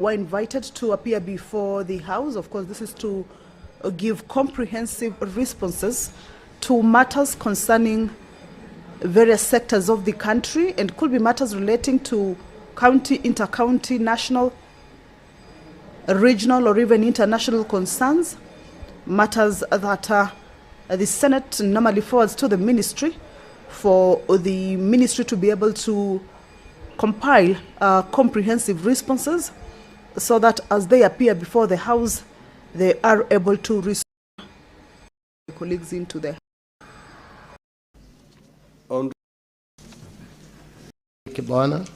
were invited to appear before the House. Of course, this is to give comprehensive responses to matters concerning various sectors of the country, and could be matters relating to county, inter-county, national, regional, or even international concerns, matters that the Senate normally forwards to the ministry for the ministry to be able to compile comprehensive responses, so that as they appear before the House, they are able to respond colleagues into the Kibwana.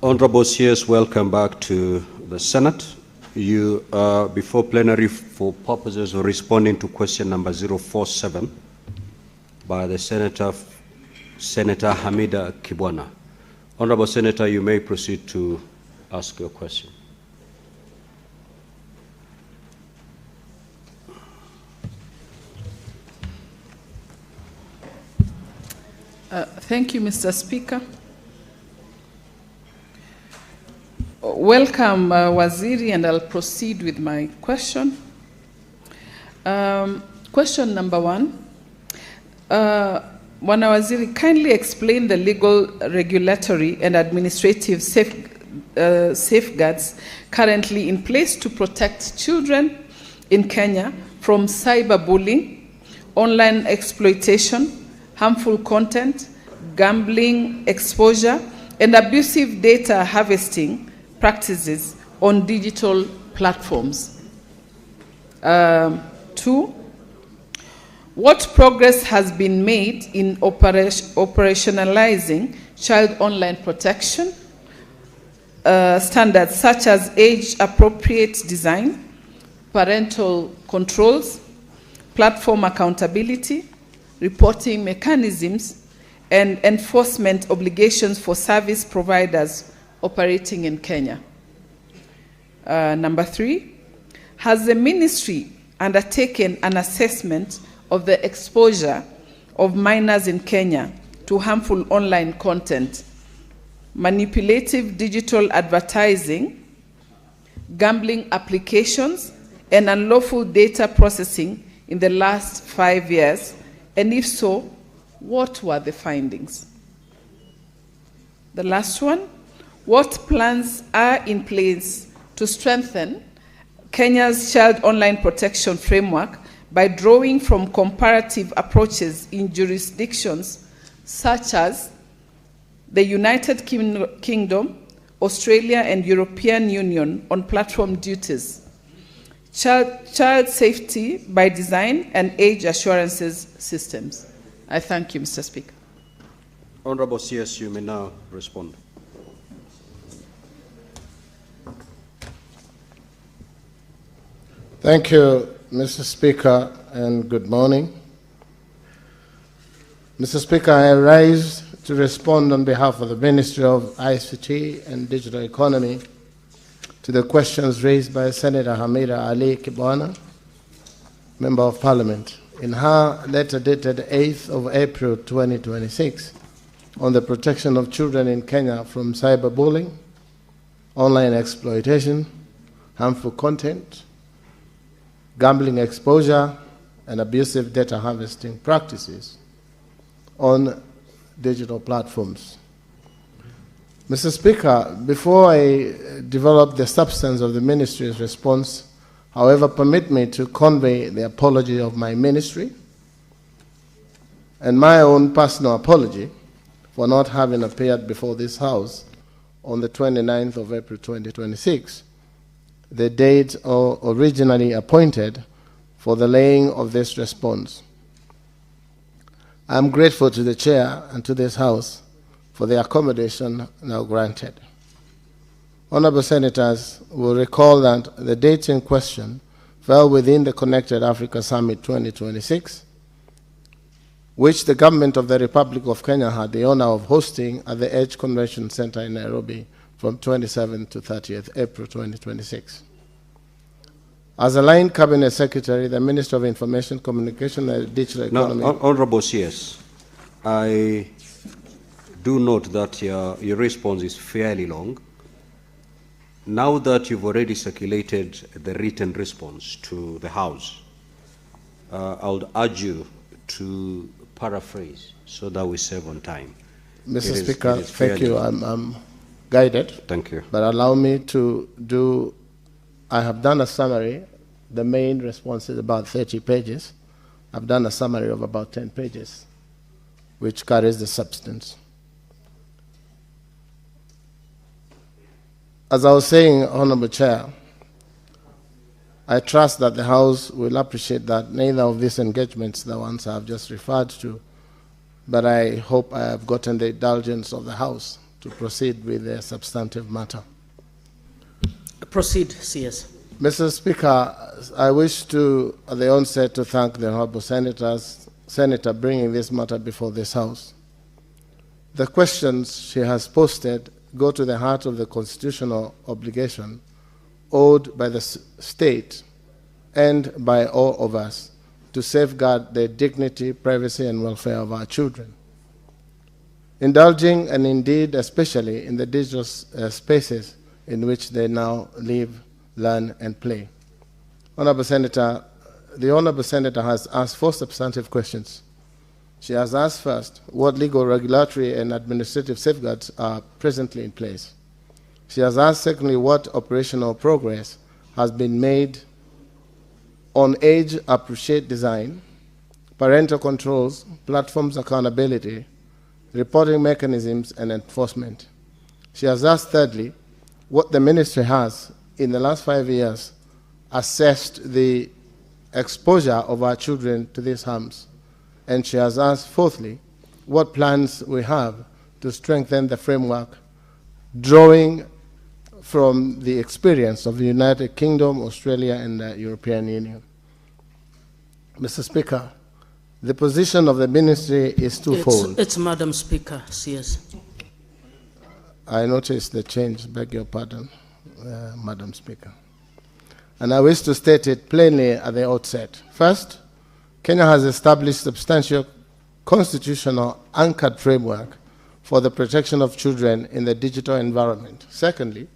Honorable CS, welcome back to the Senate. You are before plenary for purposes of responding to question number 047 by the Senator Hamida Kibwana. Honorable Senator, you may proceed to ask your question. Thank you, Mr. Speaker. Welcome, Waziri, and I'll proceed with my question. Question number one. Wana Waziri, kindly explain the legal, regulatory, and administrative safeguards currently in place to protect children in Kenya from cyberbullying, online exploitation, harmful content, gambling exposure, and abusive data harvesting practices on digital platforms. 2, what progress has been made in operationalizing child online protection standards such as age-appropriate design, parental controls, platform accountability, reporting mechanisms, and enforcement obligations for service providers operating in Kenya? Number 3, has the ministry undertaken an assessment of the exposure of minors in Kenya to harmful online content, manipulative digital advertising, gambling applications, and unlawful data processing in the last 5 years? And if so, what were the findings? The last one, what plans are in place to strengthen Kenya's child online protection framework by drawing from comparative approaches in jurisdictions such as the United Kingdom, Australia, and European Union on platform duties, child safety by design, and age assurances systems. I thank you, Mr. Speaker. Honorable CS, you may now respond. Thank you, Mr. Speaker, and good morning. Mr. Speaker, I rise to respond on behalf of the Ministry of ICT and Digital Economy to the questions raised by Senator Hamida Ali Kibwana, Member of Parliament, in her letter dated 8th of April 2026 on the protection of children in Kenya from cyberbullying, online exploitation, harmful content, gambling exposure, and abusive data harvesting practices on digital platforms. Mr. Speaker, before I develop the substance of the ministry's response, however, permit me to convey the apology of my ministry and my own personal apology for not having appeared before this House on the 29th of April 2026, the date originally appointed for the laying of this response. I am grateful to the Chair and to this House for the accommodation now granted. Honourable Senators will recall that the date in question fell within the Connected Africa Summit 2026, which the Government of the Republic of Kenya had the honour of hosting at the Edge Convention Centre in Nairobi from 27th to 30th April 2026. As aligned Cabinet Secretary, the Minister of Information, Communication and Digital Economy... Honourable CS, I do note that your response is fairly long. Now that you've already circulated the written response to the House, I would urge you to paraphrase so that we save on time. Mr. Speaker, thank you. I'm guided. Thank you. But allow me to do... I have done a summary. The main response is about 30 pages. I've done a summary of about 10 pages, which carries the substance. As I was saying, Honourable Chair, I trust that the House will appreciate that neither of these engagements, the ones I have just referred to, but I hope I have gotten the indulgence of the House to proceed with the substantive matter. Proceed, CS. Mr. Speaker, I wish to, at the onset, to thank the Honourable Senator bringing this matter before this House. The questions she has posted go to the heart of the constitutional obligation owed by the state and by all of us to safeguard the dignity, privacy, and welfare of our children. Indulging, and indeed especially in the digital spaces in which they now live, learn, and play. Honourable Senator, the Honourable Senator has asked 4 substantive questions. She has asked first, what legal, regulatory, and administrative safeguards are presently in place? She has asked secondly, what operational progress has been made on age-appropriate design, parental controls, platforms accountability, reporting mechanisms, and enforcement. She has asked thirdly, what the ministry has, in the last 5 years, assessed the exposure of our children to these harms. And she has asked, fourthly, what plans we have to strengthen the framework, drawing from the experience of the United Kingdom, Australia, and the European Union. Mr. Speaker, the position of the ministry is twofold. It's Madam Speaker, CS. I noticed the change, beg your pardon, Madam Speaker. And I wish to state it plainly at the outset. First, Kenya has established substantial constitutional anchored framework for the protection of children in the digital environment. Secondly,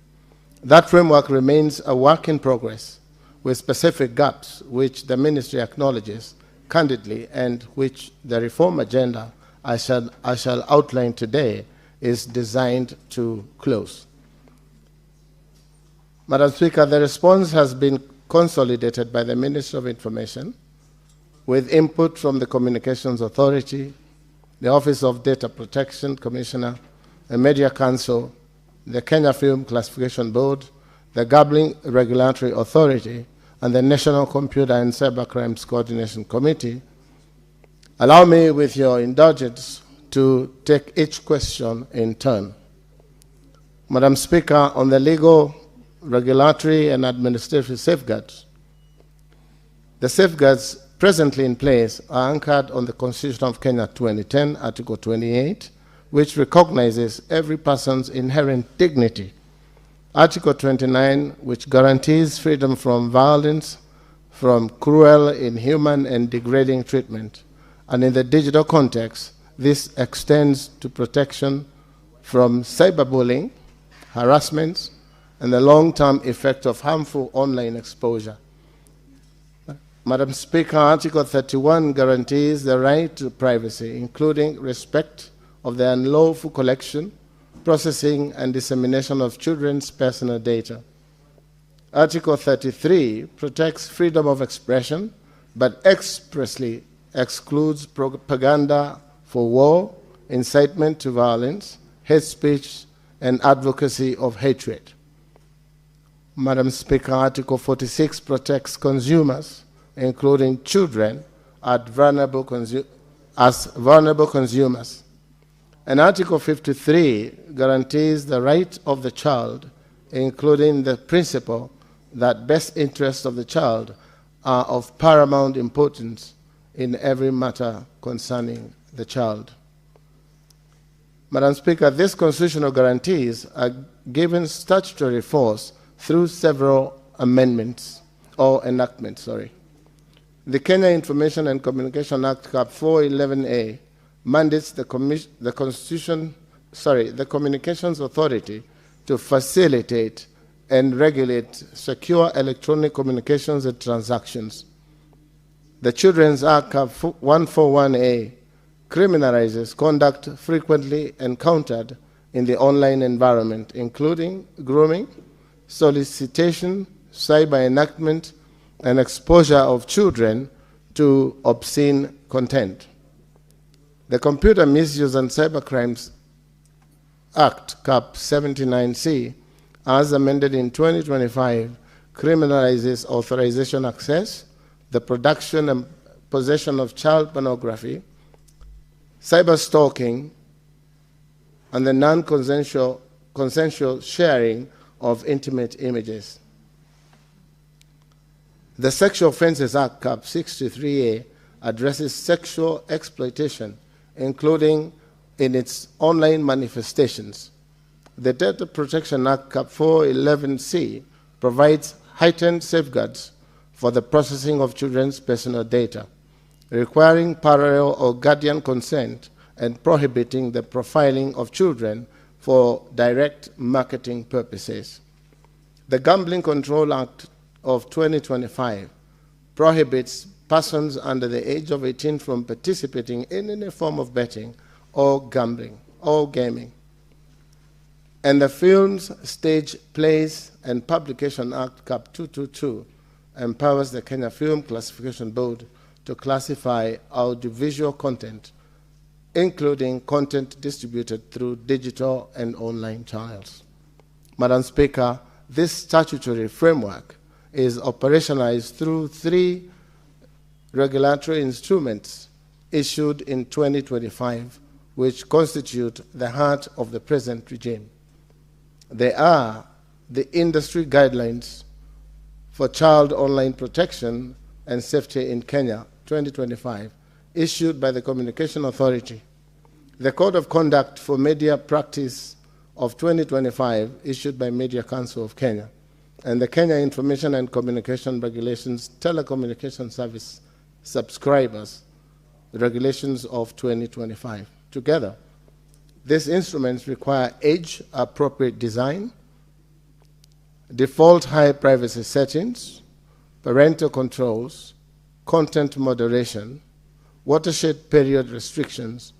that framework remains a work in progress with specific gaps which the ministry acknowledges candidly and which the reform agenda I shall outline today is designed to close. Madam Speaker, the response has been consolidated by the Minister of Information with input from the Communications Authority, the Office of Data Protection Commissioner, and Media Council, the Kenya Film Classification Board, the Gambling Regulatory Authority, and the National Computer and Cybercrimes Coordination Committee. Allow me, with your indulgence, to take each question in turn. Madam Speaker, on the legal, regulatory, and administrative safeguards, the safeguards presently in place are anchored on the Constitution of Kenya 2010, Article 28, which recognizes every person's inherent dignity. Article 29, which guarantees freedom from violence, from cruel, inhuman, and degrading treatment. And in the digital context, this extends to protection from cyberbullying, harassment, and the long-term effect of harmful online exposure. Madam Speaker, Article 31 guarantees the right to privacy, including respect of the unlawful collection, processing, and dissemination of children's personal data. Article 33 protects freedom of expression, but expressly excludes propaganda for war, incitement to violence, hate speech, and advocacy of hatred. Madam Speaker, Article 46 protects consumers, including children, as vulnerable consumers. And Article 53 guarantees the right of the child, including the principle that best interests of the child are of paramount importance in every matter concerning the child. Madam Speaker, these constitutional guarantees are given statutory force through several amendments or enactments. The Kenya Information and Communication Act, Cap 411A, mandates the Communications Authority to facilitate and regulate secure electronic communications and transactions. The Children's Act, Cap 141A, criminalizes conduct frequently encountered in the online environment, including grooming, solicitation, cyber enactment, and exposure of children to obscene content. The Computer Misuse and Cybercrimes Act, Cap 79C, as amended in 2025, criminalizes authorization access, the production and possession of child pornography, cyber stalking, and the non-consensual sharing of intimate images. The Sexual Offences Act, Cap 63A, addresses sexual exploitation, including in its online manifestations. The Data Protection Act, Cap 411C, provides heightened safeguards for the processing of children's personal data, requiring parental or guardian consent and prohibiting the profiling of children for direct marketing purposes. The Gambling Control Act of 2025 prohibits persons under the age of 18 from participating in any form of betting or gambling or gaming. And the Films, Stage, Plays, and Publication Act, Cap 222, empowers the Kenya Film Classification Board to classify audiovisual content, including content distributed through digital and online channels. Madam Speaker, this statutory framework is operationalized through 3 regulatory instruments issued in 2025, which constitute the heart of the present regime. They are the Industry Guidelines for Child Online Protection and Safety in Kenya, 2025, issued by the Communication Authority, the Code of Conduct for Media Practice of 2025, issued by Media Council of Kenya, and the Kenya Information and Communication Regulations Telecommunication Service Subscribers Regulations of 2025. Together, these instruments require age-appropriate design, default high privacy settings, parental controls, content moderation, watershed period restrictions,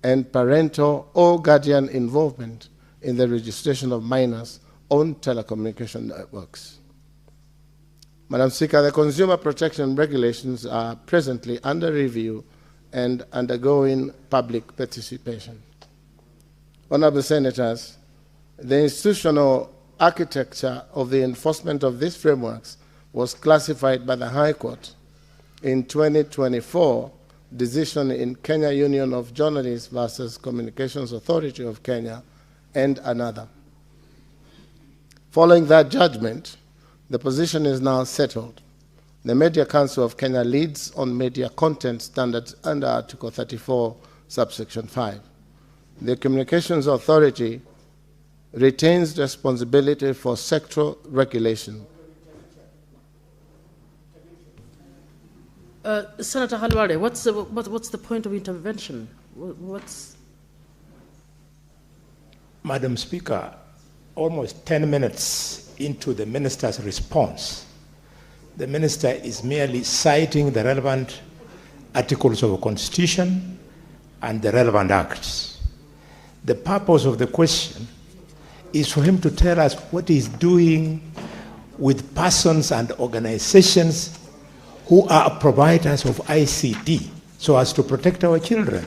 and parental or guardian involvement in the registration of minors on telecommunication networks. Madam Speaker, the consumer protection regulations are presently under review and undergoing public participation. Honorable Senators, the institutional architecture of the enforcement of these frameworks was classified by the High Court in 2024 decision in Kenya Union of Journalists versus Communications Authority of Kenya and another. Following that judgment, the position is now settled. The Media Council of Kenya leads on media content standards under Article 34, subsection 5. The Communications Authority retains responsibility for sectoral regulation. Senator Halwale, what's the point of intervention? Madam Speaker, almost 10 minutes into the minister's response, the minister is merely citing the relevant articles of the Constitution and the relevant acts. The purpose of the question is for him to tell us what he's doing with persons and organizations who are providers of ICT so as to protect our children.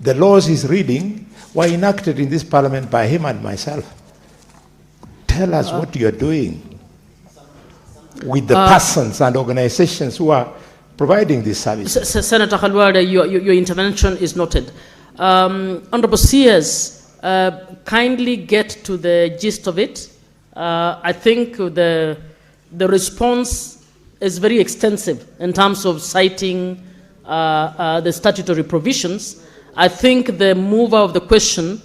The laws he's reading were enacted in this parliament by him and myself. Tell us what you're doing with the persons and organizations who are providing this service. Senator Halwale, your intervention is noted. Honorable Sears, kindly get to the gist of it. I think the response is very extensive in terms of citing the statutory provisions. I think the mover of the question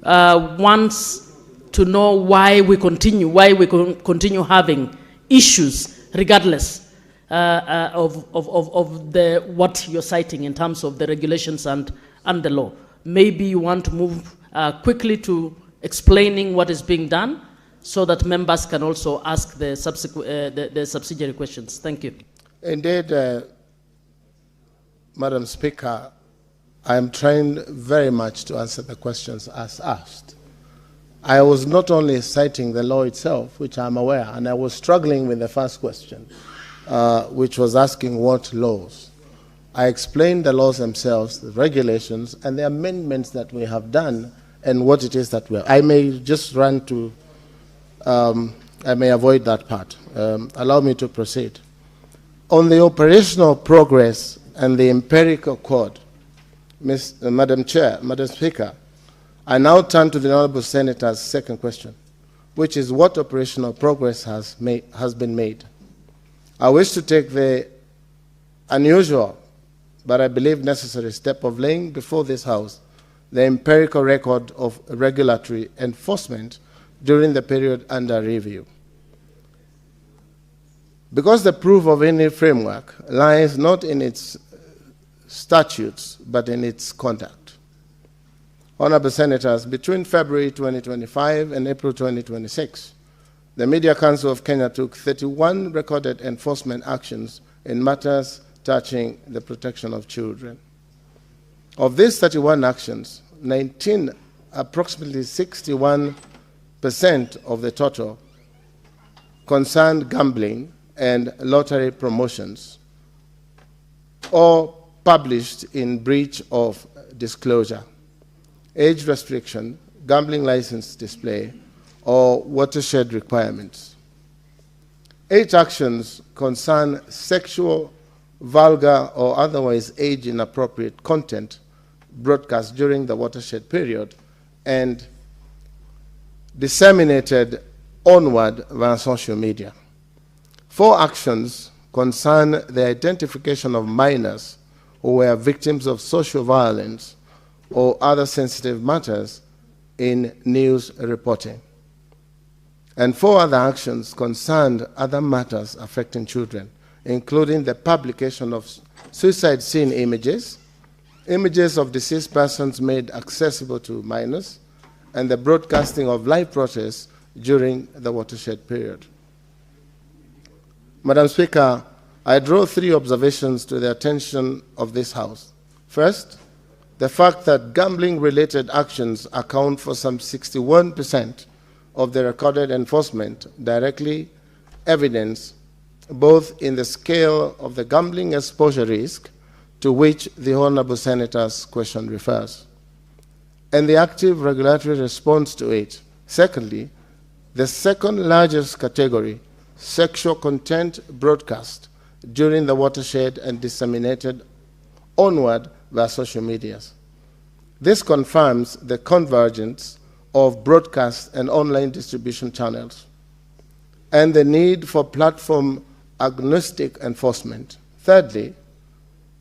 wants to know why we continue having issues regardless of what you're citing in terms of the regulations and the law. Maybe you want to move quickly to explaining what is being done, so that members can also ask the subsidiary questions. Thank you. Indeed, Madam Speaker, I am trying very much to answer the questions as asked. I was not only citing the law itself, which I'm aware, and I was struggling with the first question, which was asking what laws. I explained the laws themselves, the regulations, and the amendments that we have done, and what it is that we are. I may just run to I may avoid that part. Allow me to proceed. On the operational progress and the empirical code, Madam Chair, Madam Speaker, I now turn to the Honourable Senator's second question, which is what operational progress has been made. I wish to take the unusual, but I believe necessary step of laying before this House the empirical record of regulatory enforcement during the period under review. Because the proof of any framework lies not in its statutes, but in its conduct. Honorable Senators, between February 2025 and April 2026, the Media Council of Kenya took 31 recorded enforcement actions in matters touching the protection of children. Of these 31 actions, 19, approximately 61% of the total, concerned gambling and lottery promotions, or published in breach of disclosure, age restriction, gambling license display, or watershed requirements. 8 actions concern sexual, vulgar, or otherwise age-inappropriate content broadcast during the watershed period and disseminated onward via social media. 4 actions concern the identification of minors who were victims of social violence or other sensitive matters in news reporting. And 4 other actions concerned other matters affecting children, including the publication of suicide scene images, images of deceased persons made accessible to minors, and the broadcasting of live protests during the watershed period. Madam Speaker, I draw 3 observations to the attention of this House. First, the fact that gambling-related actions account for some 61% of the recorded enforcement directly evidence both in the scale of the gambling exposure risk to which the Honourable Senator's question refers. and the active regulatory response to it. Secondly, the second largest category, sexual content broadcast during the watershed and disseminated onward via social medias. This confirms the convergence of broadcast and online distribution channels and the need for platform agnostic enforcement. Thirdly,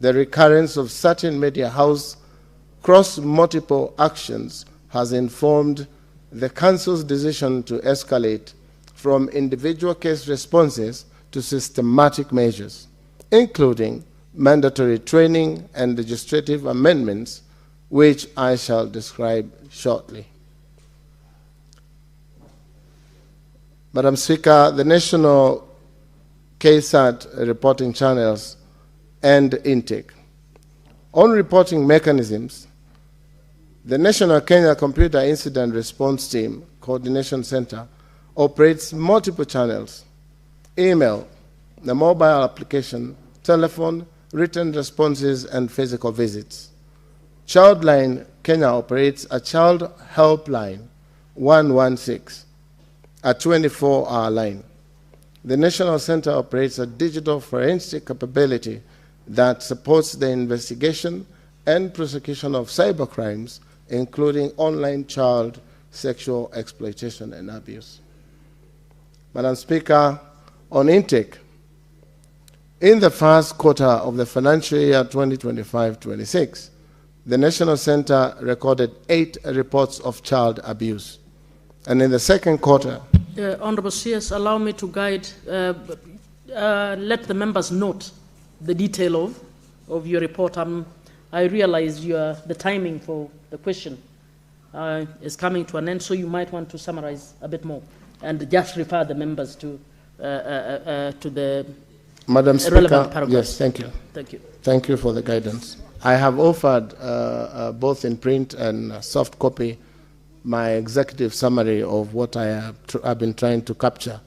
the recurrence of certain media house cross multiple actions has informed the Council's decision to escalate from individual case responses to systematic measures, including mandatory training and legislative amendments, which I shall describe shortly. Madam Speaker, the national KSAT reporting channels and intake. On reporting mechanisms, the National Kenya Computer Incident Response Team Coordination Center operates multiple channels: email, the mobile application, telephone, written responses, and physical visits. Childline Kenya operates a child helpline, 116, a 24-hour line. The National Center operates a digital forensic capability that supports the investigation and prosecution of cybercrimes, including online child sexual exploitation and abuse. Madam Speaker, on intake, in the first quarter of the financial year 2025-26, the National Center recorded 8 reports of child abuse. And in the second quarter... Honorable CS, allow me to guide, let the members note the detail of your report. I realize the timing for the question is coming to an end, so you might want to summarize a bit more and just refer the members to the Madam Speaker, relevant paragraphs. Yes, thank you. Thank you. Thank you for the guidance. I have offered, both in print and soft copy, my executive summary of what I have been trying to capture,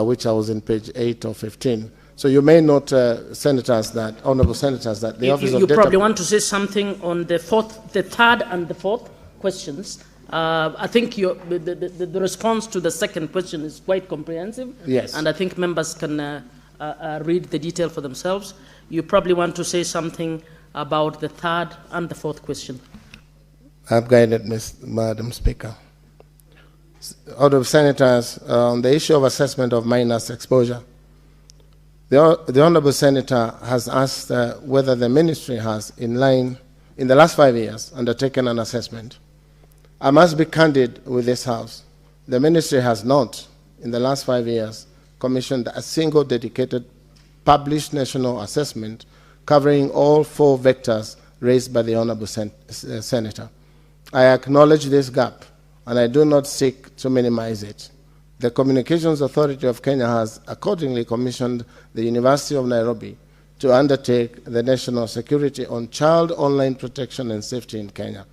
which I was in page 8 or 15. So you may note, senators, that honourable senators, that the Office of You Data... probably want to say something on the third and the fourth questions. I think the response to the second question is quite comprehensive. Yes. And I think members can read the detail for themselves. You probably want to say something about the third and the fourth question. I've guided Madam Speaker. Honourable senators, on the issue of assessment of minors' exposure, the Honourable Senator has asked whether the Ministry has, in the last 5 years, undertaken an assessment. I must be candid with this House. The Ministry has not, in the last 5 years, commissioned a single dedicated published national assessment covering all 4 vectors raised by the Honourable Senator. I acknowledge this gap, and I do not seek to minimize it. The Communications Authority of Kenya has accordingly commissioned the University of Nairobi to undertake the National Security on Child Online Protection and Safety in Kenya.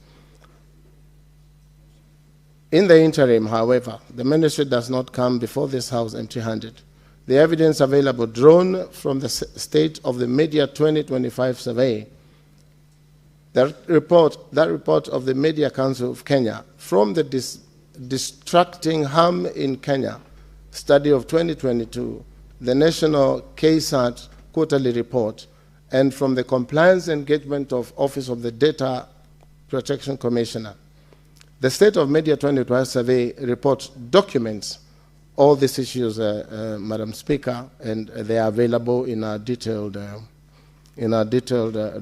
In the interim, however, the Ministry does not come before this House empty-handed. The evidence available drawn from the State of the Media 2025 survey, that report of the Media Council of Kenya, from the Distracting Harm in Kenya study of 2022, the National KSAT quarterly report, and from the Compliance Engagement of Office of the Data Protection Commissioner. The State of Media 2012 survey report documents all these issues, Madam Speaker, and they are available in our detailed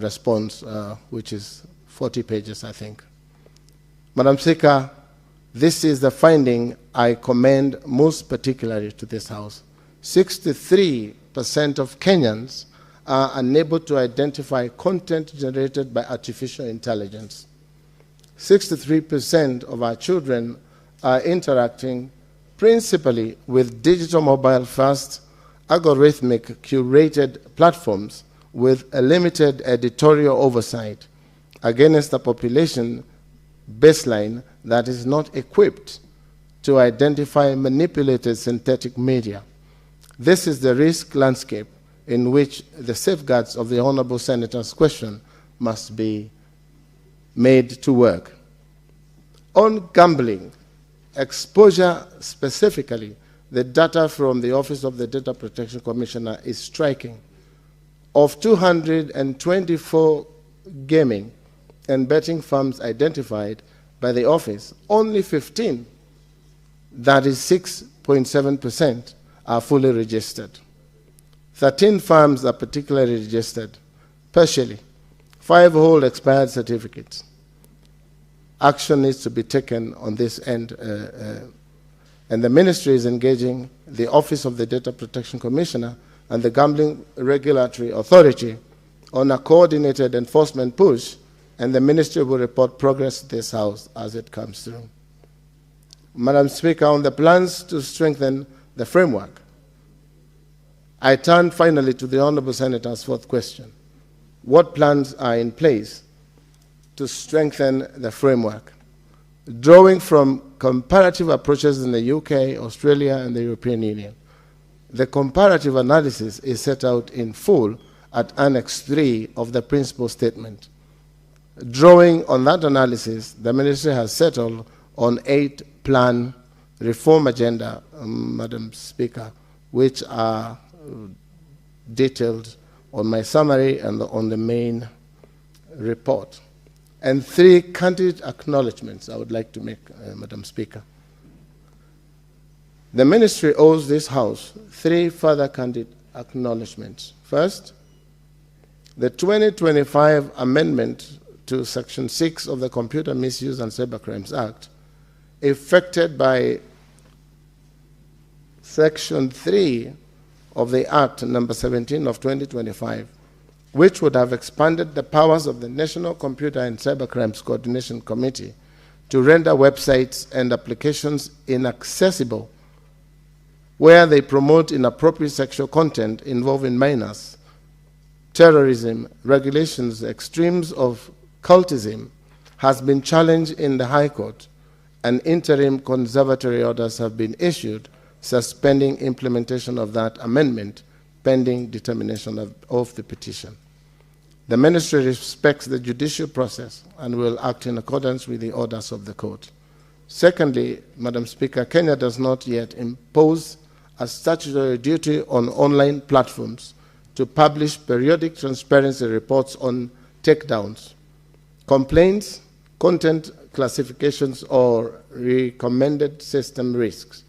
response, which is 40 pages, I think. Madam Speaker, this is the finding I commend most particularly to this House. 63% of Kenyans are unable to identify content generated by artificial intelligence. 63% of our children are interacting principally with digital mobile-first, algorithmic curated platforms with a limited editorial oversight against a population baseline that is not equipped to identify manipulated synthetic media. This is the risk landscape in which the safeguards of the Honourable Senator's question must be made to work. On gambling, exposure specifically, the data from the Office of the Data Protection Commissioner is striking. Of 224 gaming and betting firms identified by the office, only 15, that is 6.7%, are fully registered. 13 firms are particularly registered, partially. 5 hold expired certificates. Action needs to be taken on this end, and the ministry is engaging the Office of the Data Protection Commissioner and the Gambling Regulatory Authority on a coordinated enforcement push, and the ministry will report progress to this House as it comes through. Madam Speaker, on the plans to strengthen the framework, I turn finally to the Honourable Senator's fourth question. What plans are in place to strengthen the framework? Drawing from comparative approaches in the UK, Australia, and the European Union, the comparative analysis is set out in full at Annex 3 of the principal statement. Drawing on that analysis, the ministry has settled on 8-plan reform agenda, Madam Speaker, which are detailed on my summary and on the main report. And 3 candid acknowledgements I would like to make, Madam Speaker. The ministry owes this House 3 further candid acknowledgements. First, the 2025 amendment to Section 6 of the Computer Misuse and Cybercrimes Act, effected by Section 3 of the Act number 17 of 2025, which would have expanded the powers of the National Computer and Cybercrimes Coordination Committee to render websites and applications inaccessible where they promote inappropriate sexual content involving minors, terrorism, regulations, extremes of cultism, has been challenged in the High Court, and interim conservatory orders have been issued suspending implementation of that amendment pending determination of the petition. The ministry respects the judicial process and will act in accordance with the orders of the court. Secondly, Madam Speaker, Kenya does not yet impose a statutory duty on online platforms to publish periodic transparency reports on takedowns, complaints, content classifications, or recommended system risks.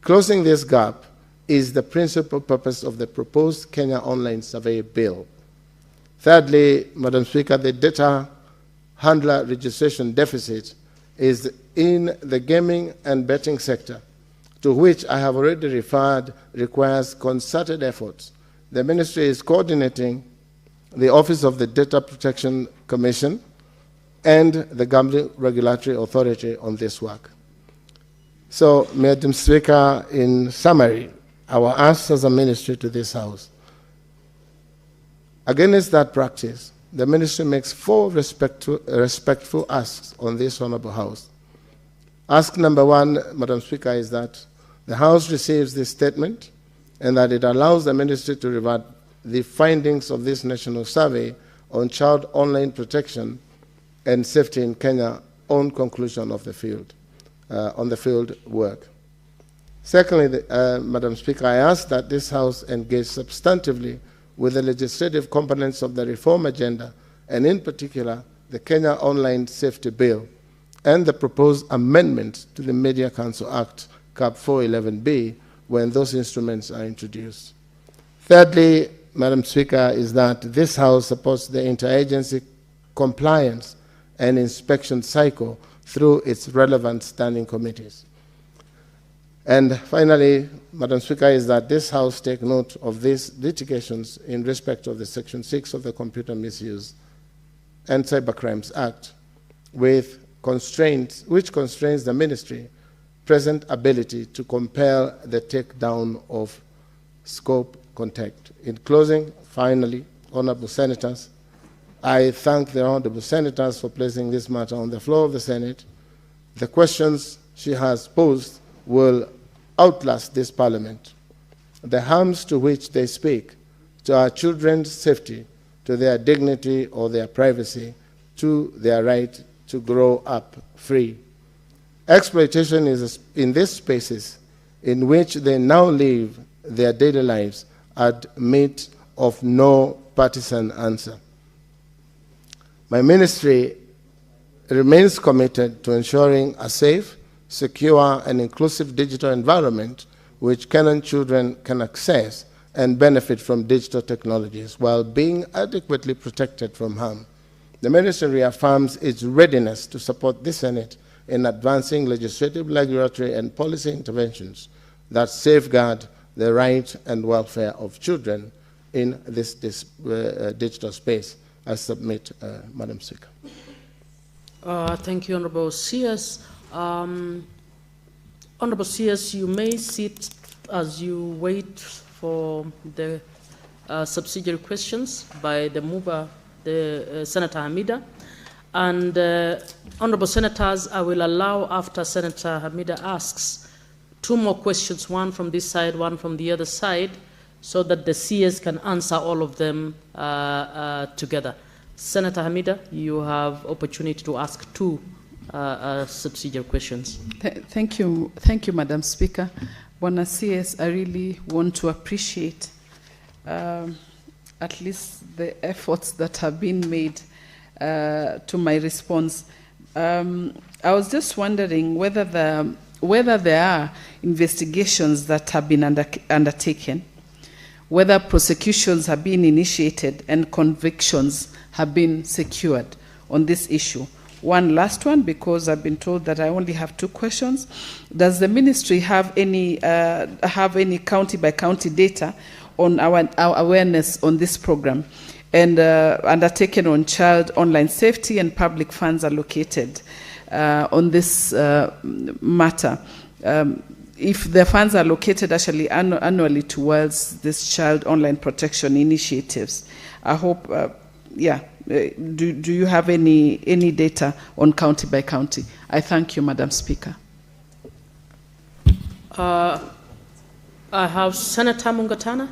Closing this gap is the principal purpose of the proposed Kenya Online Survey Bill. Thirdly, Madam Speaker, the data handler registration deficit is in the gaming and betting sector, to which I have already referred, requires concerted efforts. The ministry is coordinating the Office of the Data Protection Commission and the Gambling Regulatory Authority on this work. So, Madam Speaker, in summary, our ask as a ministry to this House: against that practice, the ministry makes 4 respectful asks on this Honourable House. Ask number 1, Madam Speaker, is that the House receives this statement and that it allows the ministry to revert the findings of this national survey on child online protection and safety in Kenya on conclusion of the field, on the field work. Secondly, Madam Speaker, I ask that this House engage substantively with the legislative components of the reform agenda, and in particular, the Kenya Online Safety Bill and the proposed amendments to the Media Council Act, Cap 411B, when those instruments are introduced. Thirdly, Madam Speaker, is that this House supports the interagency compliance and inspection cycle through its relevant standing committees. And finally, Madam Speaker, is that this House take note of these litigations in respect of the Section 6 of the Computer Misuse and Cybercrimes Act, with constraints, which constrains the ministry present ability to compel the takedown of scope contact. In closing, finally, Honourable Senators, I thank the Honourable Senators for placing this matter on the floor of the Senate. The questions she has posed will outlast this Parliament. The harms to which they speak, to our children's safety, to their dignity or their privacy, to their right to grow up free, Exploitation is in these spaces in which they now live their daily lives admit of no partisan answer. My ministry remains committed to ensuring a safe, secure, and inclusive digital environment which Kenyan children can access and benefit from digital technologies while being adequately protected from harm. The ministry reaffirms its readiness to support the Senate in advancing legislative, regulatory, and policy interventions that safeguard the right and welfare of children in this digital space. I submit, Madam Speaker. Thank you, Honorable CS. Honorable CS, you may sit as you wait for the subsidiary questions by the mover, Senator Hamida. And Honorable Senators, I will allow, after Senator Hamida asks, 2 more questions, one from this side, one from the other side, so that the CS can answer all of them together. Senator Hamida, you have opportunity to ask 2 subsidiary questions. Thank you, Madam Speaker. Bwana CS, I really want to appreciate at least the efforts that have been made to my response. I was just wondering whether there are investigations that have been undertaken, whether prosecutions have been initiated and convictions have been secured on this issue. One last one, because I've been told that I only have 2 questions. Does the ministry have any county by county data on our awareness on this program and undertaken on child online safety and public funds allocated on this matter? If the funds are allocated actually annually towards this child online protection initiatives, I hope, do you have any data on county by county? I thank you, Madam Speaker. I have Senator Mungatana.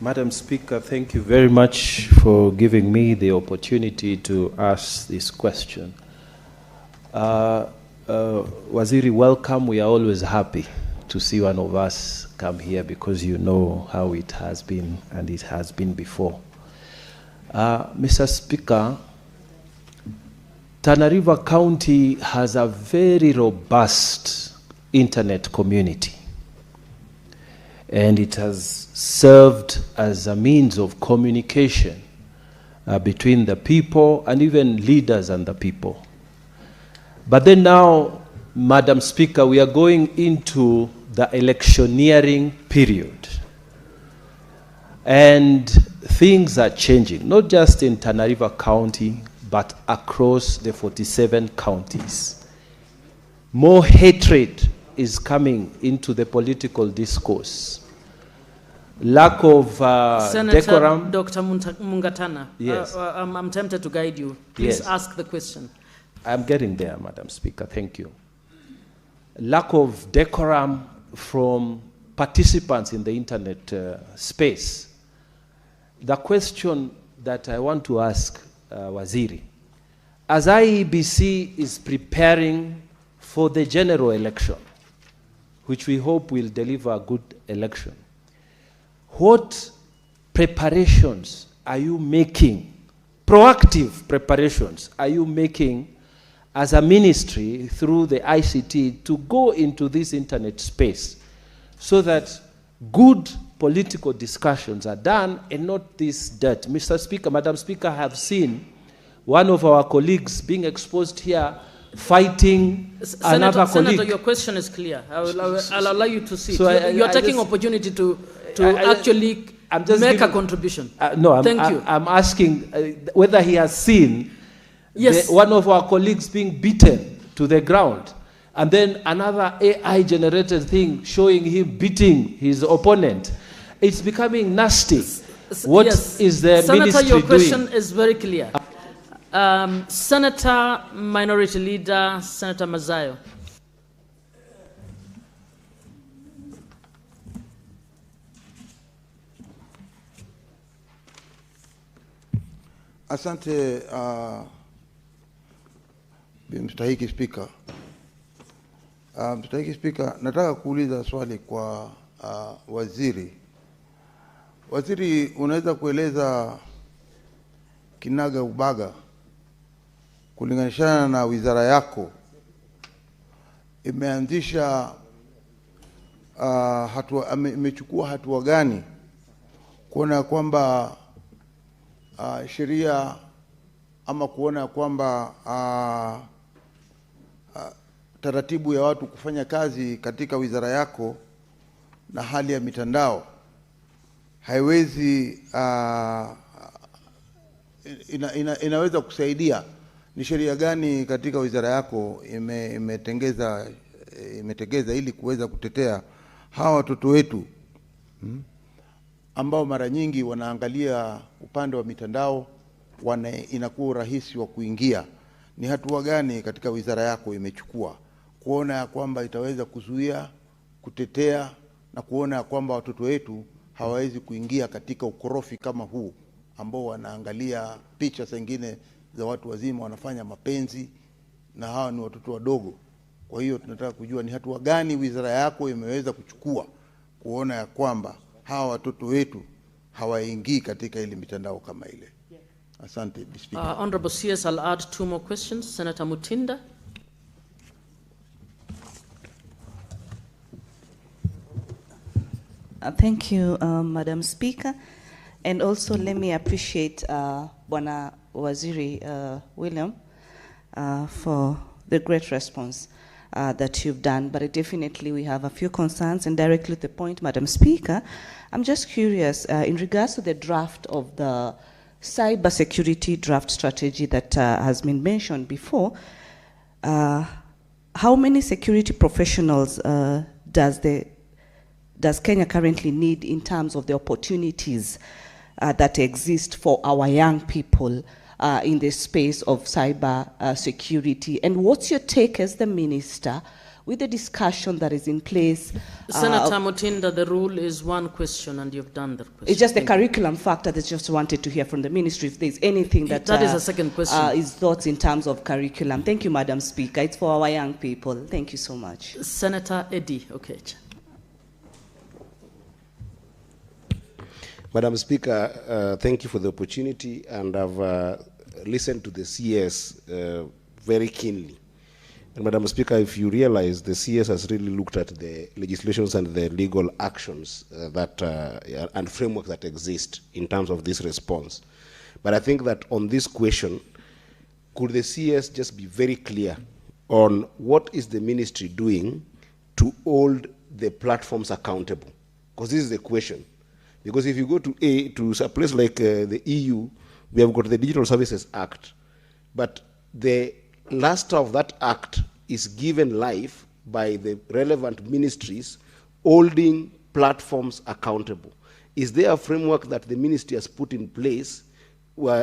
Madam Speaker, thank you very much for giving me the opportunity to ask this question. Waziri, welcome. We are always happy to see one of us come here because you know how it has been and it has been before. Mr. Speaker, Tana River County has a very robust internet community, and it has served as a means of communication between the people and even leaders and the people. But then now, Madam Speaker, we are going into the electioneering period. And things are changing, not just in Tana River County, but across the 47 counties. More hatred is coming into the political discourse. Lack of Senator decorum. Dr. Mungatana, Yes. I'm tempted to guide you. Please Yes. ask the question. I'm getting there, Madam Speaker. Thank you. Lack of decorum from participants in the internet space. The question that I want to ask Waziri, as IEBC is preparing for the general election, which we hope will deliver a good election, what preparations are you making, proactive preparations are you making as a ministry through the ICT to go into this internet space so that good political discussions are done and not this dirt? Mr. Speaker, Madam Speaker, I have seen one of our colleagues being exposed here fighting another colleague. Senator, your question is clear. I'll allow you to sit. So you're taking opportunity to actually make a contribution. Thank you. I'm asking whether he has seen one of our colleagues being beaten to the ground, and then another AI-generated thing showing him beating his opponent. It's becoming nasty. What is the Senator, ministry your question doing? is very clear. Senator Minority Leader, Senator Mazayo. Asante, Mstahiki Spika. Mstahiki Spika, nataka kuuliza swali kwa waziri. Waziri, unaweza kueleza kinaga ubaga kulinganishana na wizara yako imeanzisha imechukua hatua gani kuona kwamba sheria ama kuona kwamba taratibu ya watu kufanya kazi katika wizara yako na hali ya mitandao haiwezi inaweza kusaidia? Ni sheria gani katika wizara yako imetengeza ili kuweza kutetea hawa watoto wetu ambao mara nyingi wanaangalia upande wa mitandao, inakuwa rahisi wa kuingia? Ni hatua gani katika wizara yako imechukua kuona ya kwamba itaweza kuzuia, kutetea na kuona ya kwamba watoto wetu hawawezi kuingia katika ukorofi kama huu ambao wanaangalia picha zingine za watu wazima wanafanya mapenzi na hawa ni watoto wadogo? Kwa hiyo tunataka kujua ni hatua gani wizara yako imeweza kuchukua kuona ya kwamba hawa watoto wetu hawaingii katika ile mitandao kama ile. Asante, Speaker. Honorable CS, I'll add 2 more questions. Senator Mutinda. Thank you, Madam Speaker. And also let me appreciate Bwana Waziri William for the great response that you've done. But definitely we have a few concerns, and directly to the point, Madam Speaker, I'm just curious in regards to the draft of the cybersecurity draft strategy that has been mentioned before. How many security professionals does Kenya currently need in terms of the opportunities that exist for our young people in the space of cyber security? And what's your take as the minister with the discussion that is in place? Senator Mutinda, the rule is 1 question and you've done the question. It's just the curriculum factor that just wanted to hear from the ministry if there's anything that is a second question. Is thoughts in terms of curriculum. Thank you, Madam Speaker. It's for our young people. Thank you so much. Senator Eddie Okech. Madam Speaker, thank you for the opportunity, and I've listened to the CS very keenly. And Madam Speaker, if you realize, the CS has really looked at the legislations and the legal actions and framework that exist in terms of this response. But I think that on this question, could the CS just be very clear on what is the ministry doing to hold the platforms accountable? Because this is the question. Because if you go to a place like the EU, we have got the Digital Services Act, but the last of that act is given life by the relevant ministries holding platforms accountable. Is there a framework that the ministry has put in place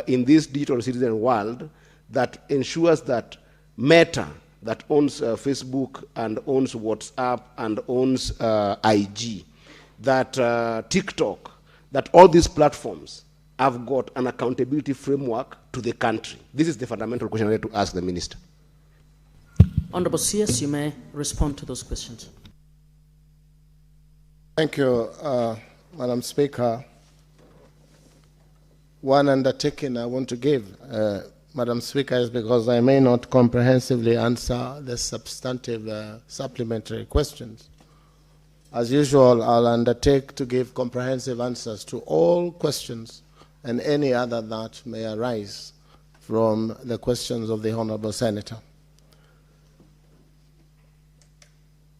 in this digital citizen world that ensures that Meta, that owns Facebook and owns WhatsApp and owns IG, that TikTok, that all these platforms have got an accountability framework to the country? This is the fundamental question I need to ask the minister. Honorable CS, you may respond to those questions. Thank you, Madam Speaker. One undertaking I want to give, Madam Speaker, is because I may not comprehensively answer the substantive supplementary questions. As usual, I'll undertake to give comprehensive answers to all questions and any other that may arise from the questions of the Honourable Senator.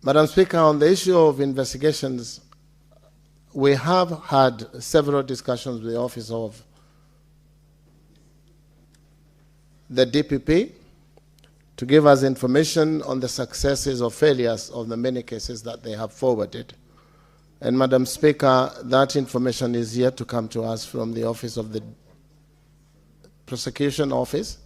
Madam Speaker, on the issue of investigations, we have had several discussions with the Office of the DPP to give us information on the successes or failures of the many cases that they have forwarded. And Madam Speaker, that information is yet to come to us from the Office of the Prosecution Office,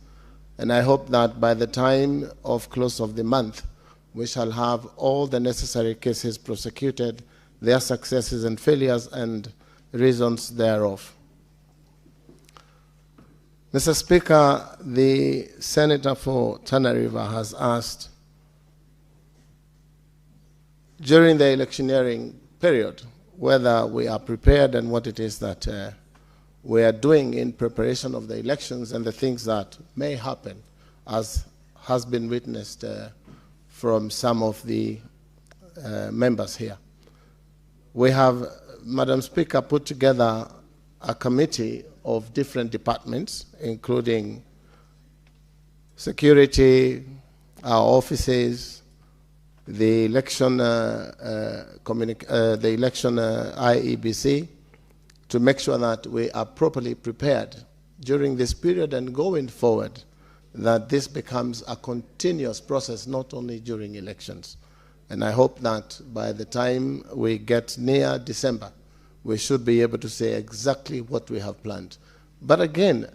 and I hope that by the time of close of the month, we shall have all the necessary cases prosecuted, their successes and failures and reasons thereof. Mr. Speaker, the senator for Tana River has asked, during the electioneering period, whether we are prepared and what it is that we are doing in preparation of the elections and the things that may happen, as has been witnessed from some of the members here. We have, Madam Speaker, put together a committee of different departments, including security, our offices, the election, IEBC, to make sure that we are properly prepared during this period and going forward, that this becomes a continuous process, not only during elections. And I hope that by the time we get near December, we should be able to say exactly what we have planned. But again,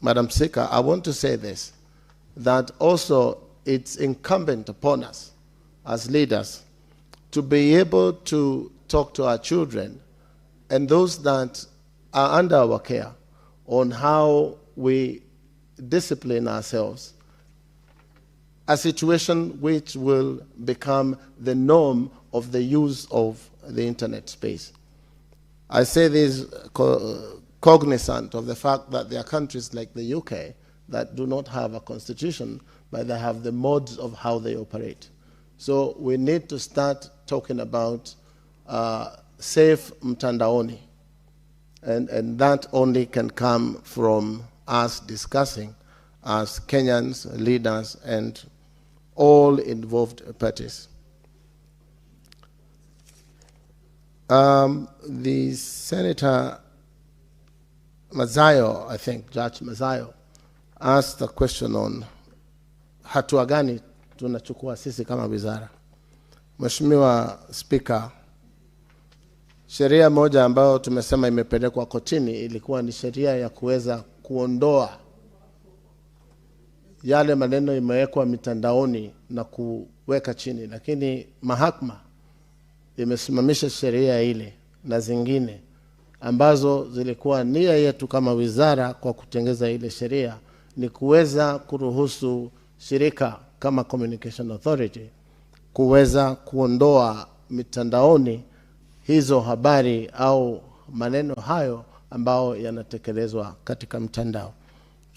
Madam Speaker, I want to say this, that also it's incumbent upon us as leaders to be able to talk to our children and those that are under our care on how we discipline ourselves, a situation which will become the norm of the use of the internet space. I say this cognizant of the fact that there are countries like the UK that do not have a constitution, but they have the modes of how they operate. So we need to start talking about safe mtandaoni, and that only can come from us discussing as Kenyans, leaders, and all involved parties. The Senator Mazayo, I think, Judge Mazayo, asked a question on hatua gani tunachukua sisi kama wizara. Mheshimiwa Speaker, sheria moja ambayo tumesema imepelekwa kotini ilikuwa ni sheria ya kuweza kuondoa yale maneno imewekwa mitandaoni na kuweka chini, lakini mahakama imesimamisha sheria ile na zingine ambazo zilikuwa nia yetu kama wizara kwa kutengeza ile sheria ni kuweza kuruhusu shirika kama Communication Authority kuweza kuondoa mitandaoni hizo habari au maneno hayo ambao yanatekelezwa katika mtandao.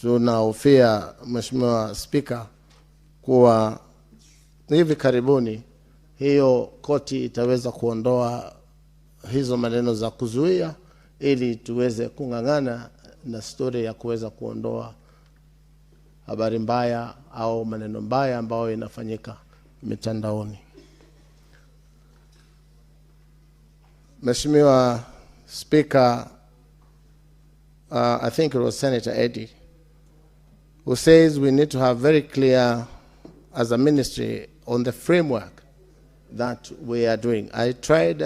Tunahofia, Mheshimiwa Speaker, kuwa hivi karibuni hiyo koti itaweza kuondoa hizo maneno za kuzuia ili tuweze kung'ang'ana na story ya kuweza kuondoa habari mbaya au maneno mbaya ambayo inafanyika mitandaoni. Mheshimiwa Speaker, I think it was Senator Eddie, who says we need to have very clear as a ministry on the framework that we are doing. I tried,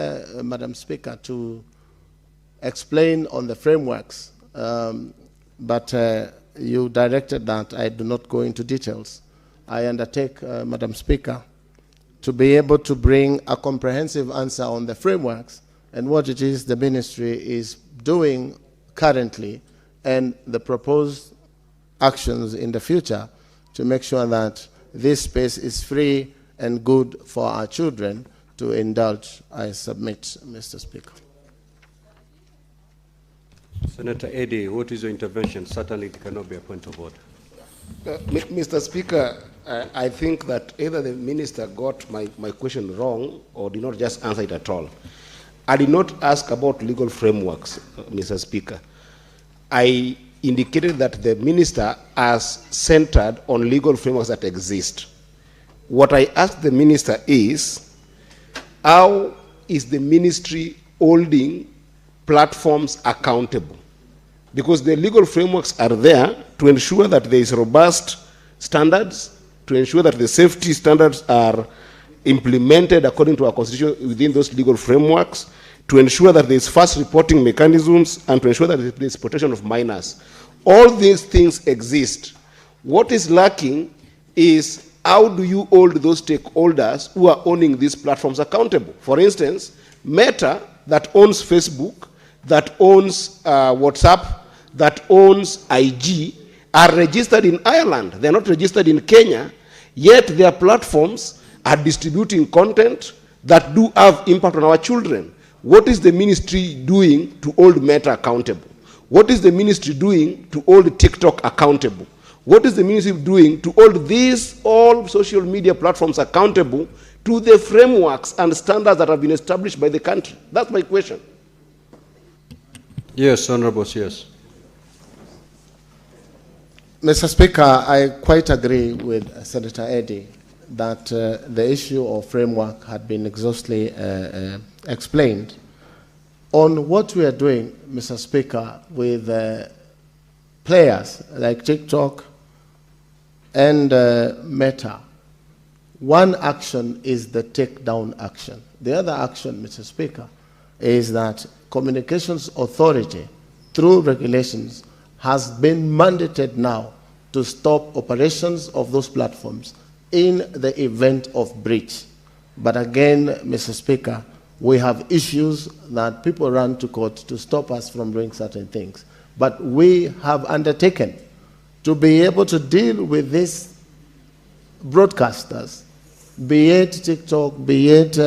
Madam Speaker, to explain on the frameworks, but you directed that I do not go into details. I undertake, Madam Speaker, to be able to bring a comprehensive answer on the frameworks and what it is the ministry is doing currently and the proposed actions in the future to make sure that this space is free and good for our children to indulge. I submit, Mr. Speaker. Senator Eddie, what is your intervention? Certainly it cannot be a point of order. Mr. Speaker, I think that either the minister got my question wrong or did not just answer it at all. I did not ask about legal frameworks, Mr. Speaker. I indicated that the minister has centered on legal frameworks that exist. What I asked the minister is, how is the ministry holding platforms accountable? Because the legal frameworks are there to ensure that there is robust standards, to ensure that the safety standards are implemented according to our constitution within those legal frameworks, to ensure that there is fast reporting mechanisms, and to ensure that there is protection of minors. All these things exist. What is lacking is how do you hold those stakeholders who are owning these platforms accountable? For instance, Meta, that owns Facebook, that owns WhatsApp, that owns IG are registered in Ireland. They're not registered in Kenya, yet their platforms are distributing content that do have impact on our children. What is the ministry doing to hold Meta accountable? What is the ministry doing to hold TikTok accountable? What is the ministry doing to hold these all social media platforms accountable to the frameworks and standards that have been established by the country? That's my question. Yes, Honorable, yes. Mr. Speaker, I quite agree with Senator Eddy that the issue of framework had been exhaustively explained. On what we are doing, Mr. Speaker, with players like TikTok and Meta, one action is the takedown action. The other action, Mr. Speaker, is that Communications Authority, through regulations, has been mandated now to stop operations of those platforms in the event of breach. But again, Mr. Speaker, we have issues that people run to court to stop us from doing certain things. But we have undertaken to be able to deal with these broadcasters, be it TikTok, be it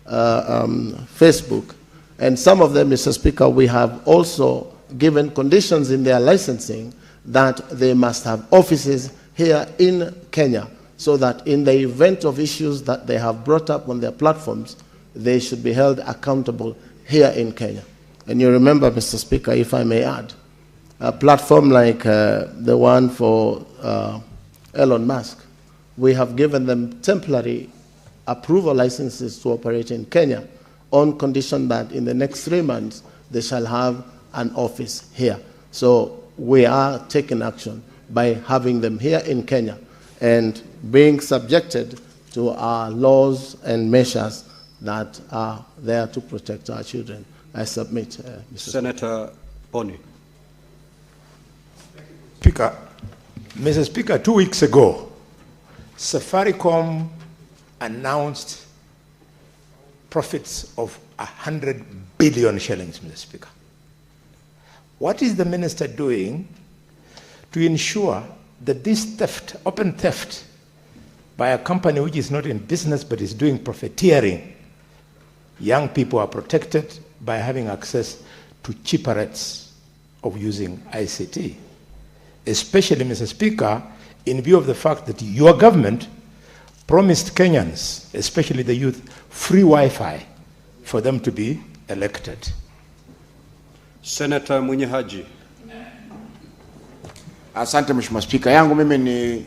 Facebook, and some of them, Mr. Speaker, we have also given conditions in their licensing that they must have offices here in Kenya, so that in the event of issues that they have brought up on their platforms, they should be held accountable here in Kenya. And you remember, Mr. Speaker, if I may add, a platform like the one for Elon Musk, we have given them temporary approval licenses to operate in Kenya on condition that in the next 3 months, they shall have an office here. So we are taking action by having them here in Kenya and being subjected to our laws and measures that are there to protect our children. I submit, Mr. Senator Boni. Speaker, Mr. Speaker, 2 weeks ago, Safaricom announced profits of 100 billion shillings, Mr. Speaker. What is the minister doing to ensure that this theft, open theft, by a company which is not in business but is doing profiteering, young people are protected by having access to cheaper rates of using ICT? Especially, Mr. Speaker, in view of the fact that your government promised Kenyans, especially the youth, free Wi-Fi for them to be elected. Senator Munyihaji. Asante Mheshimiwa Spika. Yangu mimi ni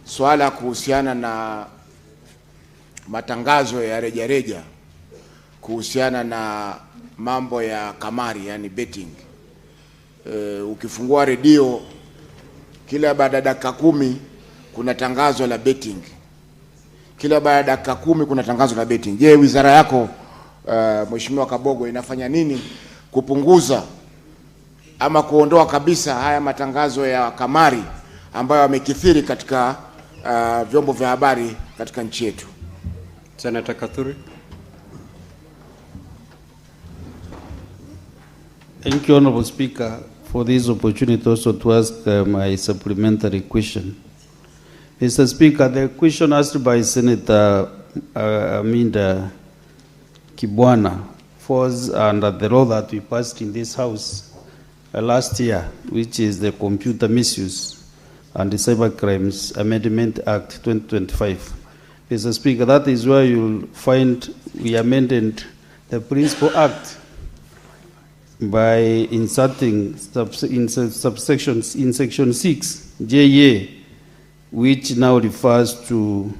swala kuhusiana na matangazo ya rejareja kuhusiana na mambo ya kamari, yani betting. Ukifungua redio kila baada ya dakika 10 kuna tangazo la betting. Kila baada ya dakika 10 kuna tangazo la betting. Je, wizara yako Mheshimiwa Kabogo inafanya nini kupunguza ama kuondoa kabisa haya matangazo ya kamari ambayo yamekithiri katika vyombo vya habari katika nchi yetu? Senator Kathuri. Thank you, Honorable Speaker, for this opportunity also to ask my supplementary question. Mr. Speaker, the question asked by Senator Aminda Kibwana falls under the law that we passed in this House last year, which is the Computer Misuse and the Cyber Crimes Amendment Act 2025. Mr. Speaker, that is where you'll find we amended the Principal Act by inserting subsections in Section 6, JA, which now refers to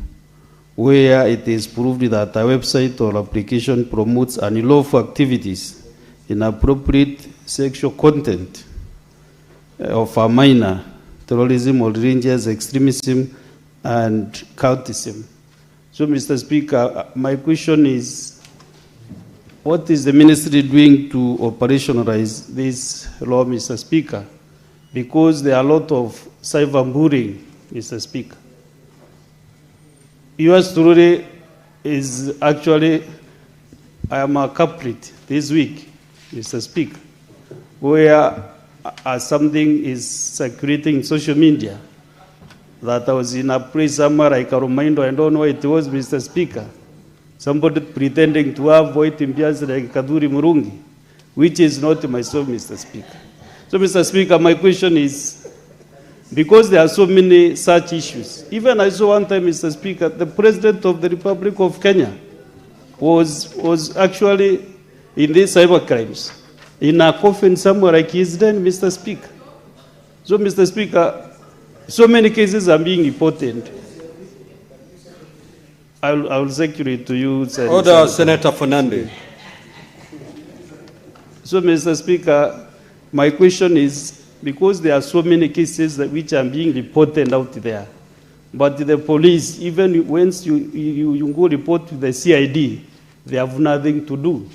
where it is proved that a website or application promotes unlawful activities, inappropriate sexual content of a minor, terrorism or religious extremism, and cultism. So, Mr. Speaker, my question is, what is the ministry doing to operationalize this law, Mr. Speaker? Because there are a lot of cyberbullying, Mr. Speaker. Yours truly is actually, I am a culprit this week, Mr. Speaker. where something is circulating in social media, that I was in a place somewhere like a reminder, I don't know what it was, Mr. Speaker. Somebody pretending to have white impias like Kaduri Murungi, which is not myself, Mr. Speaker. So, Mr. Speaker, my question is, because there are so many such issues, even I saw one time, Mr. Speaker, the President of the Republic of Kenya was actually in these cyber crimes, in a coffin somewhere like he's dead, Mr. Speaker. So, Mr. Speaker, so many cases are being reported. I will circulate to you. Order, Senator Fernandez. So, Mr. Speaker, my question is, because there are so many cases which are being reported out there, but the police, even once you go report to the CID, they have nothing to do.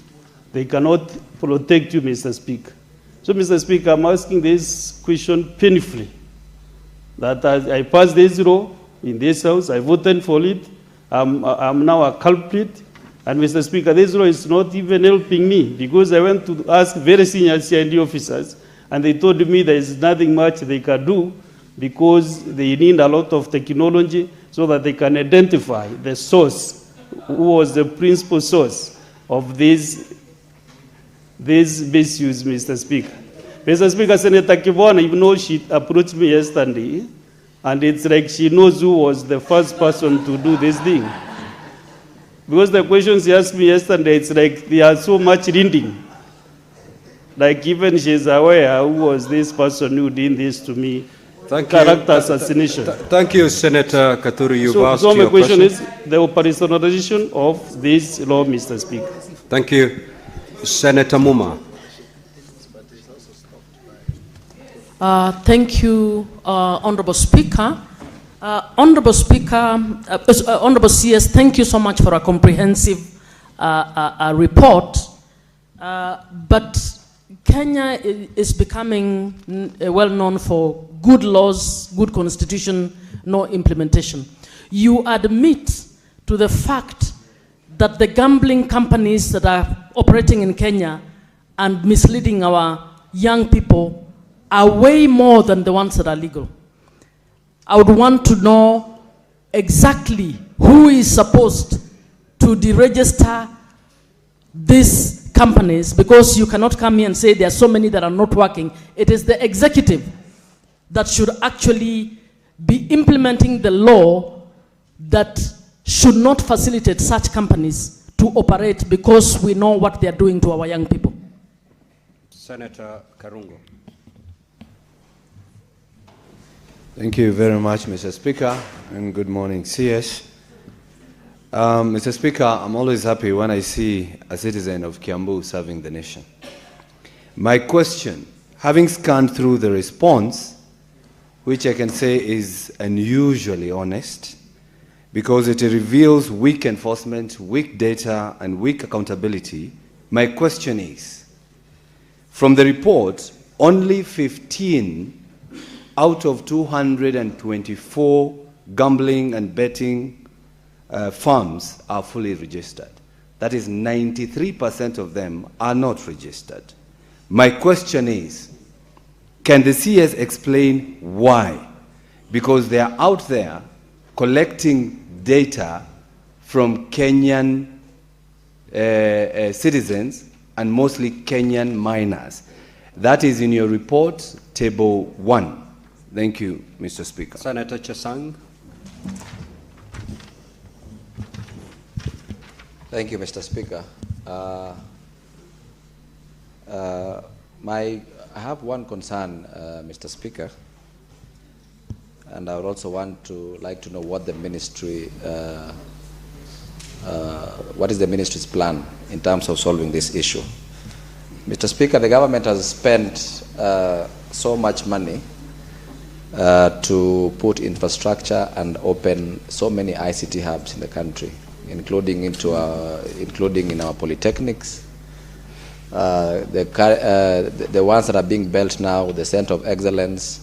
They cannot protect you, Mr. Speaker. So, Mr. Speaker, I'm asking this question painfully, that I passed this law in this House, I voted for it, I'm now a culprit, and Mr. Speaker, this law is not even helping me, because I went to ask very senior CID officers, and they told me there is nothing much they can do, because they need a lot of technology so that they can identify the source, who was the principal source of these misuse, Mr. Speaker. Mr. Speaker, Senator Kibwana, even though she approached me yesterday, and it's like she knows who was the first person to do this thing. Because the questions she asked me yesterday, it's like they are so much reading. Like even she's aware who was this person who did this to me. Character assassination. Thank you, Senator Katuri. You've asked so your my question is the operationalization of this law, Mr. Speaker. Thank you. Senator Muma. Thank you, Honorable Speaker. Honorable Speaker, Honorable CS, thank you so much for a comprehensive report. But Kenya is becoming well known for good laws, good constitution, no implementation. You admit to the fact that the gambling companies that are operating in Kenya and misleading our young people are way more than the ones that are legal. I would want to know exactly who is supposed to deregister these companies, because you cannot come here and say there are so many that are not working. It is the executive that should actually be implementing the law that should not facilitate such companies to operate, because we know what they are doing to our young people. Senator Karungo. Thank you very much, Mr. Speaker, and good morning, CS. Mr. Speaker, I'm always happy when I see a citizen of Kiambu serving the nation. My question, having scanned through the response, which I can say is unusually honest, because it reveals weak enforcement, weak data, and weak accountability, my question is, from the report, only 15 out of 224 gambling and betting firms are fully registered. That is 93% of them are not registered. My question is, can the CS explain why? Because they are out there collecting data from Kenyan citizens and mostly Kenyan minors. That is in your report, table 1. Thank you, Mr. Speaker. Senator Chesang. Thank you, Mr. Speaker. I have one concern, Mr. Speaker, and I would also like to know what the ministry, what is the ministry's plan in terms of solving this issue. Mr. Speaker, the government has spent so much money to put infrastructure and open so many ICT hubs in the country, including in our polytechnics. The ones that are being built now, the Center of Excellence,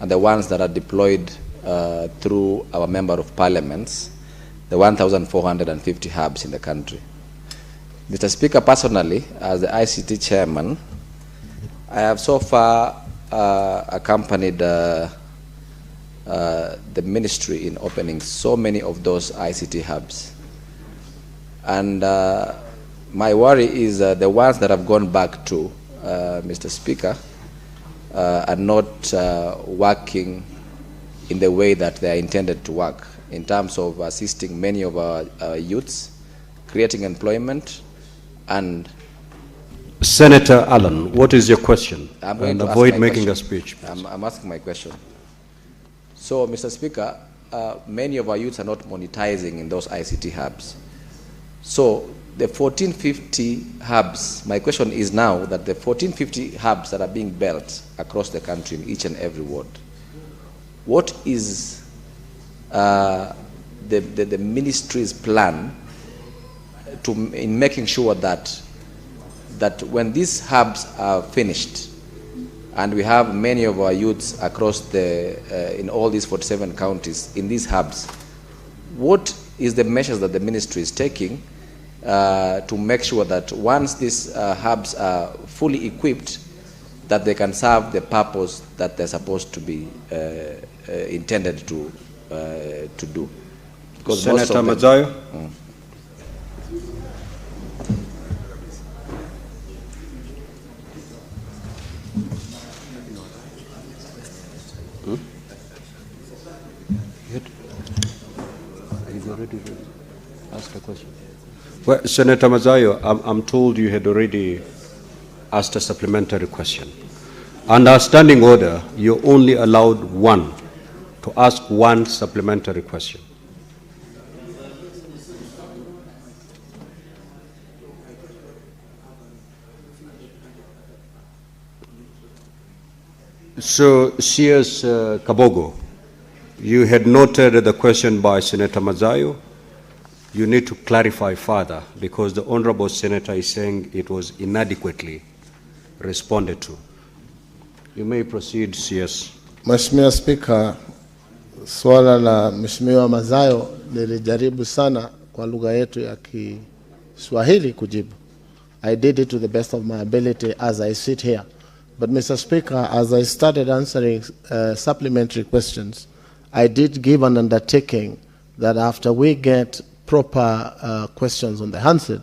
and the ones that are deployed through our Member of Parliaments, the 1,450 hubs in the country. Mr. Speaker, personally, as the ICT chairman, I have so far accompanied the ministry in opening so many of those ICT hubs. And my worry is the ones that have gone back to, Mr. Speaker, are not working in the way that they are intended to work, in terms of assisting many of our youths, creating employment, and... Senator Allen, what is your question? I'm going and to avoid ask my making question. a speech. I'm asking my question. So, Mr. Speaker, many of our youths are not monetizing in those ICT hubs. So, the 1450 hubs, my question is now that the 1450 hubs that are being built across the country in each and every ward, what is the ministry's plan in making sure that when these hubs are finished, and we have many of our youths across in all these 47 counties in these hubs, what is the measures that the ministry is taking to make sure that once these hubs are fully equipped, that they can serve the purpose that they're supposed to be intended to do? Because Senator Mazayo? Already asked a question. Well, Senator Mazayo, I'm told you had already asked a supplementary question. Under standing order, you're only allowed one to ask one supplementary question. So, CS Kabogo, you had noted the question by Senator Mazayo. You need to clarify further because the Honorable Senator is saying it was inadequately responded to. You may proceed, CS. Mheshimiwa Speaker, swala la Mheshimiwa Mazayo nilijaribu sana kwa lugha yetu ya Kiswahili kujibu. I did it to the best of my ability as I sit here. But Mr. Speaker, as I started answering supplementary questions, I did give an undertaking that after we get proper questions on the handset,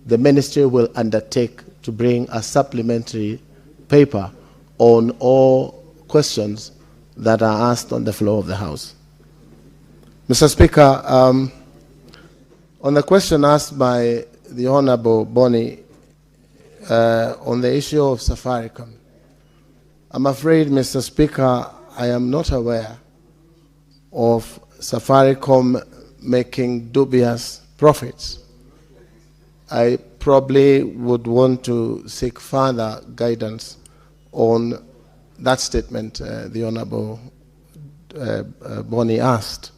the ministry will undertake to bring a supplementary paper on all questions that are asked on the floor of the House. Mr. Speaker, on the question asked by the Honorable Boni on the issue of Safaricom, I'm afraid, Mr. Speaker, I am not aware of Safaricom making dubious profits. I probably would want to seek further guidance on that statement the Honorable Boni asked.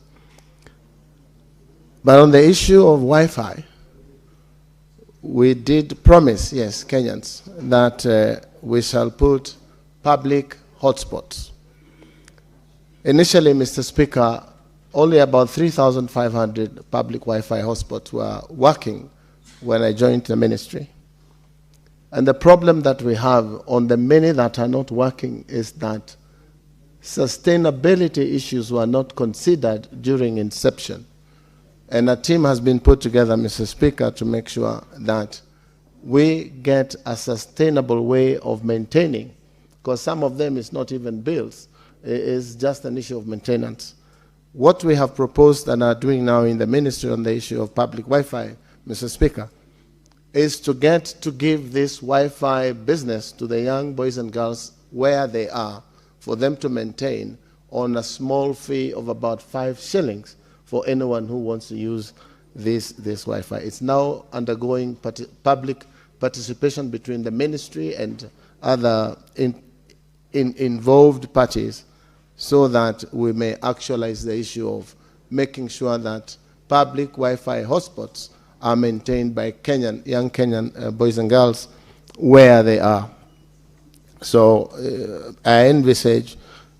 But on the issue of Wi-Fi, we did promise, yes, Kenyans, that we shall put public hotspots. Initially, Mr. Speaker, only about 3,500 public Wi-Fi hotspots were working when I joined the ministry. And the problem that we have on the many that are not working is that sustainability issues were not considered during inception. And a team has been put together, Mr. Speaker, to make sure that we get a sustainable way of maintaining, because some of them is not even bills, it is just an issue of maintenance. What we have proposed and are doing now in the ministry on the issue of public Wi-Fi, Mr. Speaker, is to give this Wi-Fi business to the young boys and girls where they are, for them to maintain on a small fee of about 5 shillings for anyone who wants to use this Wi-Fi. It's now undergoing public participation between the ministry and other involved parties, so that we may actualize the issue of making sure that public Wi-Fi hotspots are maintained by young Kenyan boys and girls where they are. So I envisage,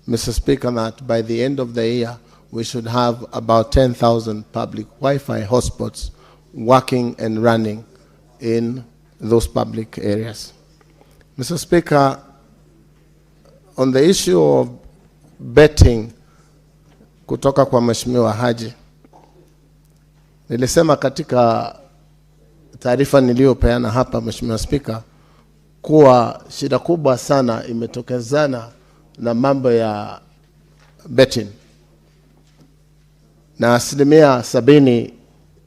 Mr. Speaker, that by the end of the year, we should have about 10,000 public Wi-Fi hotspots working and running in those public areas. Mr. Speaker, on the issue of betting kutoka kwa Mheshimiwa Haji, nilisema katika taarifa niliyopeana hapa, Mheshimiwa Spika, kuwa shida kubwa sana imetokezana na mambo ya betting, na 70%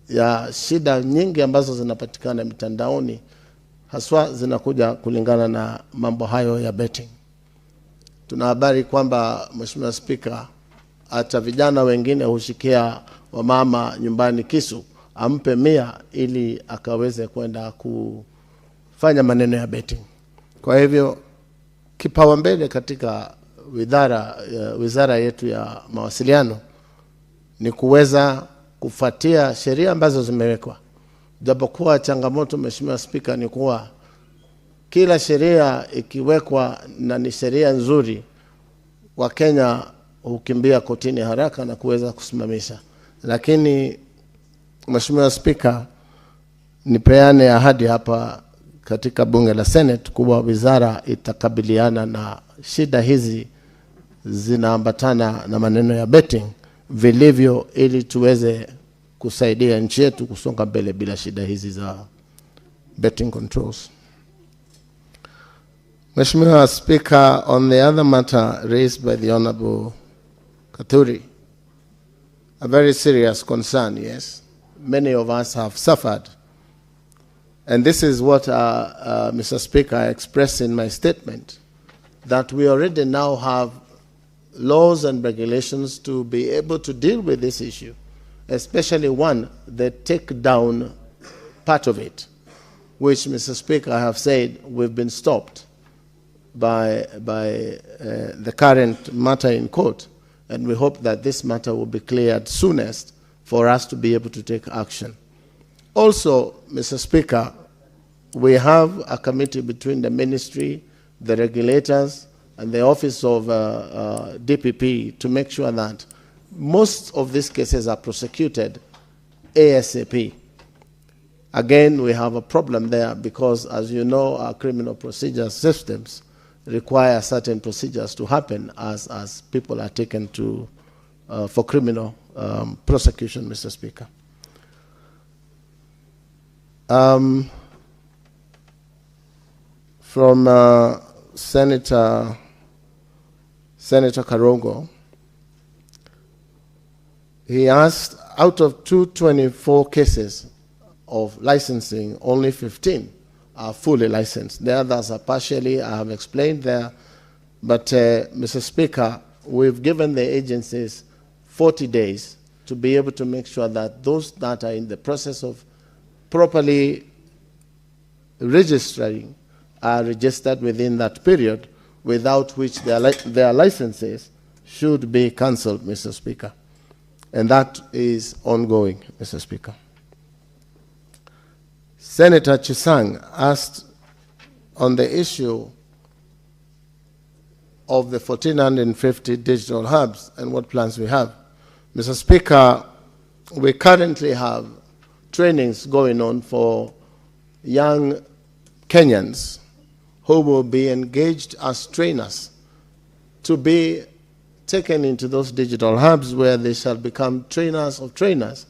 ya shida nyingi ambazo zinapatikana mitandaoni haswa zinakuja kulingana na mambo hayo ya betting. Tuna habari kwamba, Mheshimiwa Spika, hata vijana wengine hushikia wamama nyumbani kisu ampe 100 ili akaweze kwenda kufanya maneno ya betting. Kwa hivyo kipaumbele katika wizara yetu ya mawasiliano ni kuweza kufuatia sheria ambazo zimewekwa. Japokuwa changamoto, Mheshimiwa Spika, ni kuwa kila sheria ikiwekwa na ni sheria nzuri, wa Kenya hukimbia kotini haraka na kuweza kusimamisha. Lakini Mheshimiwa Spika, nipeane ahadi hapa katika bunge la Senate kuwa wizara itakabiliana na shida hizi zinaambatana na maneno ya betting vilivyo, ili tuweze kusaidia nchi yetu kusonga mbele bila shida hizi za betting controls. Mheshimiwa Speaker, on the other matter raised by the Honorable Katuri, a very serious concern, yes. Many of us have suffered. And this is what, Mr. Speaker, I expressed in my statement, that we already now have laws and regulations to be able to deal with this issue, especially one, the take-down part of it, which, Mr. Speaker, I have said we've been stopped by the current matter in court, and we hope that this matter will be cleared soonest for us to be able to take action. Also, Mr. Speaker, we have a committee between the ministry, the regulators, and the office of DPP to make sure that most of these cases are prosecuted ASAP. Again, we have a problem there because, as you know, our criminal procedure systems require certain procedures to happen as people are taken to for criminal prosecution, Mr. Speaker. From Senator Karongo, he asked, out of 224 cases of licensing, only 15 are fully licensed. The others are partially, I have explained there. But, Mr. Speaker, we've given the agencies 40 days to be able to make sure that those that are in the process of properly registering are registered within that period, without which their licenses should be cancelled, Mr. Speaker. And that is ongoing, Mr. Speaker. Senator Chisang asked on the issue of the 1,450 digital hubs and what plans we have. Mr. Speaker, we currently have trainings going on for young Kenyans who will be engaged as trainers to be taken into those digital hubs where they shall become trainers of trainers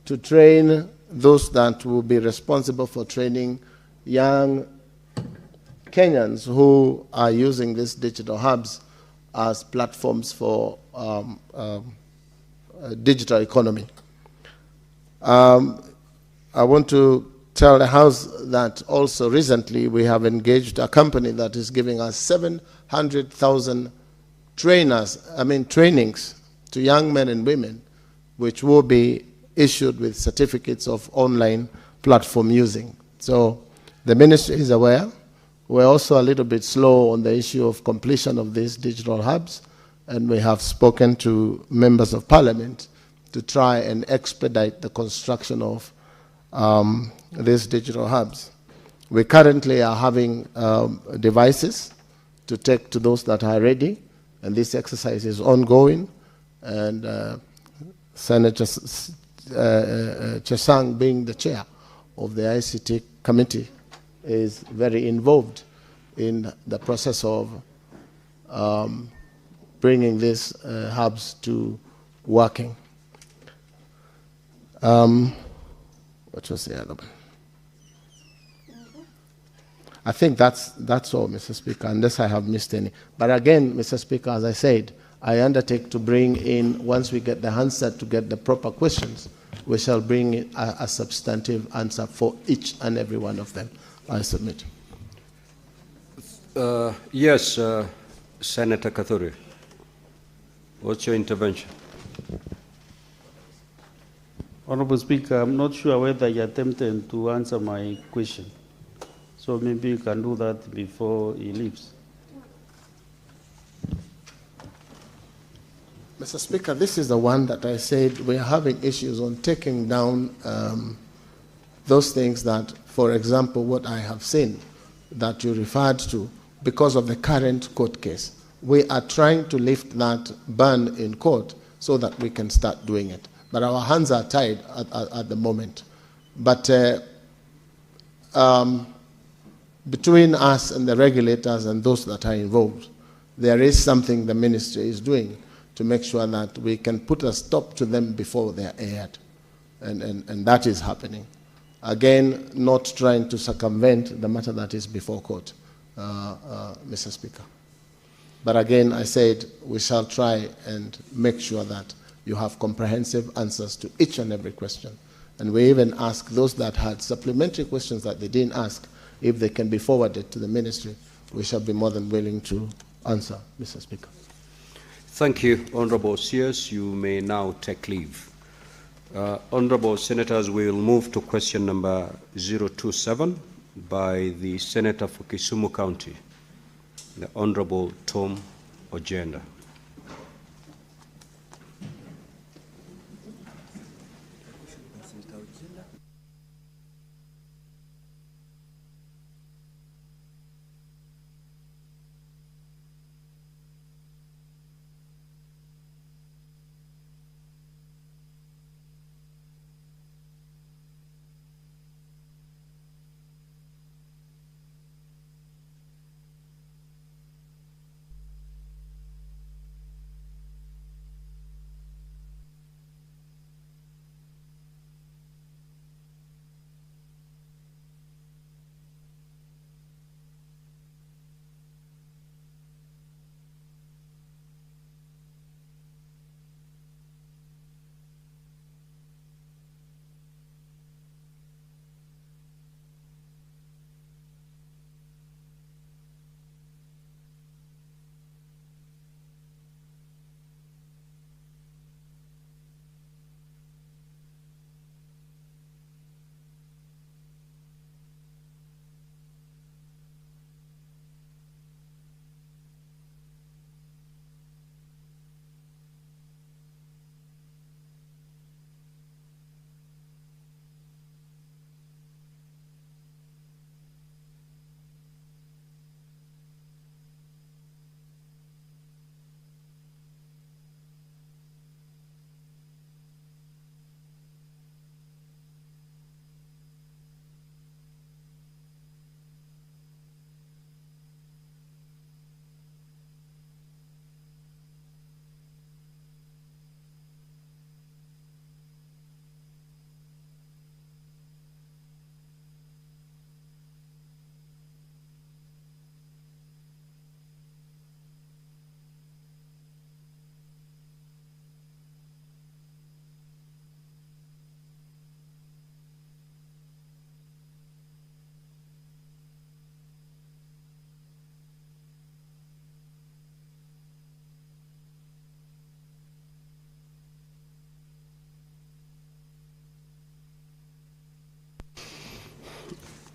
to train those that will be responsible for training young Kenyans who are using these digital hubs as platforms for digital economy. I want to tell the House that also recently we have engaged a company that is giving us 700,000 trainings to young men and women, which will be issued with certificates of online platform using. So the ministry is aware. We're also a little bit slow on the issue of completion of these digital hubs, and we have spoken to members of parliament to try and expedite the construction of these digital hubs. We currently are having devices to take to those that are ready, and this exercise is ongoing, and Senator Chesang, being the chair of the ICT committee, is very involved in the process of bringing these hubs to working. What was the other one? I think that's all, Mr. Speaker, unless I have missed any. But again, Mr. Speaker, as I said, I undertake to bring in, once we get the answer to get the proper questions, we shall bring in a substantive answer for each and every one of them. I submit. Yes, Senator Kathuri, what's your intervention? Honorable Speaker, I'm not sure whether you attempted to answer my question. So maybe you can do that before he leaves. Mr. Speaker, this is the one that I said we're having issues on taking down those things that, for example, what I have seen that you referred to because of the current court case. We are trying to lift that ban in court so that we can start doing it. But our hands are tied at the moment. But between us and the regulators and those that are involved, there is something the ministry is doing to make sure that we can put a stop to them before they are aired. And that is happening. Again, not trying to circumvent the matter that is before court, Mr. Speaker. But again, I said we shall try and make sure that you have comprehensive answers to each and every question. And we even ask those that had supplementary questions that they didn't ask, if they can be forwarded to the ministry, we shall be more than willing to answer, Mr. Speaker. Thank you, Honorable Sears. You may now take leave. Honorable Senators, we will move to question number 027 by the Senator for Kisumu County, the Honorable Tom Ojenda.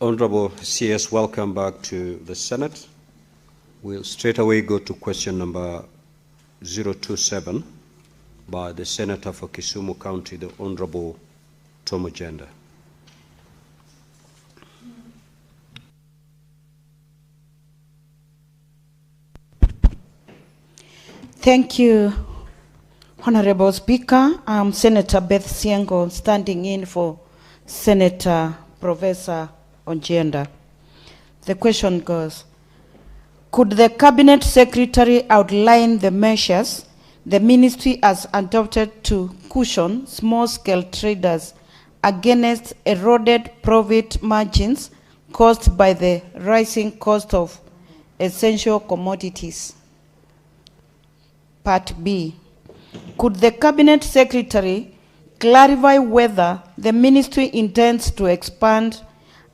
Honorable CS, welcome back to the Senate. We'll straight away go to question number 027 by the Senator for Kisumu County, the Honorable Tom Ojenda. Thank you, Honorable Speaker. I'm Senator Beth Siengo, standing in for Senator Professor Ojenda. The question goes, Could the Cabinet Secretary outline the measures the Ministry has adopted to cushion small-scale traders against eroded profit margins caused by the rising cost of essential commodities? Part B. Could the Cabinet Secretary clarify whether the Ministry intends to expand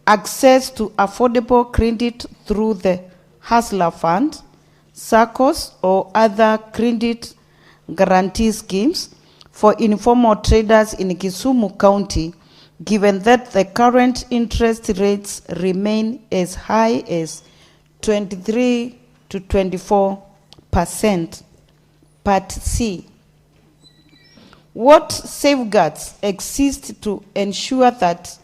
access to affordable credit through the Hustler Fund, SACCOs, or other credit guarantee schemes for informal traders in Kisumu County, given that the current interest rates remain as high as 23 to 24%. Part C. What safeguards exist to ensure that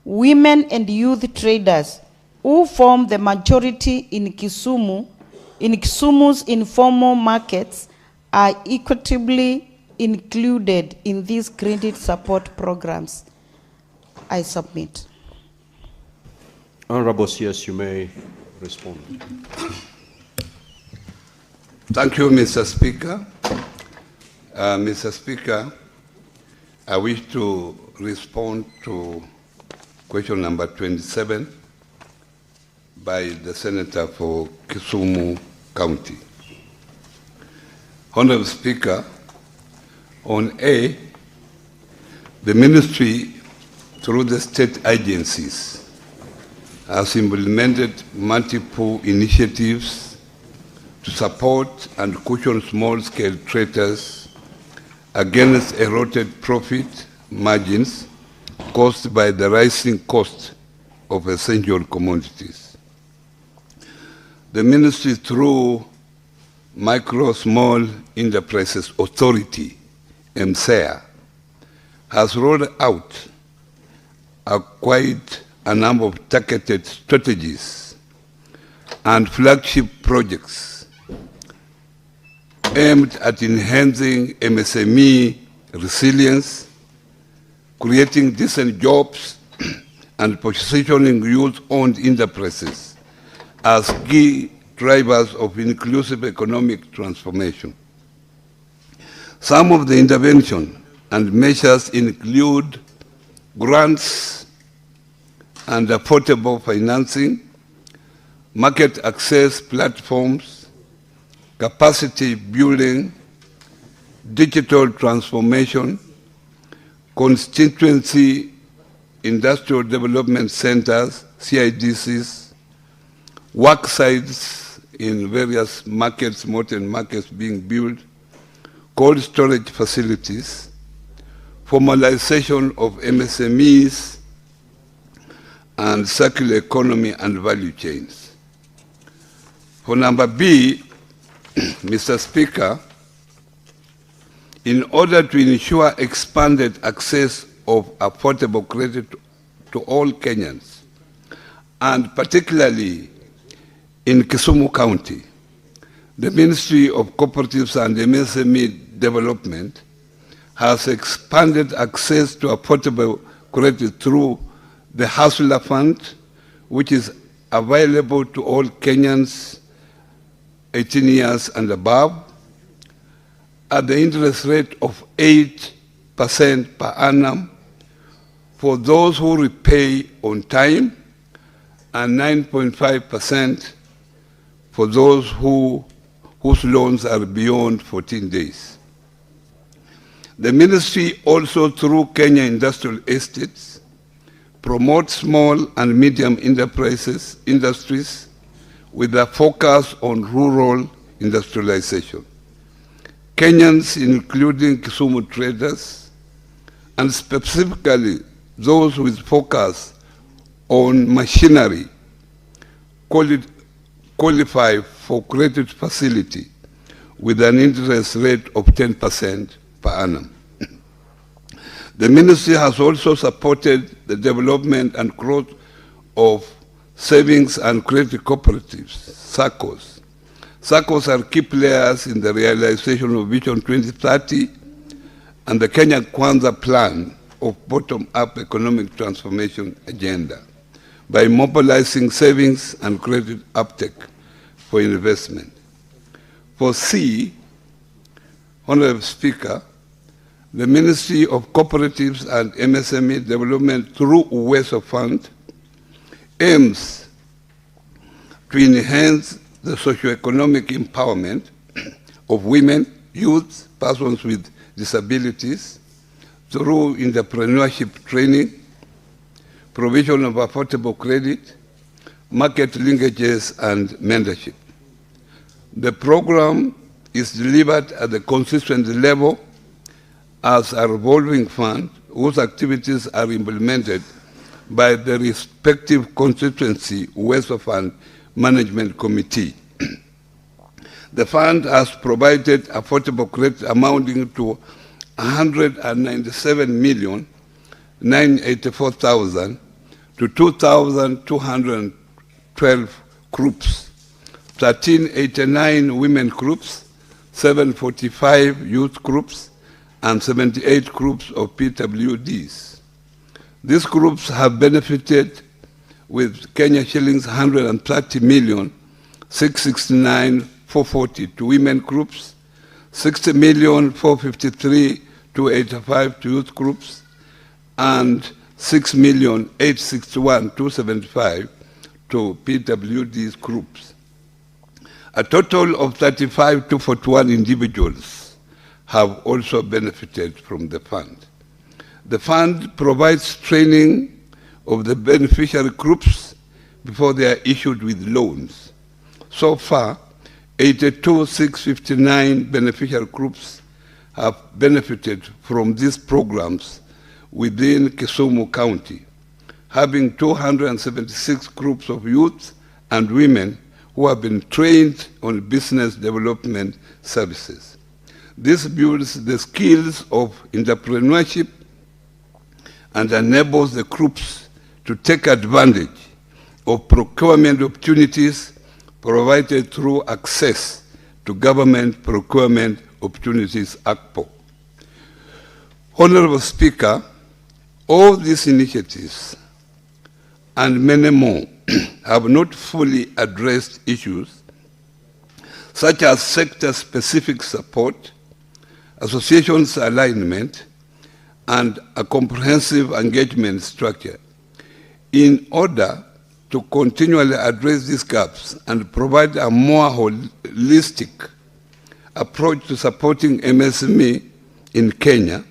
women and youth traders who form the majority in Kisumu's informal markets are equitably included in these credit support programs? I submit. Honorable CS, you may respond. Thank you, Mr. Speaker. Mr. Speaker, I wish to respond to question number 27 by the Senator for Kisumu County. Honorable Speaker, on A, the Ministry, through the state agencies, has implemented multiple initiatives to support and cushion small-scale traders against eroded profit margins caused by the rising cost of essential commodities. The Ministry, through Micro Small Enterprises Authority, MSEA, has rolled out quite a number of targeted strategies and flagship projects aimed at enhancing MSME resilience, creating decent jobs, and positioning youth-owned enterprises as key drivers of inclusive economic transformation. Some of the intervention and measures include grants and affordable financing, market access platforms, capacity building, digital transformation, constituency industrial development centers, CIDCs, work sites in various markets, modern markets being built, cold storage facilities, formalization of MSMEs, and circular economy and value chains. For number B, Mr. Speaker, in order to ensure expanded access of affordable credit to all Kenyans, and particularly in Kisumu County, the Ministry of Cooperatives and MSME Development has expanded access to affordable credit through the Hustler Fund, which is available to all Kenyans 18 years and above, at the interest rate of 8% per annum for those who repay on time, and 9.5% for those whose loans are beyond 14 days. The ministry also, through Kenya Industrial Estates, promotes small and medium industries with a focus on rural industrialization. Kenyans, including Kisumu traders, and specifically those with focus on machinery, qualify for credit facility with an interest rate of 10% per annum. The ministry has also supported the development and growth of savings and credit cooperatives, SACCOs. SACCOs are key players in the realization of Vision 2030 and the Kenya Kwanza plan of bottom-up economic transformation agenda by mobilizing savings and credit uptake for investment. For C, Honorable Speaker, the Ministry of Cooperatives and MSME Development through UWESO Fund aims to enhance the socio-economic empowerment of women, youth, persons with disabilities through entrepreneurship training, provision of affordable credit, market linkages, and mentorship. The program is delivered at the constituent level as a revolving fund whose activities are implemented by the respective constituency UWESO Fund Management Committee. The fund has provided affordable credit amounting to 197,984,000 to 2,212 groups, 1389 women groups, 745 youth groups, and 78 groups of PWDs. These groups have benefited with Kenya shillings 130,669,440 to women groups, 60,453,285 to youth groups, and 6,861,275 to PWDs groups. A total of 35,241 individuals have also benefited from the fund. The fund provides training of the beneficiary groups before they are issued with loans. So far, 82,659 beneficiary groups have benefited from these programs within Kisumu County, having 276 groups of youth and women who have been trained on business development services. This builds the skills of entrepreneurship and enables the groups to take advantage of procurement opportunities provided through access to Government Procurement Opportunities Act. Honorable Speaker, all these initiatives and many more have not fully addressed issues such as sector-specific support, associations alignment, and a comprehensive engagement structure. In order to continually address these gaps and provide a more holistic approach to supporting MSME in Kenya,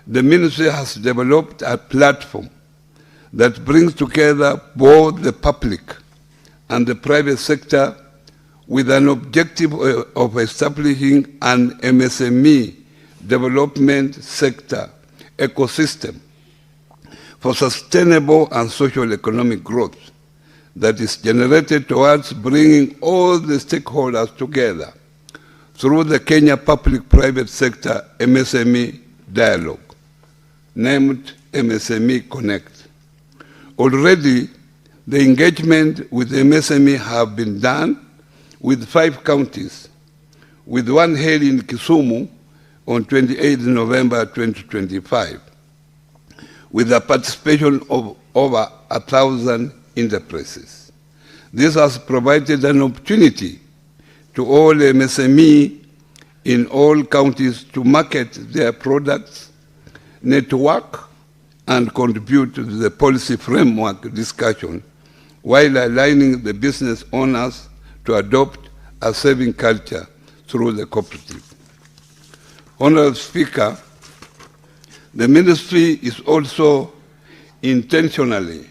the Ministry has developed a platform that brings together both the public and the private sector with an objective of establishing an MSME development sector ecosystem for sustainable and social economic growth that is generated towards bringing all the stakeholders together through the Kenya Public-Private Sector MSME Dialogue, named MSME Connect. Already, the engagement with MSME have been done with 5 counties, with one held in Kisumu on 28 November 2025, with the participation of over 1,000 enterprises. This has provided an opportunity to all MSME in all counties to market their products, network, and contribute to the policy framework discussion, while aligning the business owners to adopt a saving culture through the cooperative. Honorable Speaker, the Ministry is also intentionally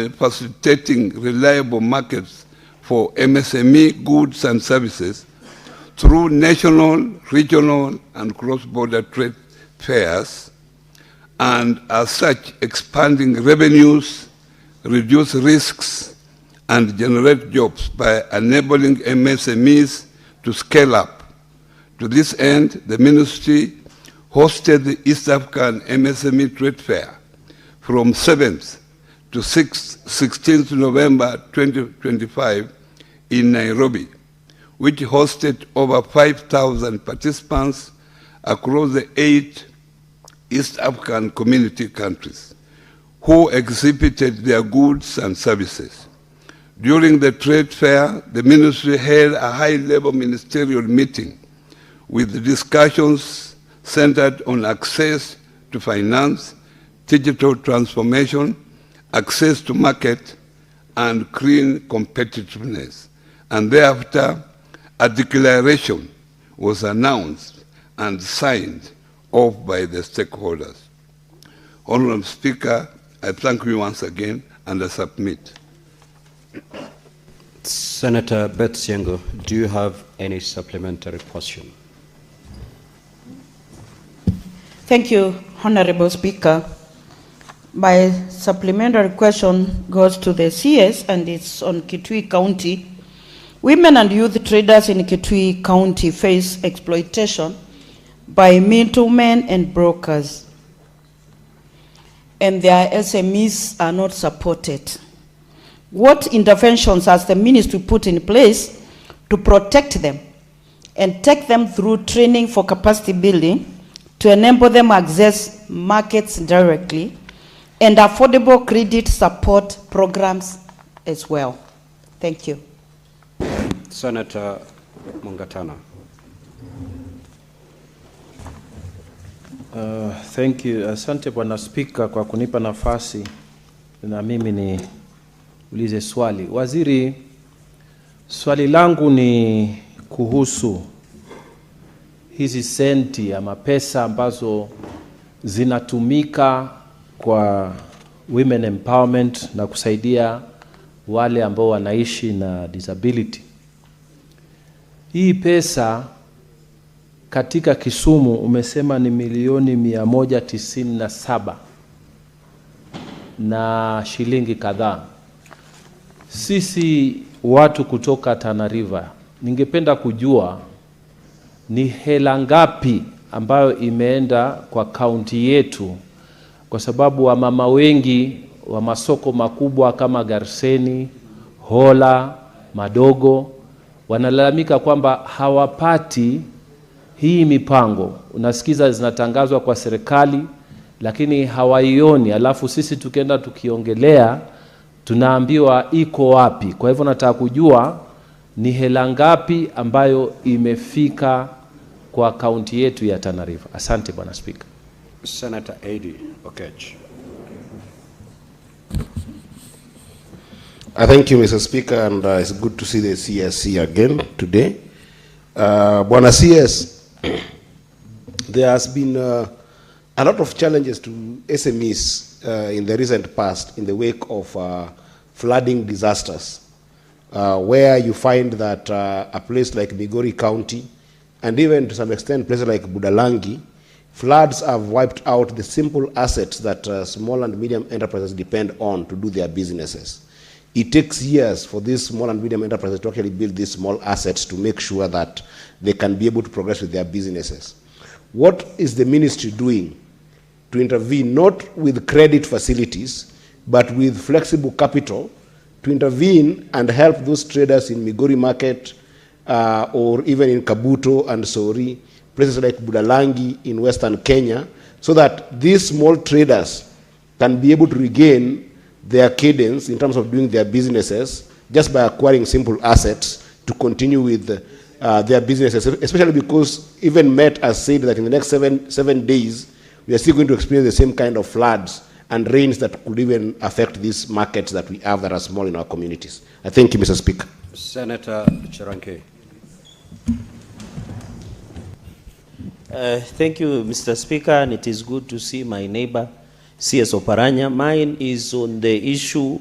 facilitating reliable markets for MSME goods and services through national, regional, and cross-border trade fairs, and as such expanding revenues, reduce risks, and generate jobs by enabling MSMEs to scale up. To this end, the Ministry hosted the East African MSME Trade Fair from 7th to 16th November 2025 in Nairobi, which hosted over 5,000 participants across the 8 East African community countries. who exhibited their goods and services. During the trade fair, the ministry held a high-level ministerial meeting with discussions centered on access to finance, digital transformation, access to market, and clean competitiveness. And thereafter, a declaration was announced and signed off by the stakeholders. Honorable Speaker, I thank you once again and I submit. Senator Beth Siengo, do you have any supplementary question? Thank you, Honorable Speaker. My supplementary question goes to the CS and it's on Kitui County. Women and youth traders in Kitui County face exploitation by middlemen and brokers, and their SMEs are not supported. What interventions has the ministry put in place to protect them and take them through training for capacity building to enable them access markets directly and affordable credit support programs as well? Thank you. Senator Mungatana. Thank you. Asante Bwana Spika kwa kunipa nafasi na mimi ni ulize swali. Waziri, swali langu ni kuhusu hizi senti ama pesa ambazo zinatumika kwa women empowerment na kusaidia wale ambao wanaishi na disability. Hii pesa katika Kisumu umesema ni milioni 197 na shilingi kadhaa. Sisi watu kutoka Tana River, ningependa kujua ni hela ngapi ambayo imeenda kwa kaunti yetu, kwa sababu wamama wengi wa masoko makubwa kama Garseni, Hola, Madogo wanalalamika kwamba hawapati hii mipango. Unasikiza zinatangazwa kwa serikali lakini hawaioni, alafu sisi tukienda tukiongelea tunaambiwa iko wapi. Kwa hivyo nataka kujua ni hela ngapi ambayo imefika kwa kaunti yetu ya Tana River. Asante Bwana Speaker. Senator Edi Okech. Thank you, Mr. Speaker, and it's good to see the CSC again today. Bwana CS, there has been a lot of challenges to SMEs in the recent past in the wake of flooding disasters, where you find that a place like Migori County, and even to some extent places like Budalangi, floods have wiped out the simple assets that small and medium enterprises depend on to do their businesses. It takes years for these small and medium enterprises to actually build these small assets to make sure that they can be able to progress with their businesses. What is the ministry doing to intervene, not with credit facilities, but with flexible capital, to intervene and help those traders in Migori Market or even in Kabuto and Sori, places like Budalangi in Western Kenya, so that these small traders can be able to regain their cadence in terms of doing their businesses just by acquiring simple assets to continue with their businesses, especially because even Met has said that in the next seven days, we are still going to experience the same kind of floods and rains that could even affect these markets that we have that are small in our communities. I thank you, Mr. Speaker. Senator Chiranke. Thank you, Mr. Speaker, and it is good to see my neighbor, CS Oparanya. Mine is on the issue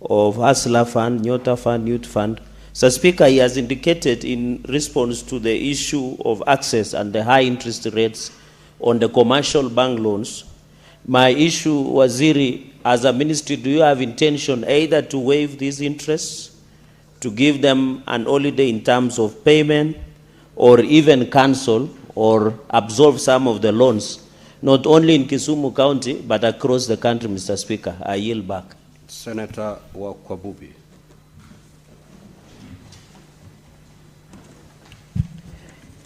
of Hustler Fund, Nyota Fund, Youth Fund. Mr. Speaker, he has indicated in response to the issue of access and the high interest rates on the commercial bank loans. My issue, Waziri, as a ministry, do you have intention either to waive these interests, to give them an holiday in terms of payment, or even cancel or absorb some of the loans, not only in Kisumu County, but across the country, Mr. Speaker? I yield back. Senator Wakwabubi.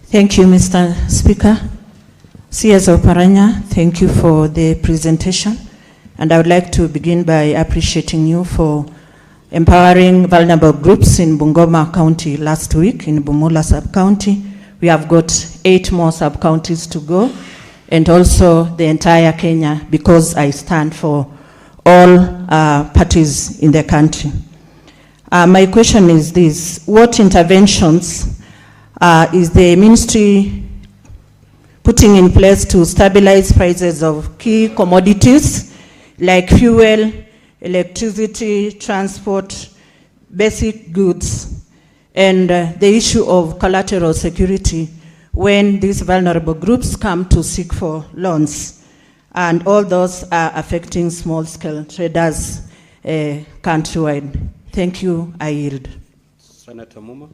Thank you, Mr. Speaker. CS Oparanya, thank you for the presentation. And I would like to begin by appreciating you for empowering vulnerable groups in Bungoma County last week, in Bumula sub-county. We have got 8 more sub-counties to go, and also the entire Kenya, because I stand for all parties in the country. My question is this: what interventions is the ministry putting in place to stabilize prices of key commodities like fuel, electricity, transport, basic goods, and the issue of collateral security when these vulnerable groups come to seek for loans? And all those are affecting small-scale traders countrywide. Thank you. I yield. Senator Muma.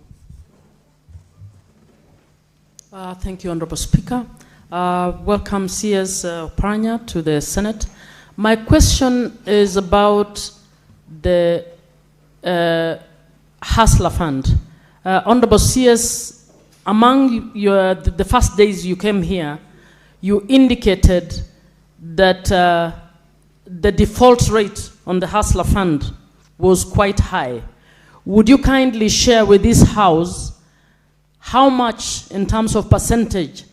Thank you, Honorable Speaker. Welcome, CS Oparanya, to the Senate. My question is about the Hustler Fund. Honorable CS, among the first days you came here, you indicated that the default rate on the Hustler Fund was quite high. Would you kindly share with this House how much, in terms of percentage,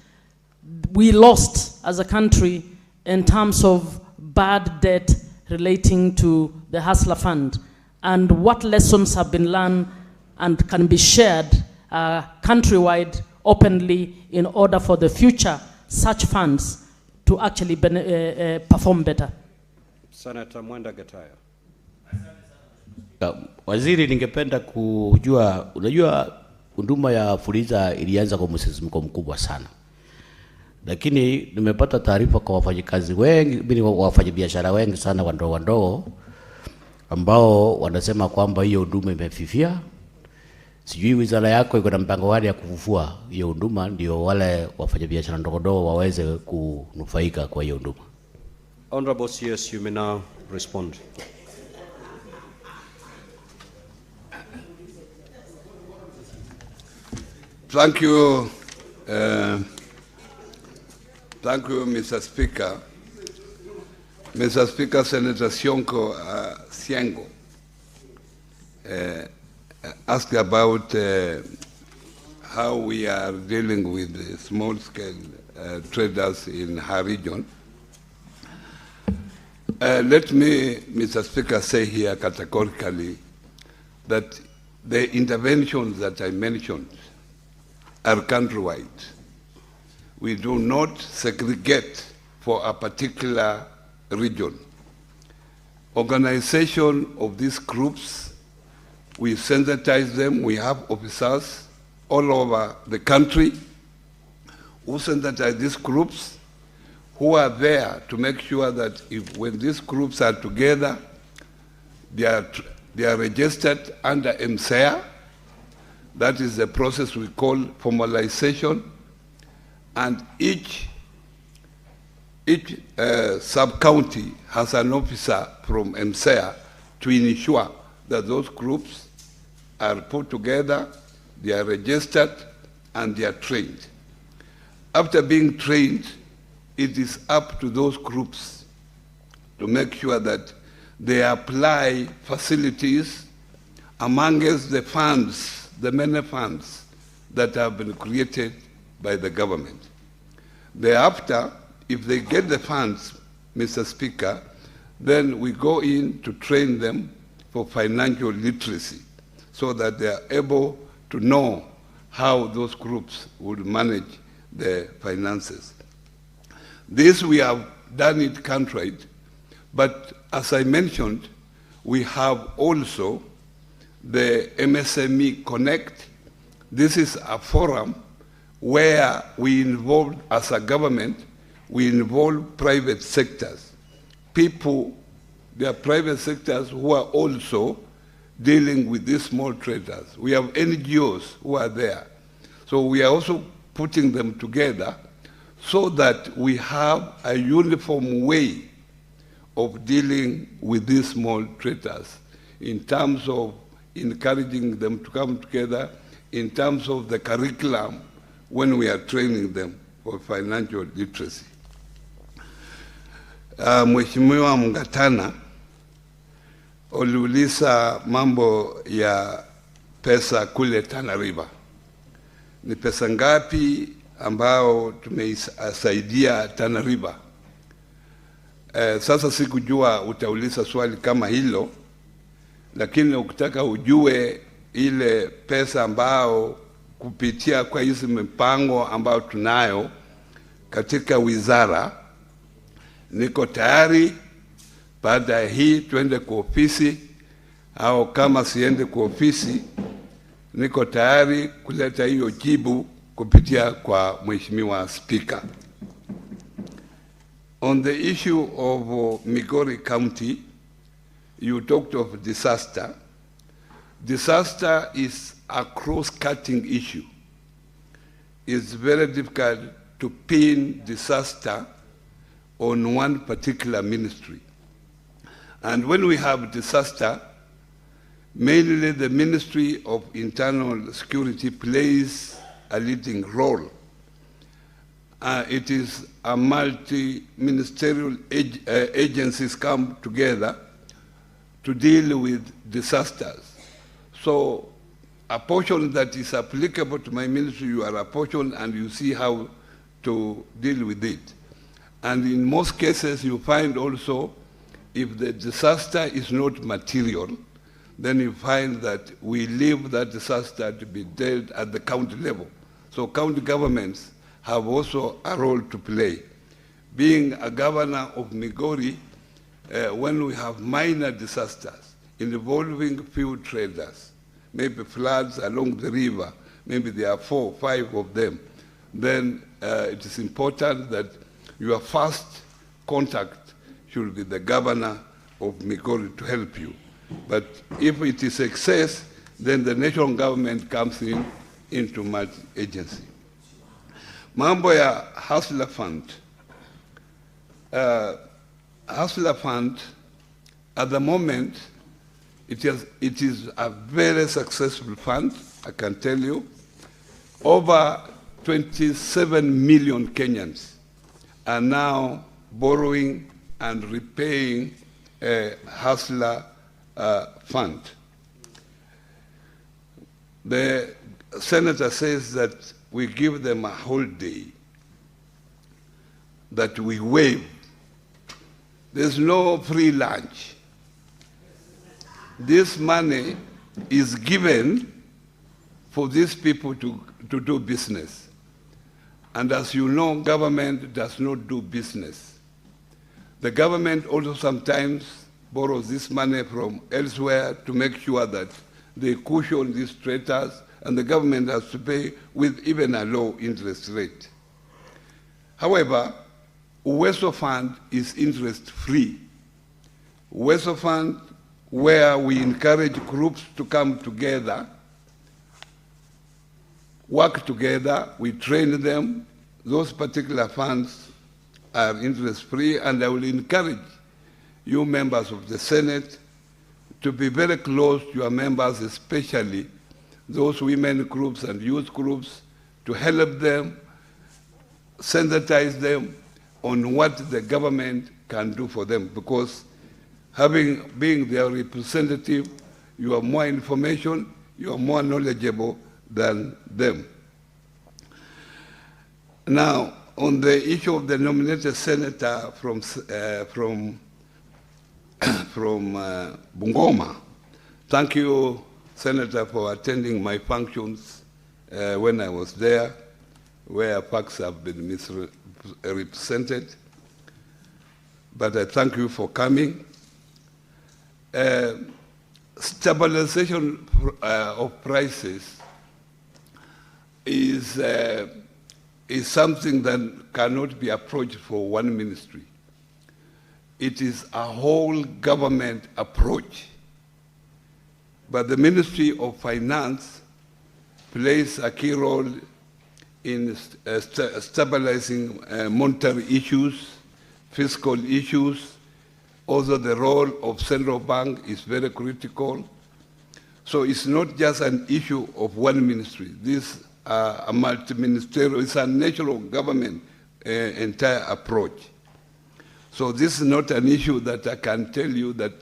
we lost as a country in terms of bad debt relating to the Hustler Fund, and what lessons have been learned and can be shared countrywide openly in order for the future such funds to actually perform better? Senator Mwenda Getaya. Waziri, ningependa kujua, unajua huduma ya Fuliza ilianza kwa msisimko mkubwa sana. Lakini nimepata taarifa kwa wafanyikazi wengi, wafanyabiashara wengi sana wandogo ambao wanasema kwamba hiyo huduma imefifia. Sijui wizara yako iko na mpango gani ya kufufua hiyo huduma ndio wale wafanyabiashara ndogo waweze kunufaika kwa hiyo huduma. Honorable CS, you may now respond. Thank you. Thank you, Mr. Speaker. Mr. Speaker, Senator Siango asked about how we are dealing with the small-scale traders in her region. Let me, Mr. Speaker, say here categorically that the interventions that I mentioned are countrywide. We do not segregate for a particular region. Organization of these groups, we sensitize them. We have officers all over the country who sensitize these groups, who are there to make sure that when these groups are together, they are registered under MSEA. That is the process we call formalization. And each sub-county has an officer from MSEA to ensure that those groups are put together, they are registered, and they are trained. After being trained, it is up to those groups to make sure that they apply facilities amongst the funds, the many funds that have been created by the government. Thereafter, if they get the funds, Mr. Speaker, then we go in to train them for financial literacy so that they are able to know how those groups would manage their finances. This we have done it countrywide, but as I mentioned, we have also the MSME Connect. This is a forum where we involve, as a government, we involve private sectors. People, there are private sectors who are also dealing with these small traders. We have NGOs who are there. So we are also putting them together so that we have a uniform way of dealing with these small traders in terms of encouraging them to come together, in terms of the curriculum when we are training them for financial literacy. Mheshimiwa Mngatana uliuliza mambo ya pesa kule Tana River. Ni pesa ngapi ambao tumeisaidia Tana River? Sasa sikujua utauliza swali kama hilo, lakini ukitaka ujue ile pesa ambao kupitia kwa hizi mipango ambao tunayo katika wizara, niko tayari baada ya hii tuende kwa ofisi, au kama siende kwa ofisi niko tayari kuleta hiyo jibu kupitia kwa Mheshimiwa Speaker. On the issue of Migori County, you talked of disaster. Disaster is a cross-cutting issue. It's very difficult to pin disaster on one particular ministry. And when we have disaster, mainly the Ministry of Internal Security plays a leading role. It is a multi-ministerial agencies come together to deal with disasters. So a portion that is applicable to my ministry, you are a portion and you see how to deal with it. And in most cases, you find also, if the disaster is not material, then you find that we leave that disaster to be dealt at the county level. So county governments have also a role to play. Being a governor of Migori, when we have minor disasters involving few traders, maybe floods along the river, maybe there are 4 or 5 of them, then it is important that your first contact should be the governor of Migori to help you. But if it is excess, then the national government comes into multi-agency. Mambo ya Hustler Fund. Hustler Fund, at the moment, it is a very successful fund, I can tell you. Over 27 million Kenyans are now borrowing and repaying a Hustler Fund. The senator says that we give them a holiday, that we waive. There's no free lunch. This money is given for these people to do business. And as you know, government does not do business. The government also sometimes borrows this money from elsewhere to make sure that they cushion these traders, and the government has to pay with even a low interest rate. However, Uwezo Fund is interest-free. Uwezo Fund, where we encourage groups to come together, work together, we train them. Those particular funds are interest-free, and I will encourage you members of the Senate to be very close to your members, especially those women groups and youth groups, to help them, sensitize them on what the government can do for them, because being their representative, you have more information, you are more knowledgeable than them. Now, on the issue of the nominated senator from Bungoma, thank you, Senator, for attending my functions when I was there, where facts have been misrepresented. But I thank you for coming. Stabilization of prices is something that cannot be approached for one ministry. It is a whole government approach. But the Ministry of Finance plays a key role in stabilizing monetary issues, fiscal issues. Also, the role of central bank is very critical. So it's not just an issue of one ministry. This a multi-ministerial, it's a national government entire approach. So this is not an issue that I can tell you that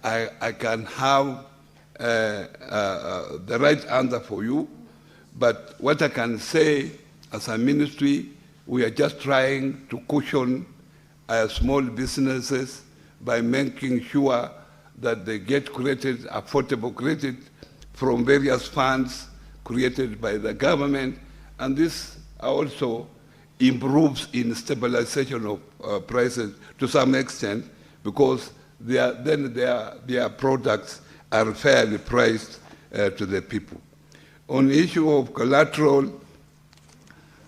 I can have the right answer for you. But what I can say as a ministry, we are just trying to cushion small businesses by making sure that they get credit, affordable credit from various funds created by the government. And this also improves in stabilization of prices to some extent, because their products are fairly priced to the people. On the issue of collateral,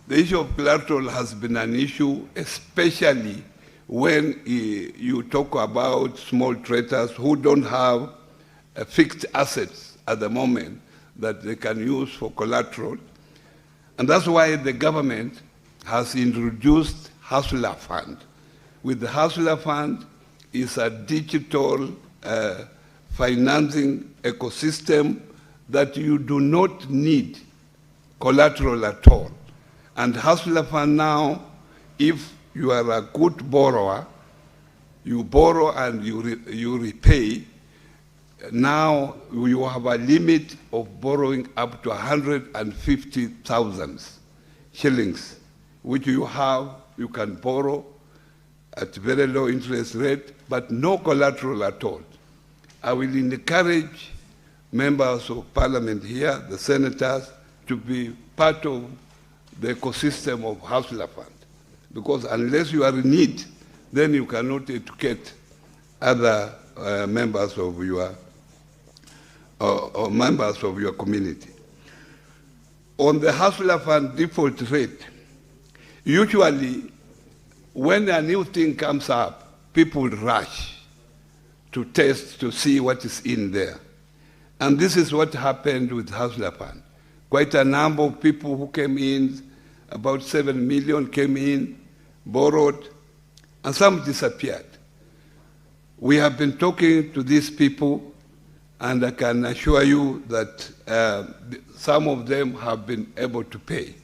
the issue of collateral has been an issue, especially when you talk about small traders who don't have fixed assets at the moment that they can use for collateral. And that's why the government has introduced Hustler Fund. With the Hustler Fund is a digital financing ecosystem that you do not need collateral at all. And Hustler Fund now, if you are a good borrower, you borrow and you repay. Now you have a limit of borrowing up to 150,000 shillings, which you can borrow at very low interest rate, but no collateral at all. I will encourage members of parliament here, the senators, to be part of the ecosystem of Hustler Fund. Because unless you are in need, then you cannot educate other members of your members of your community. On the Hustler Fund default rate, usually when a new thing comes up, people rush to test to see what is in there. And this is what happened with Hustler Fund. Quite a number of people who came in, about 7 million came in, borrowed, and some disappeared. We have been talking to these people, and I can assure you that some of them have been able to pay.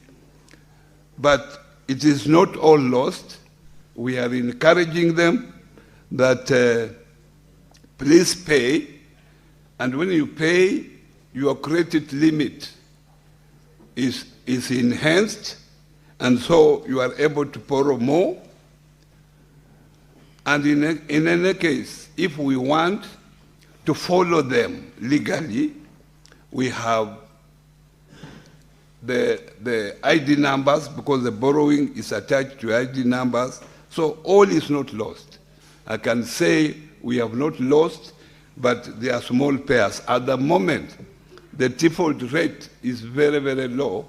But it is not all lost. We are encouraging them that please pay, and when you pay, your credit limit is enhanced, and so you are able to borrow more. And in any case, if we want to follow them legally, we have the ID numbers, because the borrowing is attached to ID numbers, so all is not lost. I can say we have not lost, but there are small pairs. At the moment, the default rate is very, very low.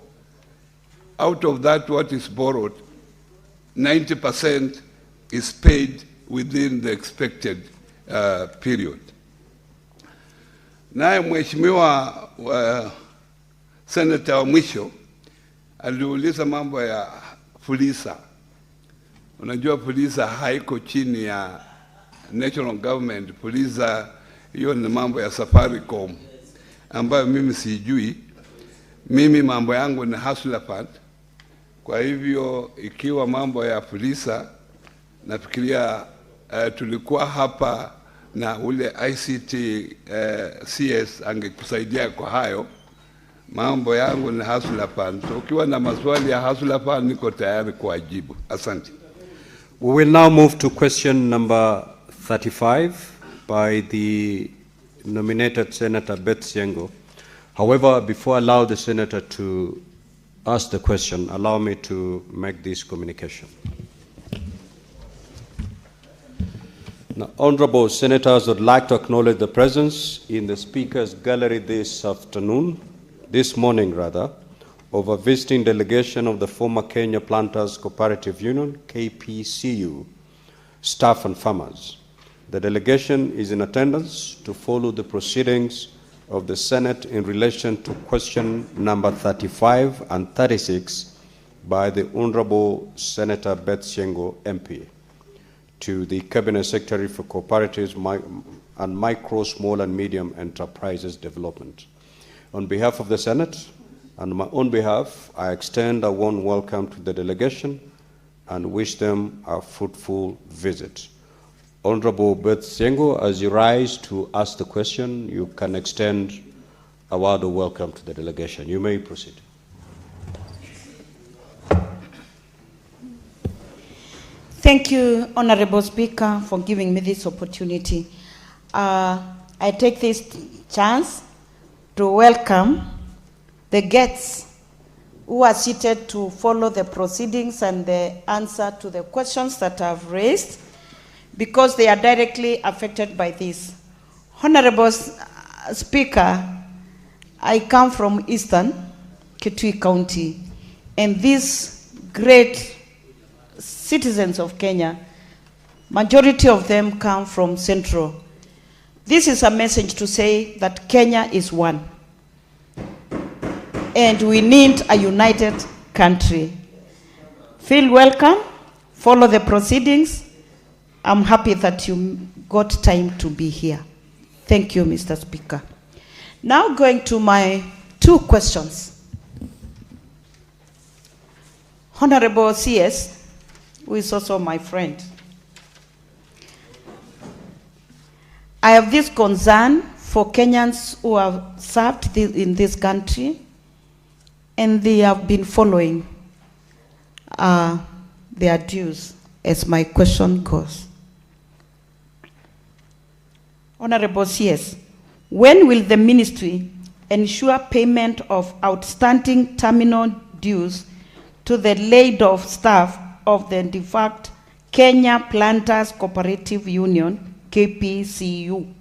Out of that, what is borrowed, 90% is paid within the expected period. Naye mheshimiwa Senator wa mwisho aliuliza mambo ya Fuliza. Unajua Fuliza haiko chini ya national government. Fuliza hiyo ni mambo ya Safaricom ambayo mimi sijui. Mimi mambo yangu ni Hustler Fund. Kwa hivyo ikiwa mambo ya Fuliza, nafikiria tulikuwa hapa na ule ICT CS angekusaidia kwa hayo. Mambo yangu ni Hustler Fund. So ukiwa na maswali ya Hustler Fund, niko tayari kuwajibu. Asante. We will now move to question number 35 by the nominated Senator Beth Siengo. However, before I allow the Senator to ask the question, allow me to make this communication. Now, honorable senators would like to acknowledge the presence in the Speaker's gallery this morning, of a visiting delegation of the former Kenya Planters Cooperative Union, KPCU, staff and farmers. The delegation is in attendance to follow the proceedings of the Senate in relation to question number 35 and 36 by the Honorable Senator Beth Siengo, MP, to the Cabinet Secretary for Cooperatives and Micro, Small and Medium Enterprises Development. On behalf of the Senate and my own behalf, I extend a warm welcome to the delegation and wish them a fruitful visit. Honorable Beth Sengo, as you rise to ask the question, you can extend a word of welcome to the delegation. You may proceed. Thank you, Honorable Speaker, for giving me this opportunity. I take this chance to welcome the guests who are seated to follow the proceedings and the answer to the questions that I've raised, because they are directly affected by this. Honorable Speaker, I come from Eastern Kitui County, and these great citizens of Kenya, majority of them come from Central. This is a message to say that Kenya is one, and we need a united country. Feel welcome, follow the proceedings. I'm happy that you got time to be here. Thank you, Mr. Speaker. Now going to my two questions. Honorable CS, who is also my friend, I have this concern for Kenyans who have served in this country, and they have been following their dues, as my question goes. Honorable CS, when will the ministry ensure payment of outstanding terminal dues to the laid-off staff of the defunct Kenya Planters Cooperative Union, KPCU,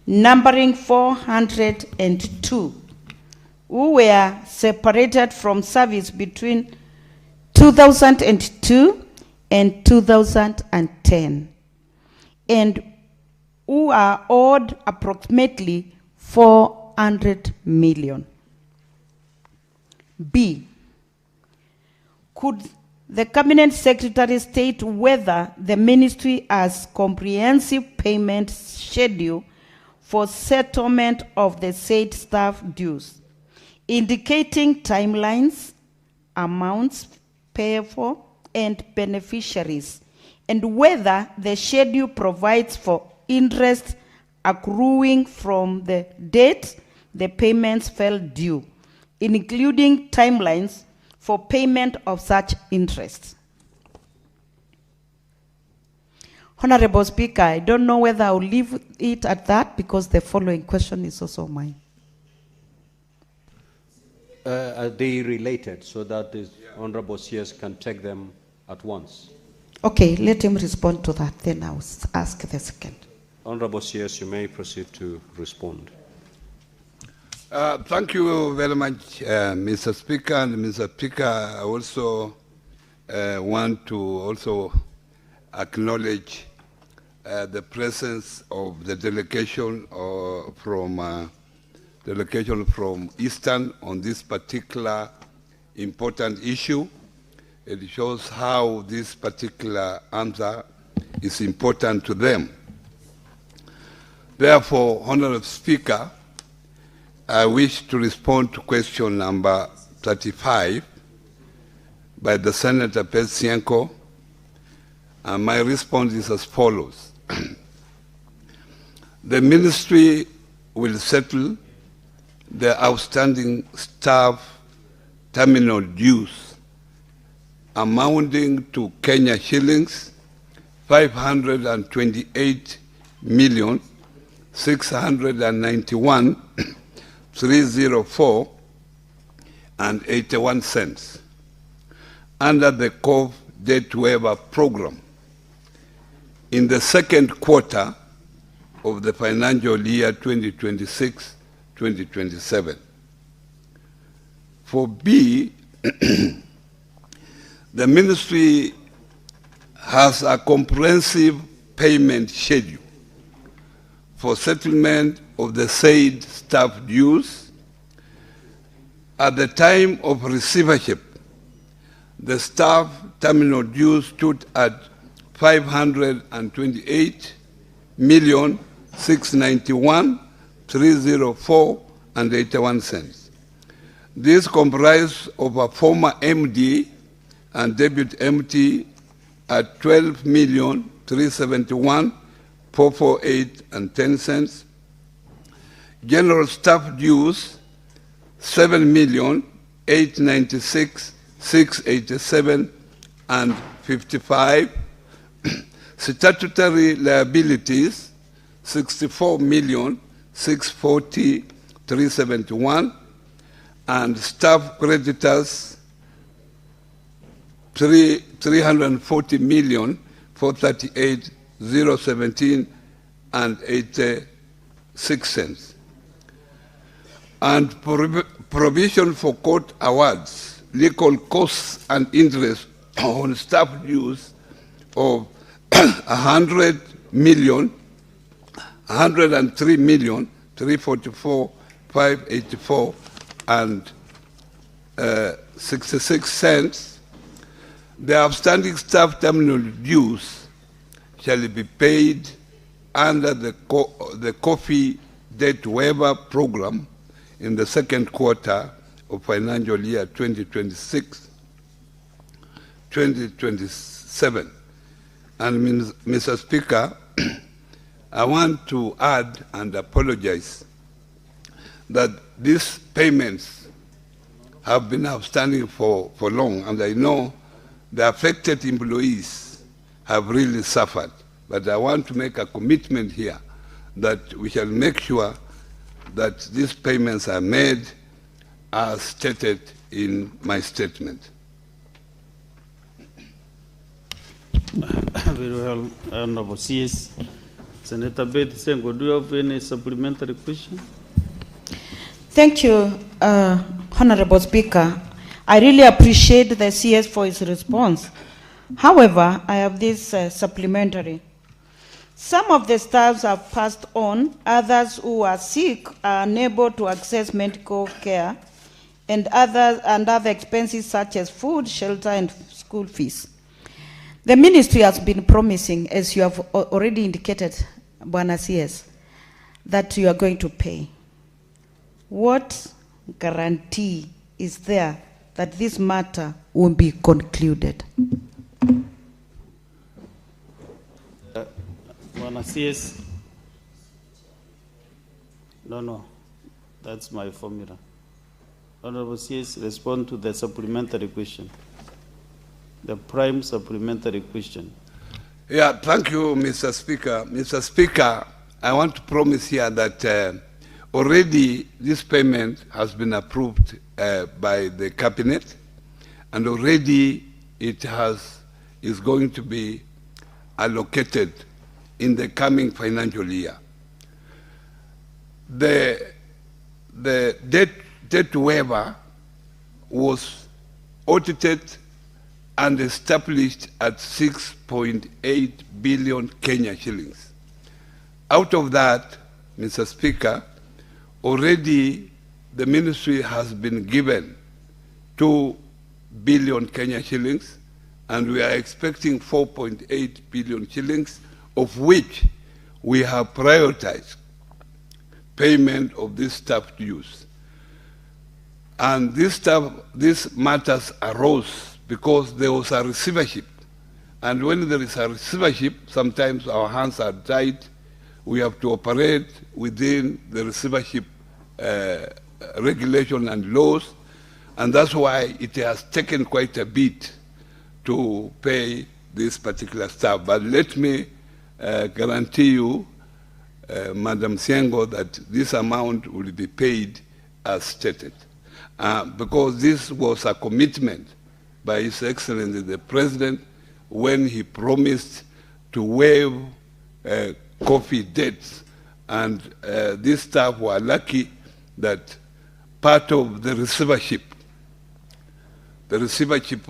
numbering 402, who were separated from service between 2002 and 2010, and who are owed approximately 400 million. B, could the Cabinet Secretary state whether the ministry has comprehensive payment schedule for settlement of the said staff dues, indicating timelines, amounts payable, and beneficiaries, and whether the schedule provides for interest accruing from the date the payments fell due, including timelines for payment of such interest. Honorable Speaker, I don't know whether I'll leave it at that, because the following question is also mine. Are they related, so that the Honorable CS can take them at once? Okay, let him respond to that, then I'll ask the second. Honorable CS, you may proceed to respond. Thank you very much, Mr. Speaker. And Mr. Speaker, I also want to also acknowledge the presence of the delegation from Eastern on this particular important issue. It shows how this particular answer is important to them. Therefore, Honorable Speaker, I wish to respond to question number 35 by the Senator Petsienko, and my response is as follows. The ministry will settle the outstanding staff terminal dues amounting to Kenya shillings 528,691,304.81 under the COV debt waiver program in the second quarter of the financial year 2026-2027. For B, the ministry has a comprehensive payment schedule for settlement of the said staff dues. At the time of receivership, the staff terminal dues stood at 528,691,304.81. This comprised of a former MD and debit MT at 12,371,448.10. General staff dues 7,896,687.55. Statutory liabilities 64,640,371, and staff creditors 340,438,017.86. And provision for court awards, legal costs and interest on staff dues of 100,103,584.66. The outstanding staff terminal dues shall be paid under the coffee debt waiver program in the second quarter of financial year 2026-2027. And Mr. Speaker, I want to add and apologize that these payments have been outstanding for long, and I know the affected employees have really suffered. But I want to make a commitment here that we shall make sure that these payments are made as stated in my statement. Very well, Honorable CS. Senator Beth Sengo, do you have any supplementary question? Thank you, Honorable Speaker. I really appreciate the CS for his response. However, I have this supplementary. Some of the staffs have passed on, others who are sick are unable to access medical care, and other expenses such as food, shelter, and school fees. The ministry has been promising, as you have already indicated, Bwana CS, that you are going to pay. What guarantee is there that this matter will be concluded? Bwana CS? No, that's my formula. Honorable CS, respond to the supplementary question. The prime supplementary question. Yeah, thank you, Mr. Speaker. Mr. Speaker, I want to promise here that already this payment has been approved by the cabinet, and already it is going to be allocated in the coming financial year. The debt waiver was audited and established at 6.8 billion Kenya shillings. Out of that, Mr. Speaker, already the ministry has been given 2 billion Kenya shillings, and we are expecting 4.8 billion shillings, of which we have prioritized payment of this staff dues. And these matters arose because there was a receivership. And when there is a receivership, sometimes our hands are tied. We have to operate within the receivership regulation and laws, and that's why it has taken quite a bit to pay this particular staff. But let me guarantee you, Madam Siengo, that this amount will be paid as stated. Because this was a commitment by His Excellency the President when he promised to waive coffee debts, and these staff were lucky that part of the receivership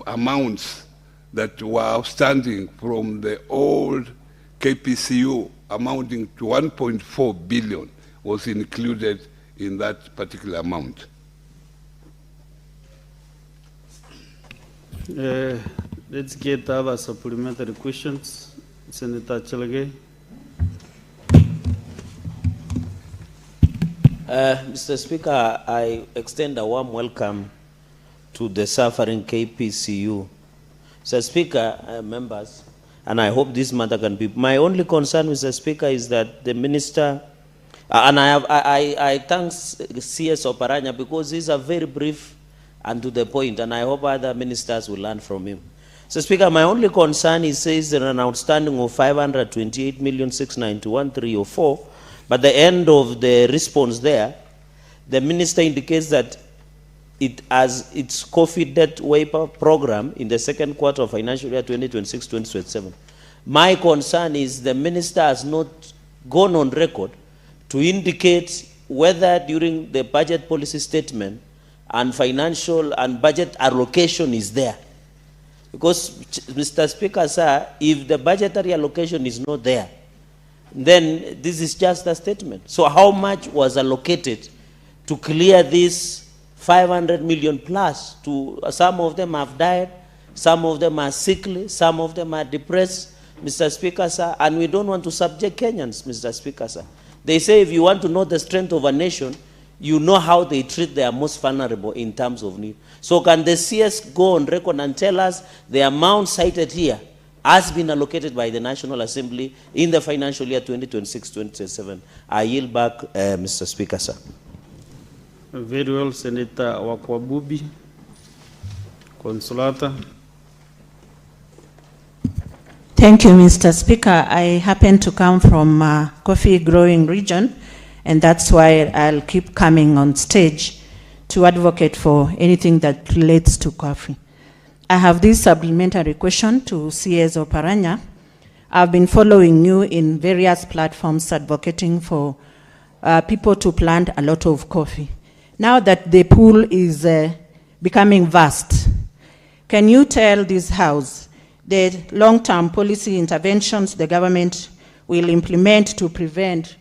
amounts that were outstanding from the old KPCU amounting to 1.4 billion was included in that particular amount. Let's get other supplementary questions. Senator Chelage. Mr. Speaker, I extend a warm welcome to the suffering KPCU Mr. Speaker, members, and I hope this matter can be. My only concern, Mr. Speaker, is that the minister, and I thank CS Oparanya because he's a very brief and to the point, and I hope other ministers will learn from him. So, Speaker, my only concern, he says there an outstanding of 528,691,304, but the end of the response there, the minister indicates that it has its coffee debt waiver program in the second quarter of financial year 2026-2027. My concern is the minister has not gone on record to indicate whether during the budget policy statement and financial and budget allocation is there. Because, Mr. Speaker, sir, if the budgetary allocation is not there, then this is just a statement. So how much was allocated to clear this 500 million plus? Some of them have died, some of them are sickly, some of them are depressed, Mr. Speaker, sir, and we don't want to subject Kenyans, Mr. Speaker, sir. They say if you want to know the strength of a nation, you know how they treat their most vulnerable in terms of need. So can the CS go on record and tell us the amount cited here has been allocated by the National Assembly in the financial year 2026-2027? I yield back, Mr. Speaker, sir. Very well, Senator Wakwabubi, Consolata. Thank you, Mr. Speaker. I happen to come from a coffee growing region, and that's why I'll keep coming on stage to advocate for anything that relates to coffee. I have this supplementary question to CS Oparanya. I've been following you in various platforms advocating for people to plant a lot of coffee. Now that the pool is becoming vast, can you tell this House the long-term policy interventions the government will implement to prevent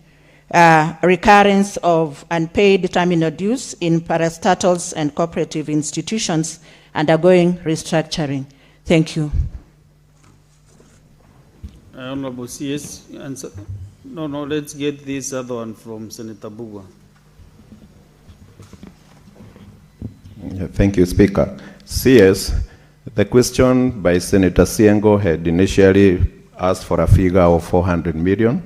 recurrence of unpaid terminal dues in parastatals and cooperative institutions undergoing restructuring? Thank you. Honorable CS, answer. No, let's get this other one from Senator Bugwa. Thank you, Speaker. CS, the question by Senator Siengo had initially asked for a figure of 400 million,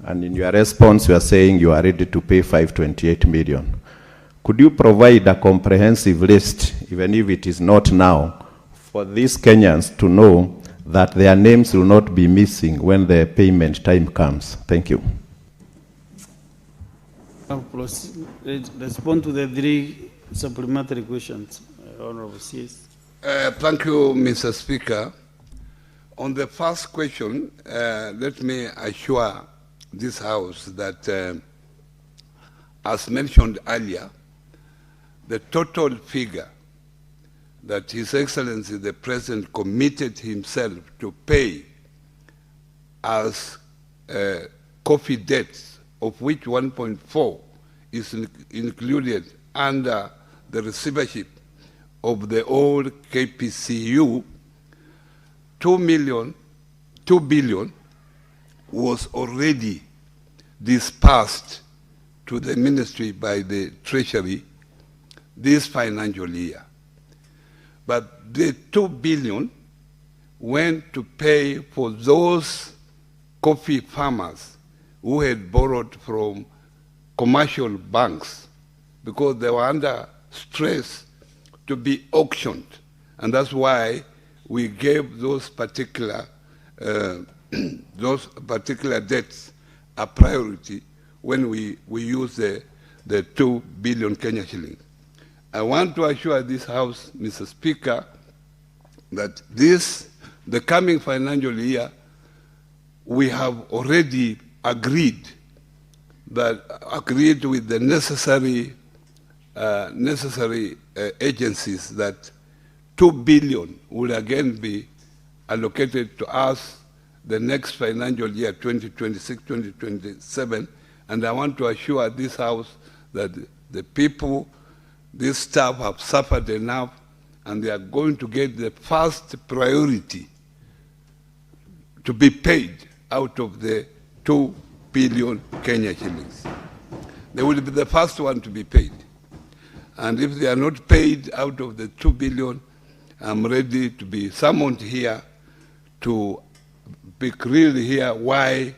and in your response you are saying you are ready to pay 528 million. Could you provide a comprehensive list, even if it is not now, for these Kenyans to know that their names will not be missing when the payment time comes? Thank you. I'll respond to the three supplementary questions, Honorable CS. Thank you, Mr. Speaker. On the first question, let me assure this House that, as mentioned earlier, the total figure that His Excellency the President committed himself to pay as coffee debts, of which 1.4 is included under the receivership of the old KPCU, 2 billion was already dispersed to the ministry by the Treasury this financial year. But the 2 billion went to pay for those coffee farmers who had borrowed from commercial banks because they were under stress to be auctioned. And that's why we gave those particular debts a priority when we use the 2 billion Kenya shillings. I want to assure this House, Mr. Speaker, that the coming financial year, we have already agreed with the necessary agencies that 2 billion will again be allocated to us the next financial year, 2026-2027, and I want to assure this House that the people, this staff have suffered enough, and they are going to get the first priority to be paid out of the 2 billion Kenya shillings. They will be the first one to be paid. And if they are not paid out of the 2 billion, I'm ready to be summoned here to be clearly here why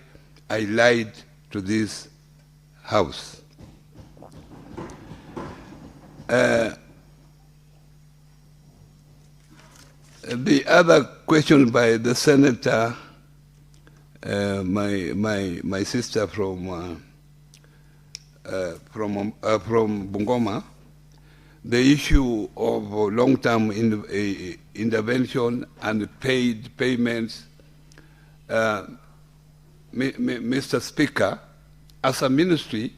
I lied to this House. The other question by the senator, my sister from Bungoma, the issue of long-term intervention and paid payments. Mr. Speaker, as a ministry,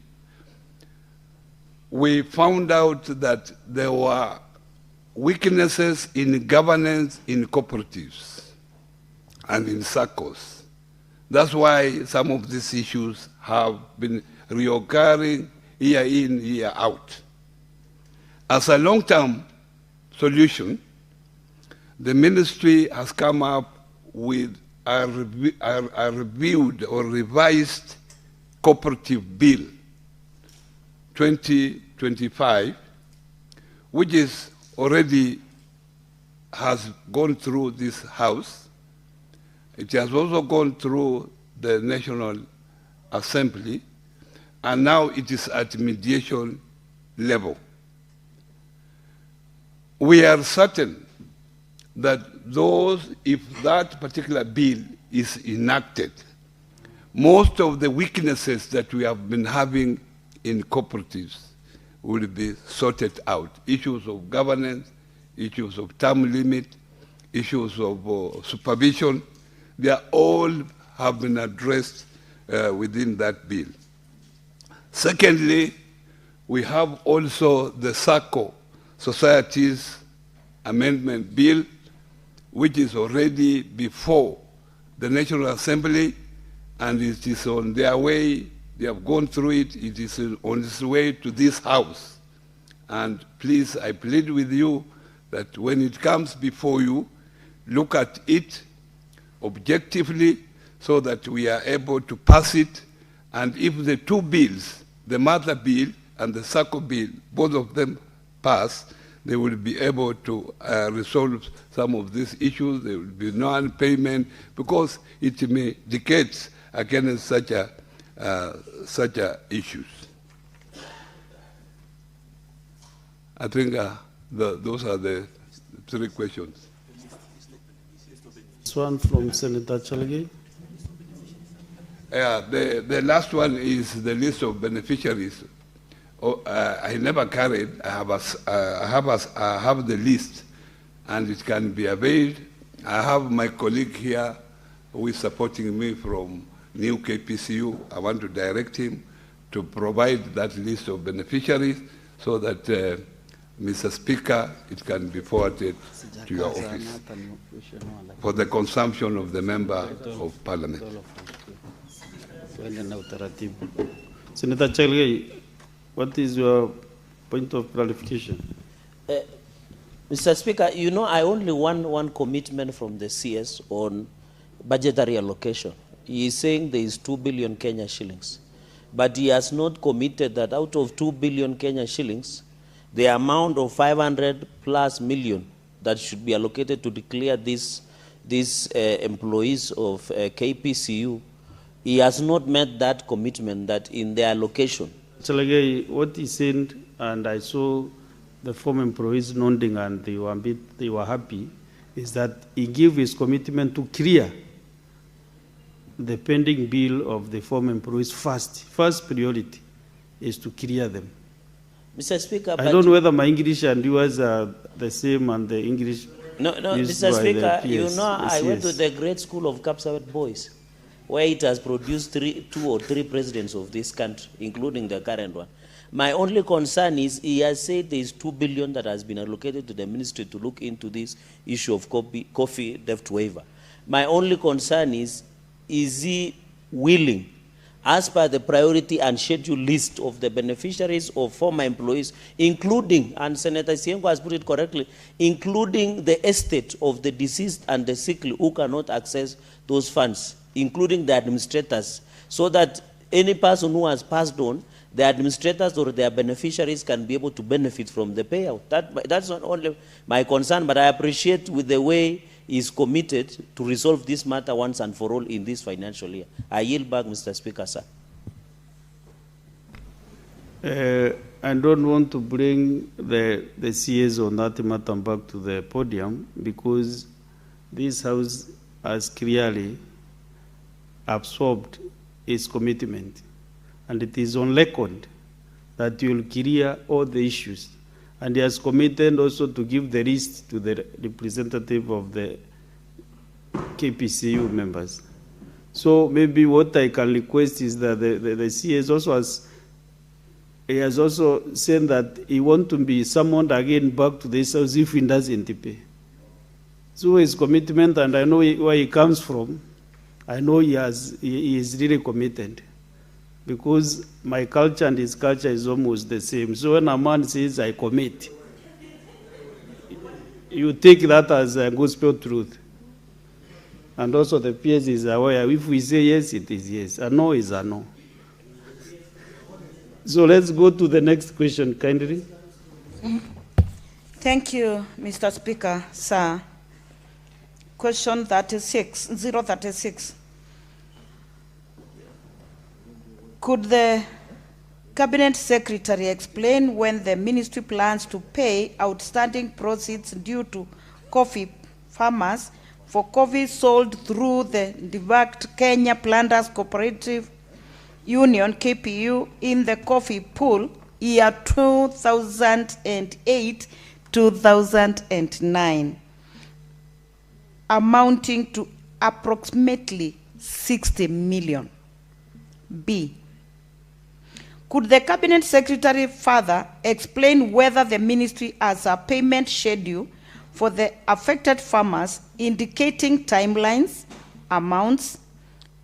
we found out that there were weaknesses in governance in cooperatives and in SACCOs. That's why some of these issues have been reoccurring year in, year out. As a long-term solution, the ministry has come up with a reviewed or revised cooperative bill 2025, which is already has gone through this House. It has also gone through the National Assembly, and now it is at mediation level. We are certain that if that particular bill is enacted, most of the weaknesses that we have been having in cooperatives will be sorted out. Issues of governance, issues of term limit, issues of supervision, they are all have been addressed within that bill. Secondly, we have also the SACCO, Societies Amendment Bill, which is already before the National Assembly, and it is on their way. They have gone through it. It is on its way to this House. And please, I plead with you that when it comes before you, look at it objectively so that we are able to pass it. And if the two bills, the mother bill and the SACCO bill, both of them pass, they will be able to resolve some of these issues. There will be non-payment because it mitigates against such issues. I think those are the three questions. This one from Senator Chalgi. The last one is the list of beneficiaries. I never carried. I have the list, and it can be availed. I have my colleague here who is supporting me from New KPCU. I want to direct him to provide that list of beneficiaries so that, Mr. Speaker, it can be forwarded to your office for the consumption of the member of Parliament. Senator Chalgi, what is your point of clarification? Mr. Speaker, you know, I only want one commitment from the CS on budgetary allocation. He is saying there is 2 billion Kenya shillings, but he has not committed that out of 2 billion Kenya shillings, the amount of 500 plus million that should be allocated to declare these employees of KPCU, he has not met that commitment that in their allocation. Chalagi, what he said, and I saw the former employees nodding and they were happy, is that he gave his commitment to clear the pending bill of the former employees first. First priority is to clear them. Mr. Speaker, I don't know whether my English and yours are the same and the English. No, Mr. Speaker, you know, I went to the great school of Kapsawet boys, where it has produced 2 or 3 presidents of this country, including the current one. My only concern is he has said there is 2 billion that has been allocated to the ministry to look into this issue of coffee debt waiver. My only concern is he willing, as per the priority and schedule list of the beneficiaries of former employees, including, and Senator Siengo has put it correctly, including the estate of the deceased and the sick who cannot access those funds, including the administrators, so that any person who has passed on, the administrators or their beneficiaries can be able to benefit from the payout. That's not only my concern, but I appreciate with the way he's committed to resolve this matter once and for all in this financial year. I yield back, Mr. Speaker, sir. I don't want to bring the CS on that matter back to the podium because this House has clearly absorbed its commitment, and it is on record that you will clear all the issues. And he has committed also to give the list to the representative of the KPCU members. So maybe what I can request is that the CS also has also said that he wants to be summoned again back to this House if he doesn't pay. So his commitment, and I know where he comes from, I know he is really committed, because my culture and his culture is almost the same. So when a man says, I commit, you take that as a gospel truth. And also the PS is aware, if we say yes, it is yes. A no is a no. So let's go to the next question, kindly. Thank you, Mr. Speaker. Sir, question 036. Could the Cabinet Secretary explain when the ministry plans to pay outstanding proceeds due to coffee farmers for coffee sold through the defunct Kenya Planters Cooperative Union, KPU, in the coffee pool year 2008-2009, amounting to approximately 60 million? B, could the Cabinet Secretary further explain whether the ministry has a payment schedule for the affected farmers indicating timelines, amounts,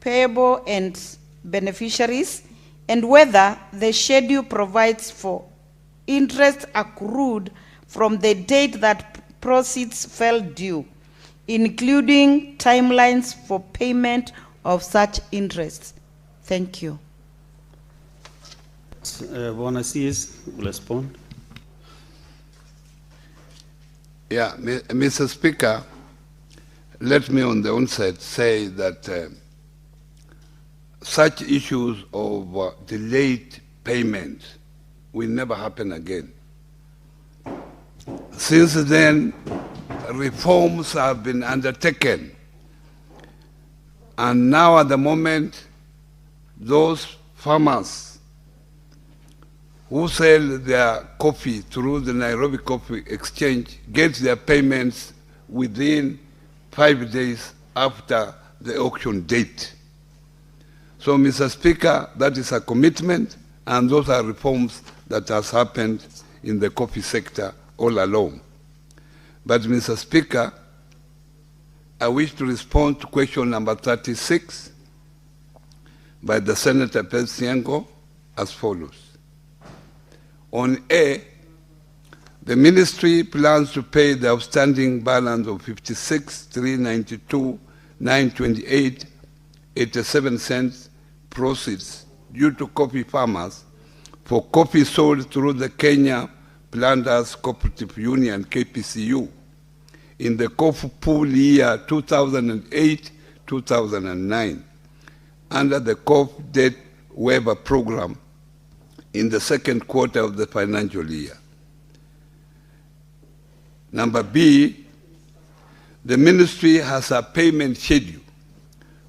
payable and beneficiaries, and whether the schedule provides for interest accrued from the date that proceeds fell due, including timelines for payment of such interest? Thank you. CS will respond. Yeah, Mr. Speaker, let me on the onset say that such issues of delayed payment will never happen again. Since then, reforms have been undertaken, and now at the moment, those farmers who sell their coffee through the Nairobi Coffee Exchange get their payments within 5 days after the auction date. So, Mr. Speaker, that is a commitment, and those are reforms that has happened in the coffee sector all along. But, Mr. Speaker, I wish to respond to question number 36 by the Senator Siengo as follows. On A, the ministry plans to pay the outstanding balance of 56,392,928.87 cents proceeds due to coffee farmers for coffee sold through the Kenya Planters Cooperative Union, KPCU, in the coffee pool year 2008-2009 under the Coffee Debt Waiver Program in the second quarter of the financial year. Number B, the ministry has a payment schedule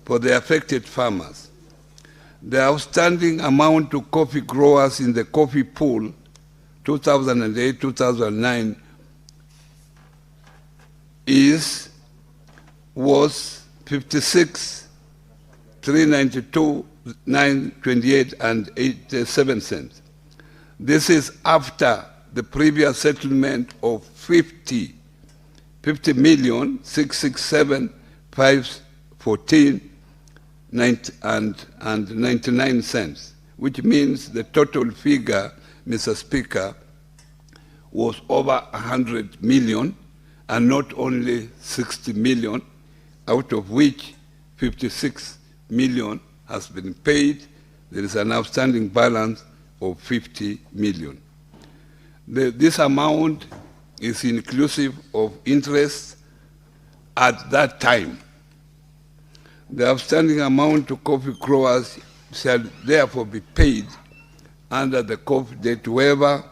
for the affected farmers. The outstanding amount to coffee growers in the coffee pool 2008-2009 was 56,392,928.87 cents. This is after the previous settlement of 50,607,514.99 cents, which means the total figure, Mr. Speaker, was over 100 million, and not only 60 million, out of which 56 million has been paid. There is an outstanding balance of 50 million. This amount is inclusive of interest at that time. The outstanding amount to coffee growers shall therefore be paid under the coffee debt waiver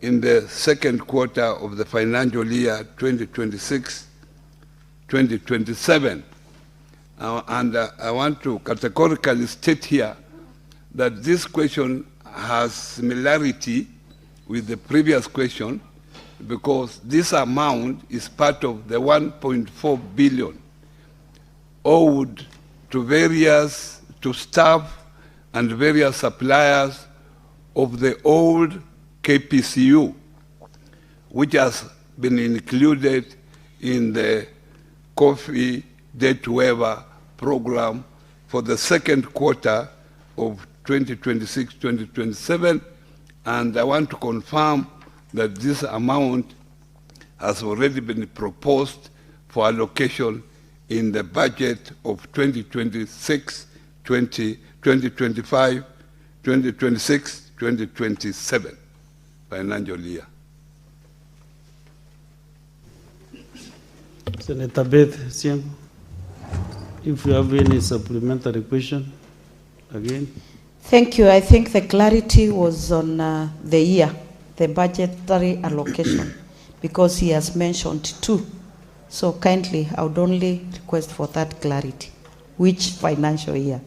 in the second quarter of the financial year 2026-2027. And I want to categorically state here that this question has similarity with the previous question because this amount is part of the 1.4 billion owed to staff and various suppliers of the old KPCU, which has been included in the coffee debt waiver program for the second quarter of 2026-2027, and I want to confirm that this amount has already been proposed for allocation in the budget of 2025, 2026, 2027 financial year. Senator Beth Siengo, if you have any supplementary question, again. Thank you. I think the clarity was on the year, the budgetary allocation, because he has mentioned two. So kindly, I would only request for that clarity. Which financial year?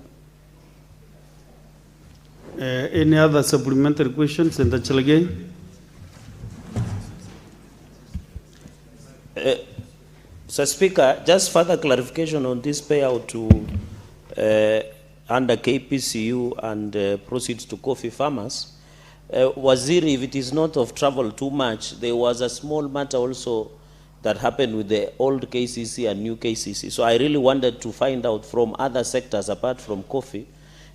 Any other supplementary questions? Senator Chalagay? Sir Speaker, just further clarification on this payout to under KPCU and proceeds to coffee farmers. Waziri, if it is not of travel too much, there was a small matter also that happened with the old KCC and new KCC. So I really wanted to find out from other sectors apart from coffee.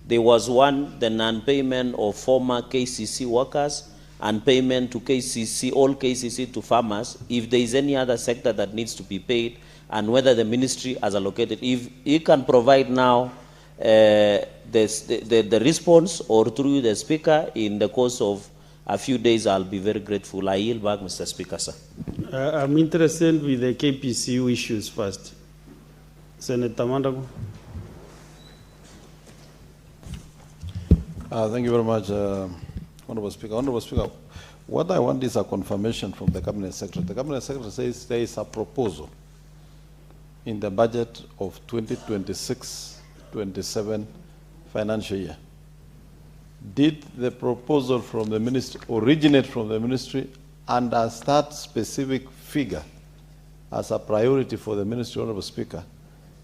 There was one, the non-payment of former KCC workers and payment to KCC, all KCC to farmers, if there is any other sector that needs to be paid and whether the ministry has allocated. If you can provide now the response or through the Speaker in the course of a few days, I'll be very grateful. I yield back, Mr. Speaker, sir. I'm interested with the KPCU issues first. Senator Mandago. Thank you very much, Honorable Speaker. Honorable Speaker, what I want is a confirmation from the Cabinet Secretary. The Cabinet Secretary says there is a proposal in the budget of 2026-27 financial year. Did the proposal from the ministry originate from the ministry, and does that specific figure as a priority for the ministry, Honorable Speaker,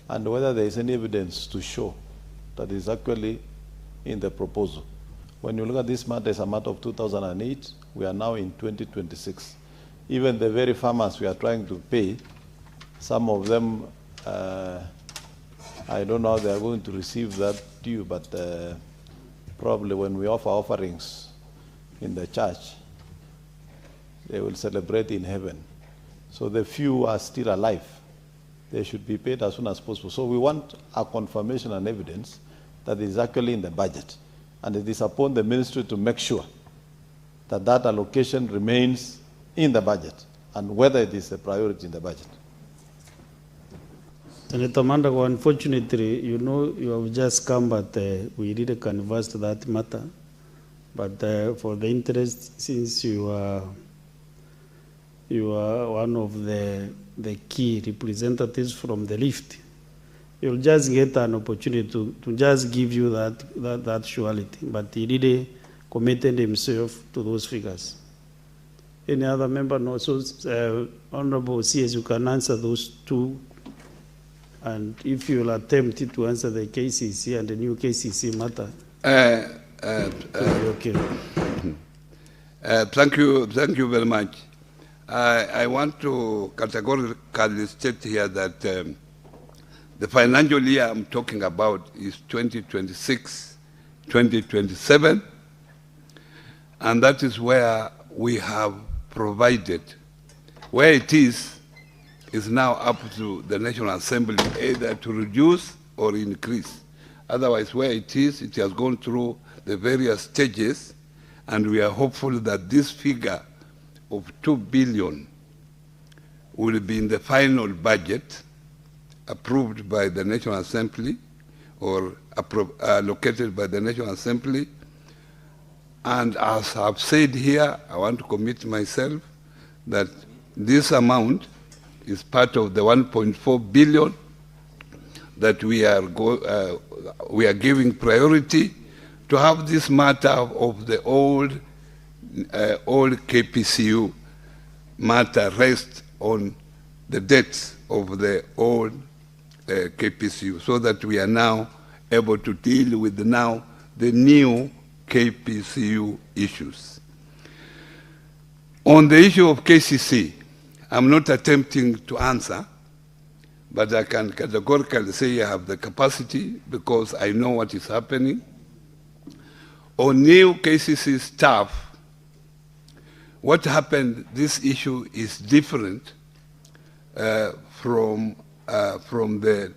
and whether there is any evidence to show that is actually in the proposal? When you look at this matter, it's a matter of 2008. We are now in 2026. Even the very farmers we are trying to pay, some of them, I don't know how they are going to receive that due, but probably when we offer offerings in the church, they will celebrate in heaven. So the few are still alive. They should be paid as soon as possible. So we want a confirmation and evidence that is actually in the budget. And it is upon the ministry to make sure that that allocation remains in the budget and whether it is a priority in the budget. Senator Mandago, unfortunately, you know, you have just come, but we really converse that matter. But for the interest, since you are one of the key representatives from the lift, you'll just get an opportunity to just give you that surety. But he really committed himself to those figures. Any other member? No. So, Honorable CS, you can answer those two. And if you'll attempt to answer the KCC and the new KCC matter, okay. Thank you very much. I want to categorically state here that the financial year I'm talking about is 2026-2027, and that is where we have provided. Where it is now up to the National Assembly either to reduce or increase. Otherwise, where it has gone through the various stages, and we are hopeful that this figure of 2 billion will be in the final budget approved by the National Assembly or allocated by the National Assembly. And as I've said here, I want to commit myself that this amount is part of the 1.4 billion that we are giving priority to have this matter of the old KPCU matter rest on the debts of the old KPCU, so that we are now able to deal with now the new KPCU issues. On the issue of KCC, I'm not attempting to answer, but I can categorically say I have the capacity because I know what is happening. On new KCC staff, what happened, this issue is different from the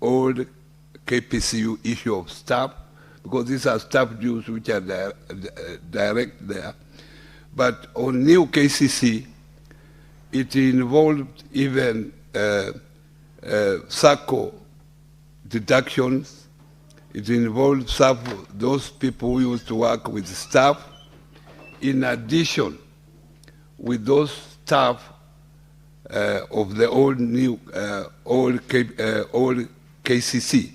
old KPCU issue of staff, because these are staff dues which are direct there. But on new KCC, it involved even SACCO deductions. It involved those people who used to work with staff, in addition with those staff of the old KCC.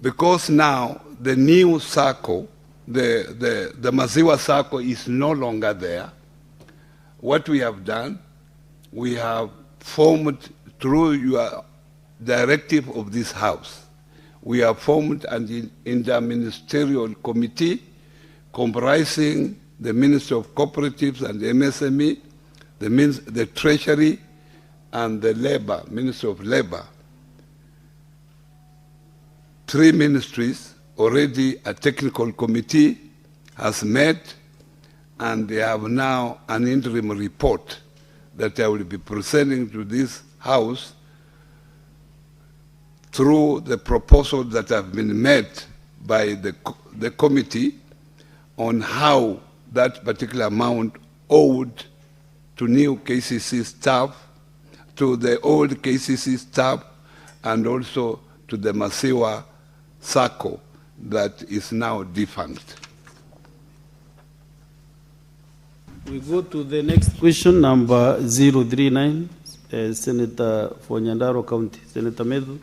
Because now the new SACCO, the Maziwa SACCO is no longer there. What we have done, we have formed, through your directive of this House, we have formed an interministerial committee comprising the Ministry of Cooperatives and MSME, the Treasury, and the Labor, Ministry of Labor. 3 ministries, already a technical committee has met, and they have now an interim report that I will be presenting to this House through the proposals that have been made by the committee on how that particular amount owed to new KCC staff, to the old KCC staff, and also to the Maziwa SACCO that is now defunct. We go to the next question, number 039, Senator for Nyandarua County, Senator Medhu.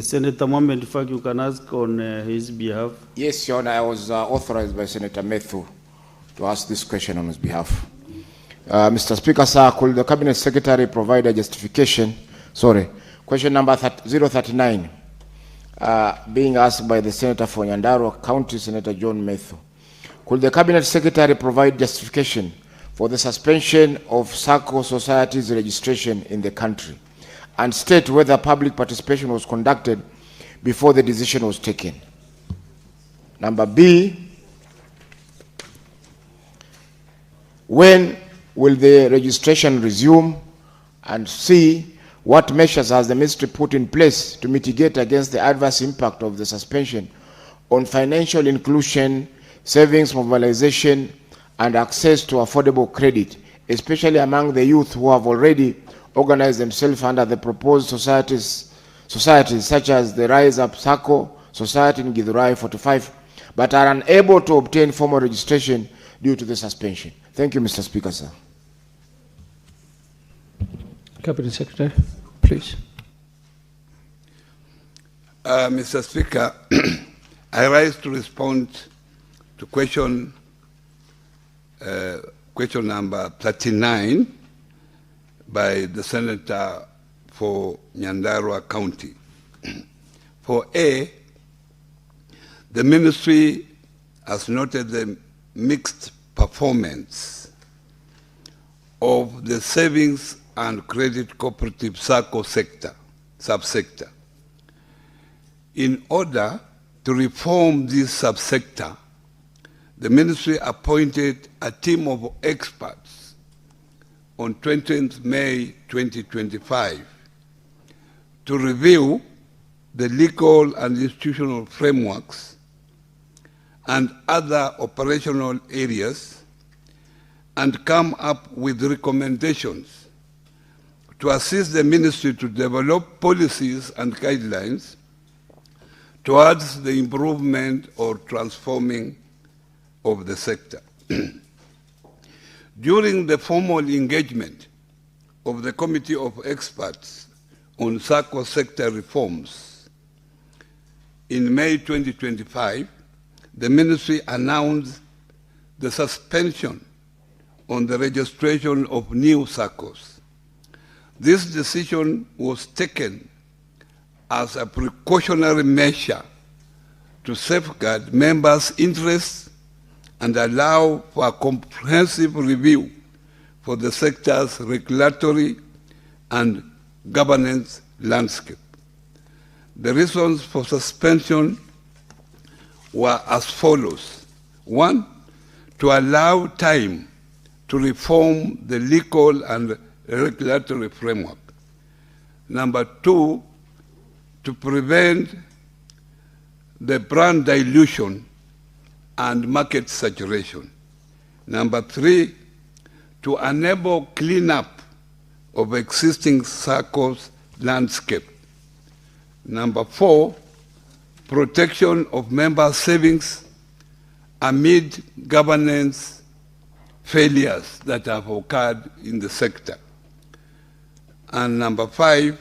Senator Mohamed, in fact, you can ask on his behalf. Yes, Your Honor, I was authorized by Senator Methu to ask this question on his behalf. Mr. Speaker, sir, could the Cabinet Secretary provide a justification? Sorry, question number 039, being asked by the Senator for Nyandarua County, Senator John Methu. Could the Cabinet Secretary provide justification for the suspension of SACCO societies registration in the country, and state whether public participation was conducted before the decision was taken? Number B, when will the registration resume? And C, what measures has the ministry put in place to mitigate against the adverse impact of the suspension on financial inclusion, savings mobilization, and access to affordable credit, especially among the youth who have already organized themselves under the proposed societies such as the Rise Up SACCO Society in Githurai 45, but are unable to obtain formal registration due to the suspension? Thank you, Mr. Speaker, sir. Cabinet Secretary, please. Mr. Speaker, I rise to respond to question number 39 by the Senator for Nyandarua County. For A, the ministry has noted the mixed performance of the savings and credit cooperative SACCO subsector. In order to reform this subsector, the ministry appointed a team of experts on 20th May 2025 to review the legal and institutional frameworks and other operational areas and come up with recommendations to assist the ministry to develop policies and guidelines towards the improvement or transforming of the sector. During the formal engagement of the Committee of Experts on SACCO sector reforms in May 2025, the ministry announced the suspension on the registration of new SACCOs. This decision was taken as a precautionary measure to safeguard members' interests and allow for a comprehensive review for the sector's regulatory and governance landscape. The reasons for suspension were as follows. One, to allow time to reform the legal and regulatory framework. Number two, to prevent the brand dilution and market saturation. Number three, to enable cleanup of existing SACCOs landscape. Number four, protection of member savings amid governance failures that have occurred in the sector. And number five,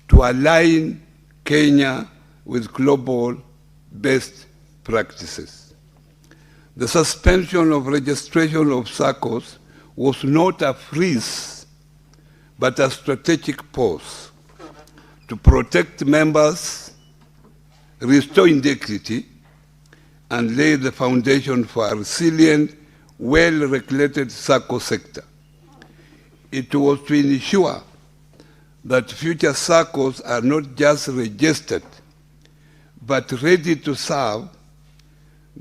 to align Kenya with global best practices. The suspension of registration of SACCOs was not a freeze, but a strategic pause to protect members, restore integrity, and lay the foundation for a resilient, well-regulated SACCO sector. It was to ensure that future SACCOs are not just registered, but ready to serve,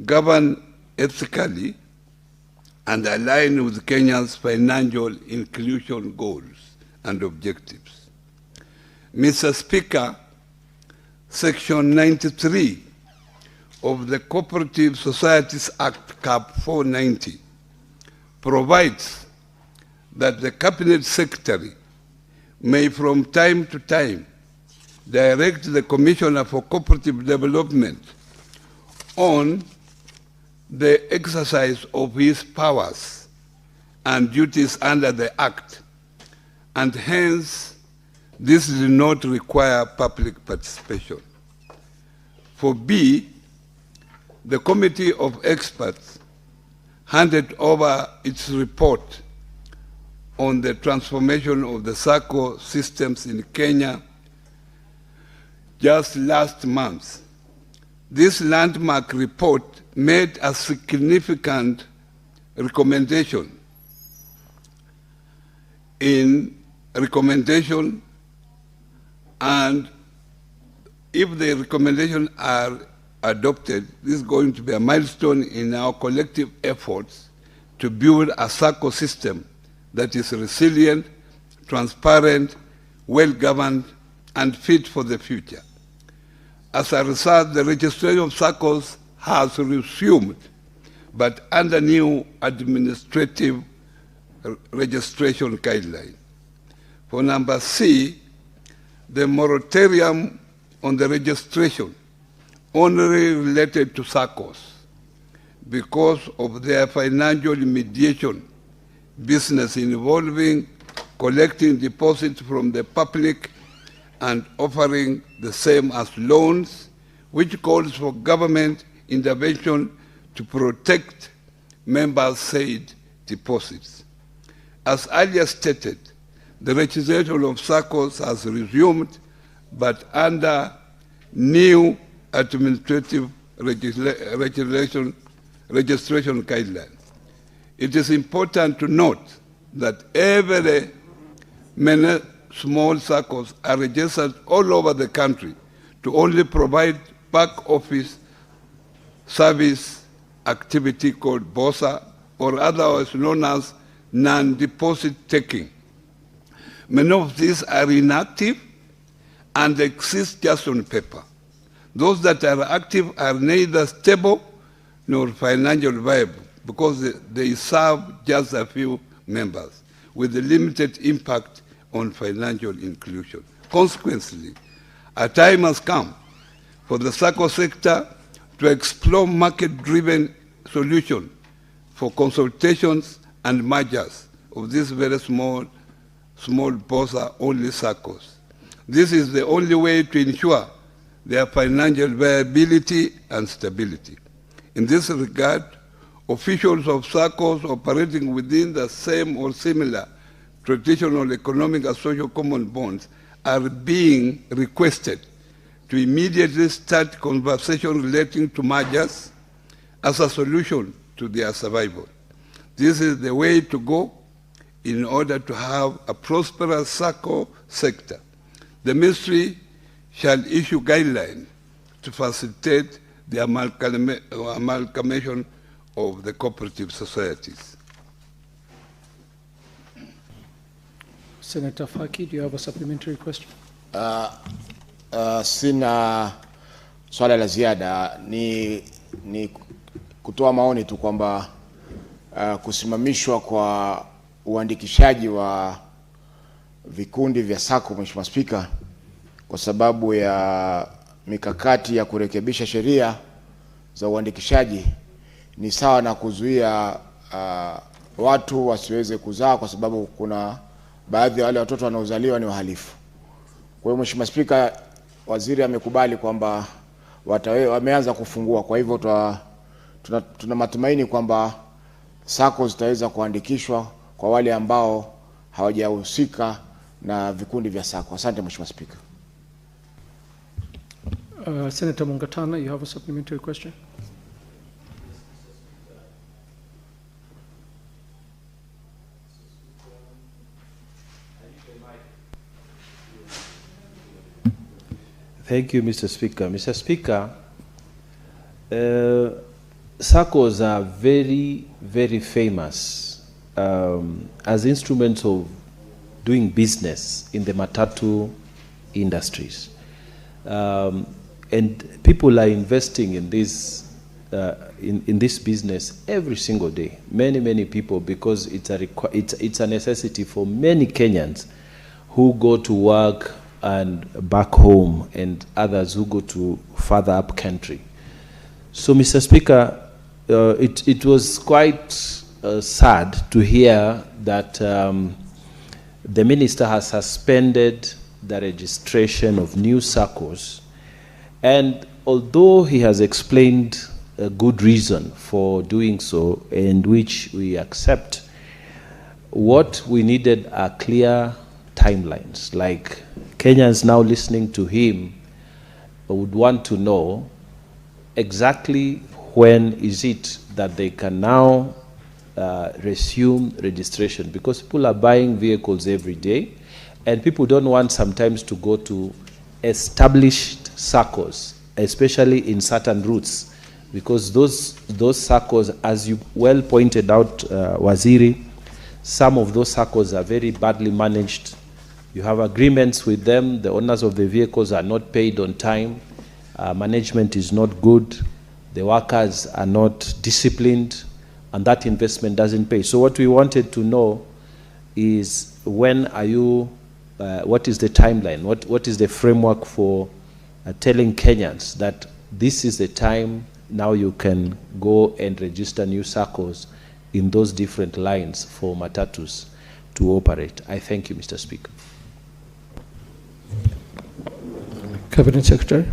govern ethically, and align with Kenya's financial inclusion goals and objectives. Mr. Speaker, Section 93 of the Cooperative Societies Act, Cap 490, provides that the Cabinet Secretary may from time to time direct the Commissioner for Cooperative Development on the exercise of his powers and duties under the Act, and hence this does not require public participation. For B, the Committee of Experts handed over its report on the transformation of the SACCO systems in Kenya just last month. This landmark report made a significant recommendation and if the recommendations are adopted, this is going to be a milestone in our collective efforts to build a SACCO system that is resilient, transparent, well-governed, and fit for the future. As a result, the registration of SACCOs has resumed, but under new administrative registration guidelines. For number C, the moratorium on the registration only related to SACCOs because of their financial mediation business involving collecting deposits from the public and offering the same as loans, which calls for government intervention to protect members' said deposits. As earlier stated, the registration of SACCOs has resumed, but under new administrative registration guidelines. It is important to note that many small SACCOs are registered all over the country to only provide back office service activity called BOSA, or otherwise known as non-deposit taking. Many of these are inactive and exist just on paper. Those that are active are neither stable nor financially viable because they serve just a few members with a limited impact on financial inclusion. Consequently, a time has come for the SACCO sector to explore market-driven solutions for consultations and mergers of these very small BOSA-only SACCOs. This is the only way to ensure their financial viability and stability. In this regard, officials of SACCOs operating within the same or similar traditional economic and social common bonds are being requested to immediately start conversation relating to mergers as a solution to their survival. This is the way to go in order to have a prosperous SACCO sector. The ministry shall issue guidelines to facilitate the amalgamation of the cooperative societies. Senator Faki, do you have a supplementary question? Sina swala la ziada, ni kutoa maoni tu kwamba kusimamishwa kwa uandikishaji wa vikundi vya SACCO, Mheshimiwa Spika, kwa sababu ya mikakati ya kurekebisha sheria za uandikishaji ni sawa na kuzuia watu wasiweze kuzaa, kwa sababu kuna baadhi ya wale watoto wanaozaliwa ni wahalifu. Kwa hiyo Mheshimiwa Spika, waziri amekubali kwamba wameanza kufungua. Kwa hivyo tuna matumaini kwamba SACCO zitaweza kuandikishwa kwa wale ambao hawajahusika na vikundi vya SACCO. Asante Mheshimiwa Spika. Senator Mungatana, you have a supplementary question? Thank you, Mr. Speaker. Mr. Speaker, SACCOs are very, very famous as instruments of doing business in the matatu industries. And people are investing in this business every single day. Many people, because it's a necessity for many Kenyans who go to work and back home, and others who go to further up country. So, Mr. Speaker, it was quite sad to hear that the minister has suspended the registration of new SACCOs, and although he has explained a good reason for doing so, and which we accept, what we needed are clear timelines. Like, Kenyans now listening to him would want to know exactly when is it that they can now resume registration, because people are buying vehicles every day, and people don't want sometimes to go to established SACCOs, especially in certain routes, because those SACCOs, as you well pointed out, Waziri, some of those SACCOs are very badly managed. You have agreements with them, the owners of the vehicles are not paid on time, management is not good, the workers are not disciplined, and that investment doesn't pay. So what we wanted to know is, when are you, what is the timeline, what is the framework for telling Kenyans that this is the time now you can go and register new SACCOs in those different lines for matatus to operate? I thank you, Mr. Speaker. Cabinet Secretary.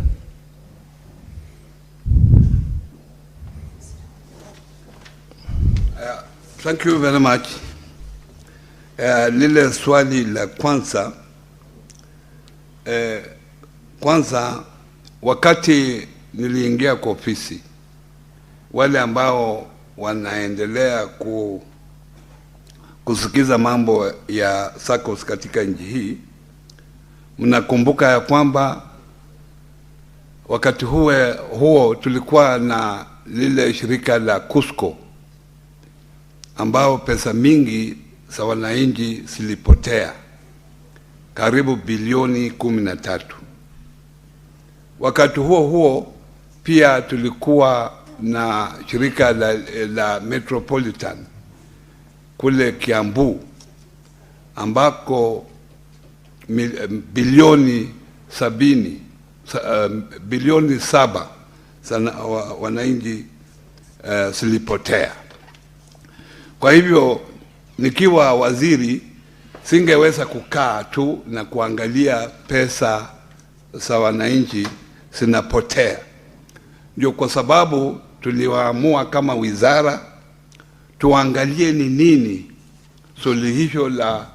Thank you very much. Lile swali la kwanza, wakati niliingia kwa ofisi, wale ambao wanaendelea kusikiza mambo ya SACCOs katika nchi hii, mnakumbuka ya kwamba wakati huo tulikuwa na lile shirika la Cusco ambao pesa mingi za wananchi zilipotea, karibu bilioni 13. Wakati huo huo pia tulikuwa na shirika la Metropolitan kule Kiambu ambako bilioni 7 sana wananchi zilipotea. Kwa hivyo nikiwa waziri singeweza kukaa tu na kuangalia pesa za wananchi zinapotea. Ndio kwa sababu tuliwaamua kama wizara tuangalie ni nini suluhisho la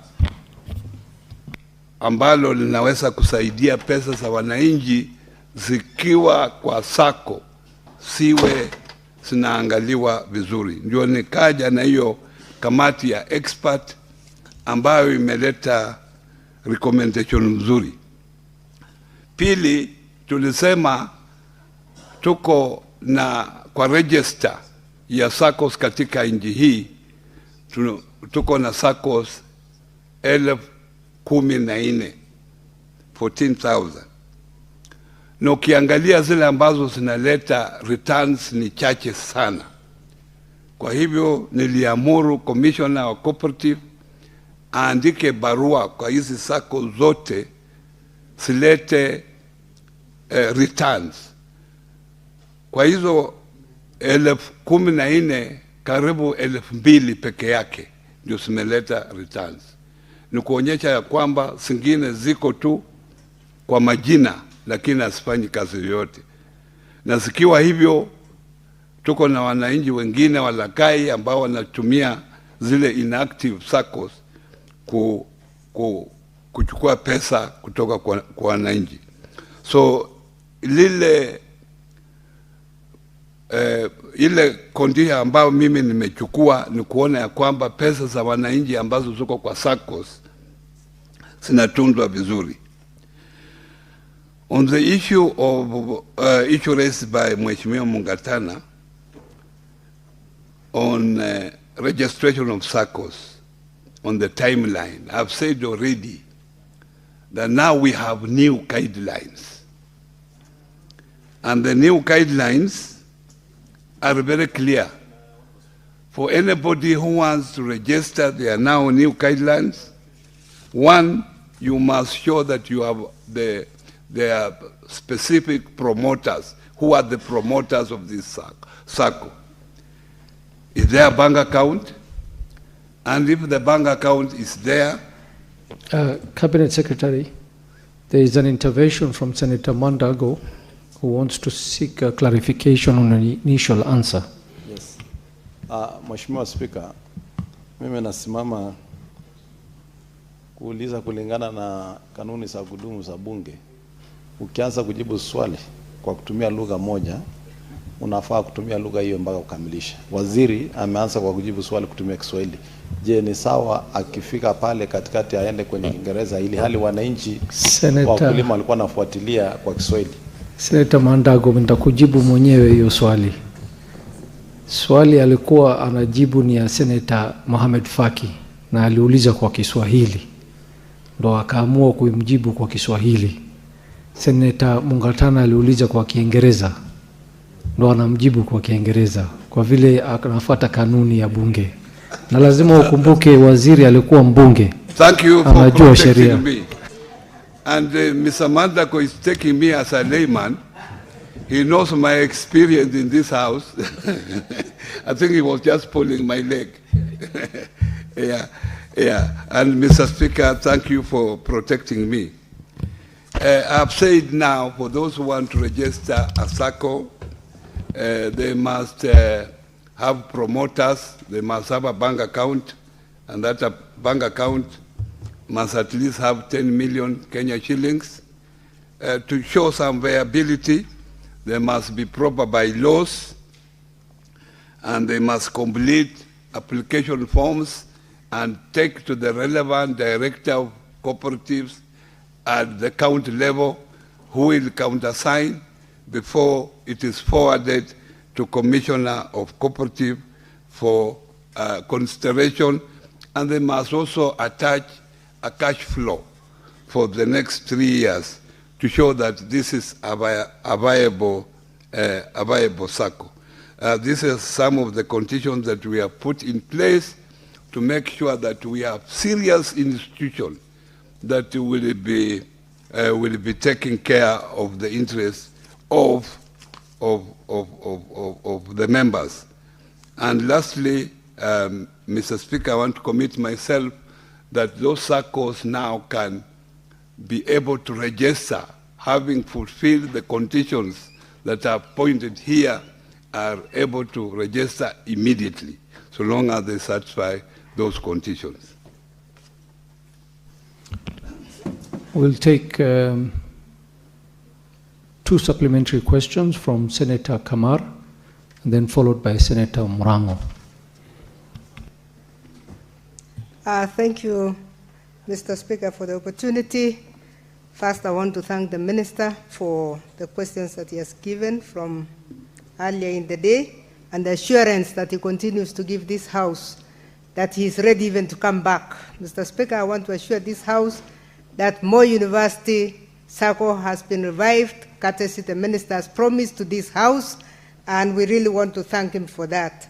ambalo linaweza kusaidia pesa za wananchi zikiwa kwa sako siwe zinaangaliwa vizuri. Ndio nikaja na hiyo kamati ya expert ambayo imeleta recommendation nzuri. Pili, tulisema tuko na kwa register ya SACCOS katika nchi hii tuko na SACCOS 14,000. Na ukiangalia zile ambazo zinaleta returns ni chache sana. Kwa hivyo niliamuru commissioner wa cooperative aandike barua kwa hizi SACCO zote silete returns. Kwa hizo 14,000 karibu 2,000 peke yake ndio zimeleta returns. Ni kuonyesha ya kwamba zingine ziko tu kwa majina lakini asifanyi kazi yoyote. Na zikiwa hivyo tuko na wananchi wengine walakai ambao wanatumia zile inactive SACCOS kuchukua pesa kutoka kwa wananchi. So ile kondia ambao mimi nimechukua ni kuona ya kwamba pesa za wananchi ambazo ziko kwa SACCOS zinatunzwa vizuri. On the issue raised by Mheshimiwa Mungatana on registration of SACCOS, on the timeline, I've said already that now we have new guidelines. And the new guidelines are very clear. For anybody who wants to register, there are now new guidelines. One, you must show that you have their specific promoters. Who are the promoters of this SACCO? Is there a bank account? And if the bank account is there... Cabinet Secretary, there is an intervention from Senator Mandago who wants to seek a clarification on an initial answer. Yes. Mheshimiwa Speaker, mimi nasimama kuuliza kulingana na kanuni za kudumu za bunge. Ukianza kujibu swali kwa kutumia lugha moja, unafaa kutumia lugha hiyo mpaka ukamilisha. Waziri ameanza kwa kujibu swali kutumia Kiswahili. Je, ni sawa akifika pale katikati aende kwenye Kiingereza ili hali wananchi wakulima walikuwa nafuatilia kwa Kiswahili? Senator Mandago, nitakujibu mwenyewe hiyo swali. Swali alikuwa anajibu ni ya Senator Mohamed Faki na aliuliza kwa Kiswahili. Ndo akaamua kumjibu kwa Kiswahili. Senator Mungatana aliuliza kwa Kiingereza. Ndo anamjibu kwa Kiingereza kwa vile anafuata kanuni ya bunge. Na lazima ukumbuke waziri alikuwa mbunge. Thank you for protecting me. And Mr. Mandako is taking me as a layman. He knows my experience in this house. I think he was just pulling my leg. Yeah. And Mr. Speaker, thank you for protecting me. I've said now, for those who want to register a SACCO, they must have promoters, they must have a bank account, and that bank account must at least have 10 million Kenya shillings. To show some viability, they must be proper bylaws, and they must complete application forms and take to the relevant director of cooperatives at the county level, who will countersign before it is forwarded to Commissioner of Cooperative for consideration, and they must also attach a cash flow for the next 3 years to show that this is a viable circle. These are some of the conditions that we have put in place to make sure that we have serious institutions that will be taking care of the interests of the members. And lastly, Mr. Speaker, I want to commit myself that those circles now can be able to register, having fulfilled the conditions that are pointed here, are able to register immediately, so long as they satisfy those conditions. We'll take 2 supplementary questions from Senator Kamar, and then followed by Senator Murango. Thank you, Mr. Speaker, for the opportunity. First, I want to thank the Minister for the questions that he has given from earlier in the day, and the assurance that he continues to give this House that he is ready even to come back. Mr. Speaker, I want to assure this House that Moi University Circle has been revived, courtesy the Minister's promise to this House, and we really want to thank him for that.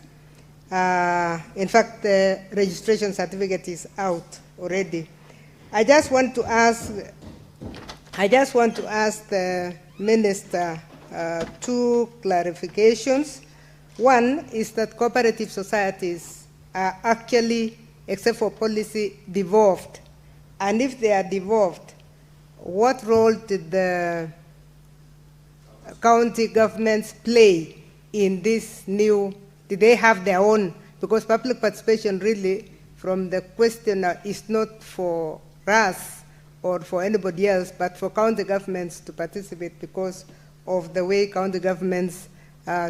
In fact, the registration certificate is out already. I just want to ask the Minister 2 clarifications. One is that cooperative societies are actually, except for policy, devolved. And if they are devolved, what role did the county governments play in this new, did they have their own? Because public participation really, from the questioner, is not for us or for anybody else, but for county governments to participate because of the way county governments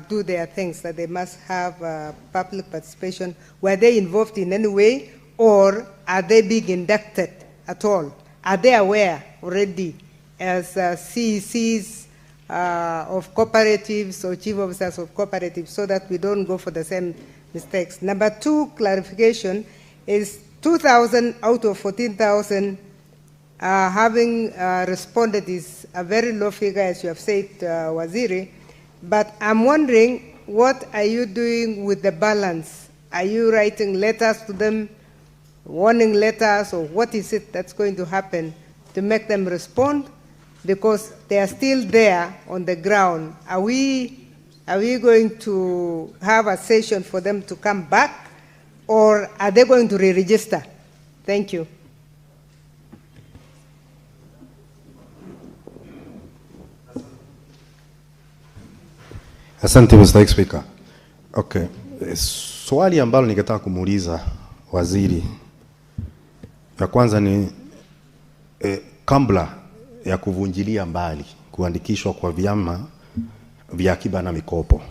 do their things, that they must have public participation. Were they involved in any way, or are they being inducted at all? Are they aware already as CECs of cooperatives or chief officers of cooperatives, so that we don't go for the same mistakes? Number 2 clarification is 2,000 out of 14,000 having responded is a very low figure, as you have said, Waziri. But I'm wondering, what are you doing with the balance? Are you writing letters to them, warning letters, or what is it that's going to happen to make them respond? Because they are still there on the ground. Are we going to have a session for them to come back, or are they going to re-register? Thank you. Asante Mr. Speaker. Okay. Swali ambalo ningetaka kumuuliza waziri ya kwanza ni kabla ya kuvunjilia mbali kuandikishwa kwa vyama vya akiba na mikopo,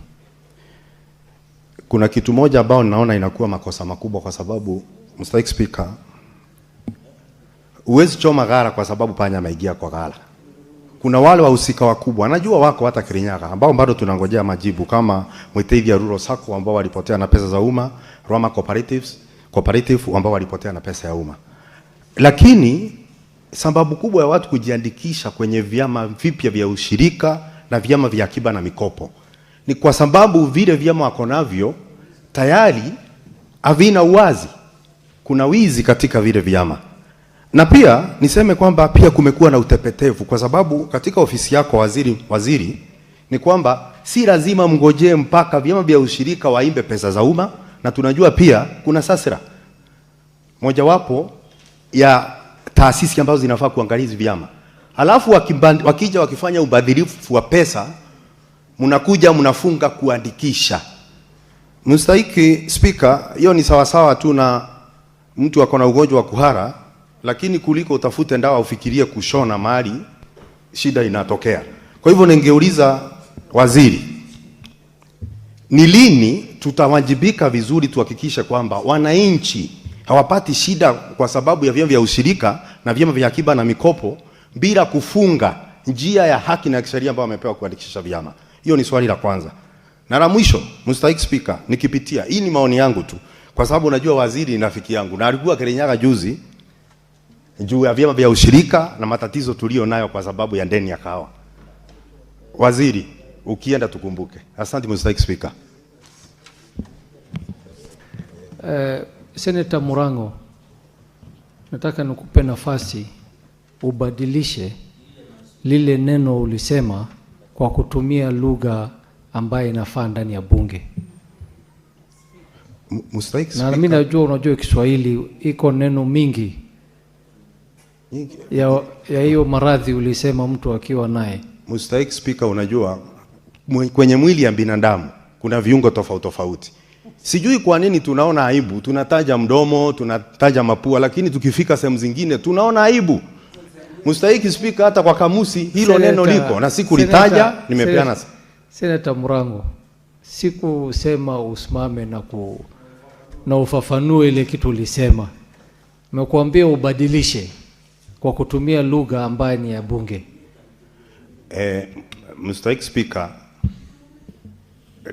kuna kitu moja ambao naona inakuwa makosa makubwa, kwa sababu Mr. Speaker, uwezi choma gara kwa sababu panya ameingia kwa gara. Kuna wale wahusika wakubwa, najua wako hata Kirinyaga, ambao bado tunangojea majibu, kama Mutembei Rural Sacco ambao walipotea na pesa za umma, Roma Cooperative ambao walipotea na pesa ya umma. Lakini sababu kubwa ya watu kujiandikisha kwenye vyama vipya vya ushirika na vyama vya akiba na mikopo ni kwa sababu vile vyama wako navyo tayari havina uwazi. Kuna wizi katika vile vyama. Na pia niseme kwamba pia kumekuwa na utepetevu, kwa sababu katika ofisi yako waziri ni kwamba si lazima mngojee mpaka vyama vya ushirika waimbe pesa za umma, na tunajua pia kuna sasira mojawapo ya taasisi ambazo zinafaa kuangalia hizi vyama. Halafu wakija wakifanya ubadhirifu wa pesa, mnakuja mnafunga kuandikisha. Mstahiki Speaker, hiyo ni sawasawa tu na mtu akona ugonjwa wa kuhara, lakini kuliko utafute ndawa ufikirie kushona mahali shida inatokea. Kwa hivyo ningeuliza waziri, ni lini tutawajibika vizuri tuhakikishe kwamba wananchi hawapati shida kwa sababu ya vyama vya ushirika na vyama vya akiba na mikopo bila kufunga njia ya haki na kisheria ambayo wamepewa kuandikisha vyama? Hiyo ni swali la kwanza. Na la mwisho, Mr. Speaker, nikipitia, hii ni maoni yangu tu, kwa sababu unajua waziri ni rafiki yangu na alikuwa Kirinyaga juzi juu ya vyama vya ushirika na matatizo tulio nayo kwa sababu ya ndeni ya kahawa. Waziri, ukienda tukumbuke. Asante Mr. Speaker. Senator Murango, nataka nikupe nafasi ubadilishe lile neno ulisema kwa kutumia lugha ambaye inafaa ndani ya bunge. Na mimi najua unajua Kiswahili iko neno mingi ya hiyo maradhi ulisema mtu akiwa naye. Mr. Speaker, unajua kwenye mwili ya binadamu kuna viungo tofauti tofauti. Sijui kwa nini tunaona aibu, tunataja mdomo, tunataja mapua, lakini tukifika sehemu zingine tunaona aibu. Mr. Speaker, hata kwa kamusi hilo neno liko na sikulitaja, nimepeana. Senator Murango, sikusema usimame na ufafanue ile kitu ulisema. Nimekuambia ubadilishe kwa kutumia lugha ambayo ni ya bunge. Mr. Speaker,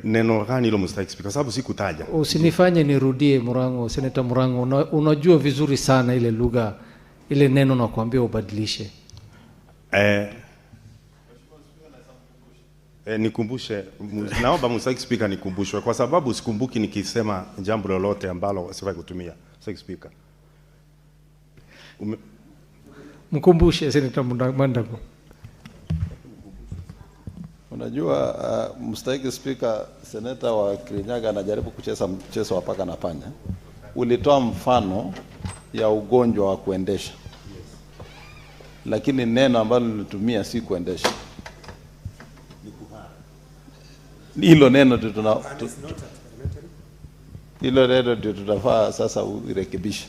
neno gani hilo Mr. Speaker? Sababu sikutaja. Usinifanye nirudie Murango, Senator Murango, unajua vizuri sana ile lugha, ile neno na kuambia ubadilishe. Nikumbushe, naomba Mr. Speaker nikumbushwe kwa sababu sikumbuki nikisema jambo lolote ambalo sifai kutumia. Mr. Speaker. Mkumbushe Senator Mandago. Unajua Mr. Speaker, Senator wa Kirinyaga anajaribu kucheza mchezo wa paka na panya. Ulitoa mfano ya ugonjwa wa kuendesha. Lakini neno ambalo nilitumia si kuendesha. Hilo neno ndio tunafaa sasa urekebishe.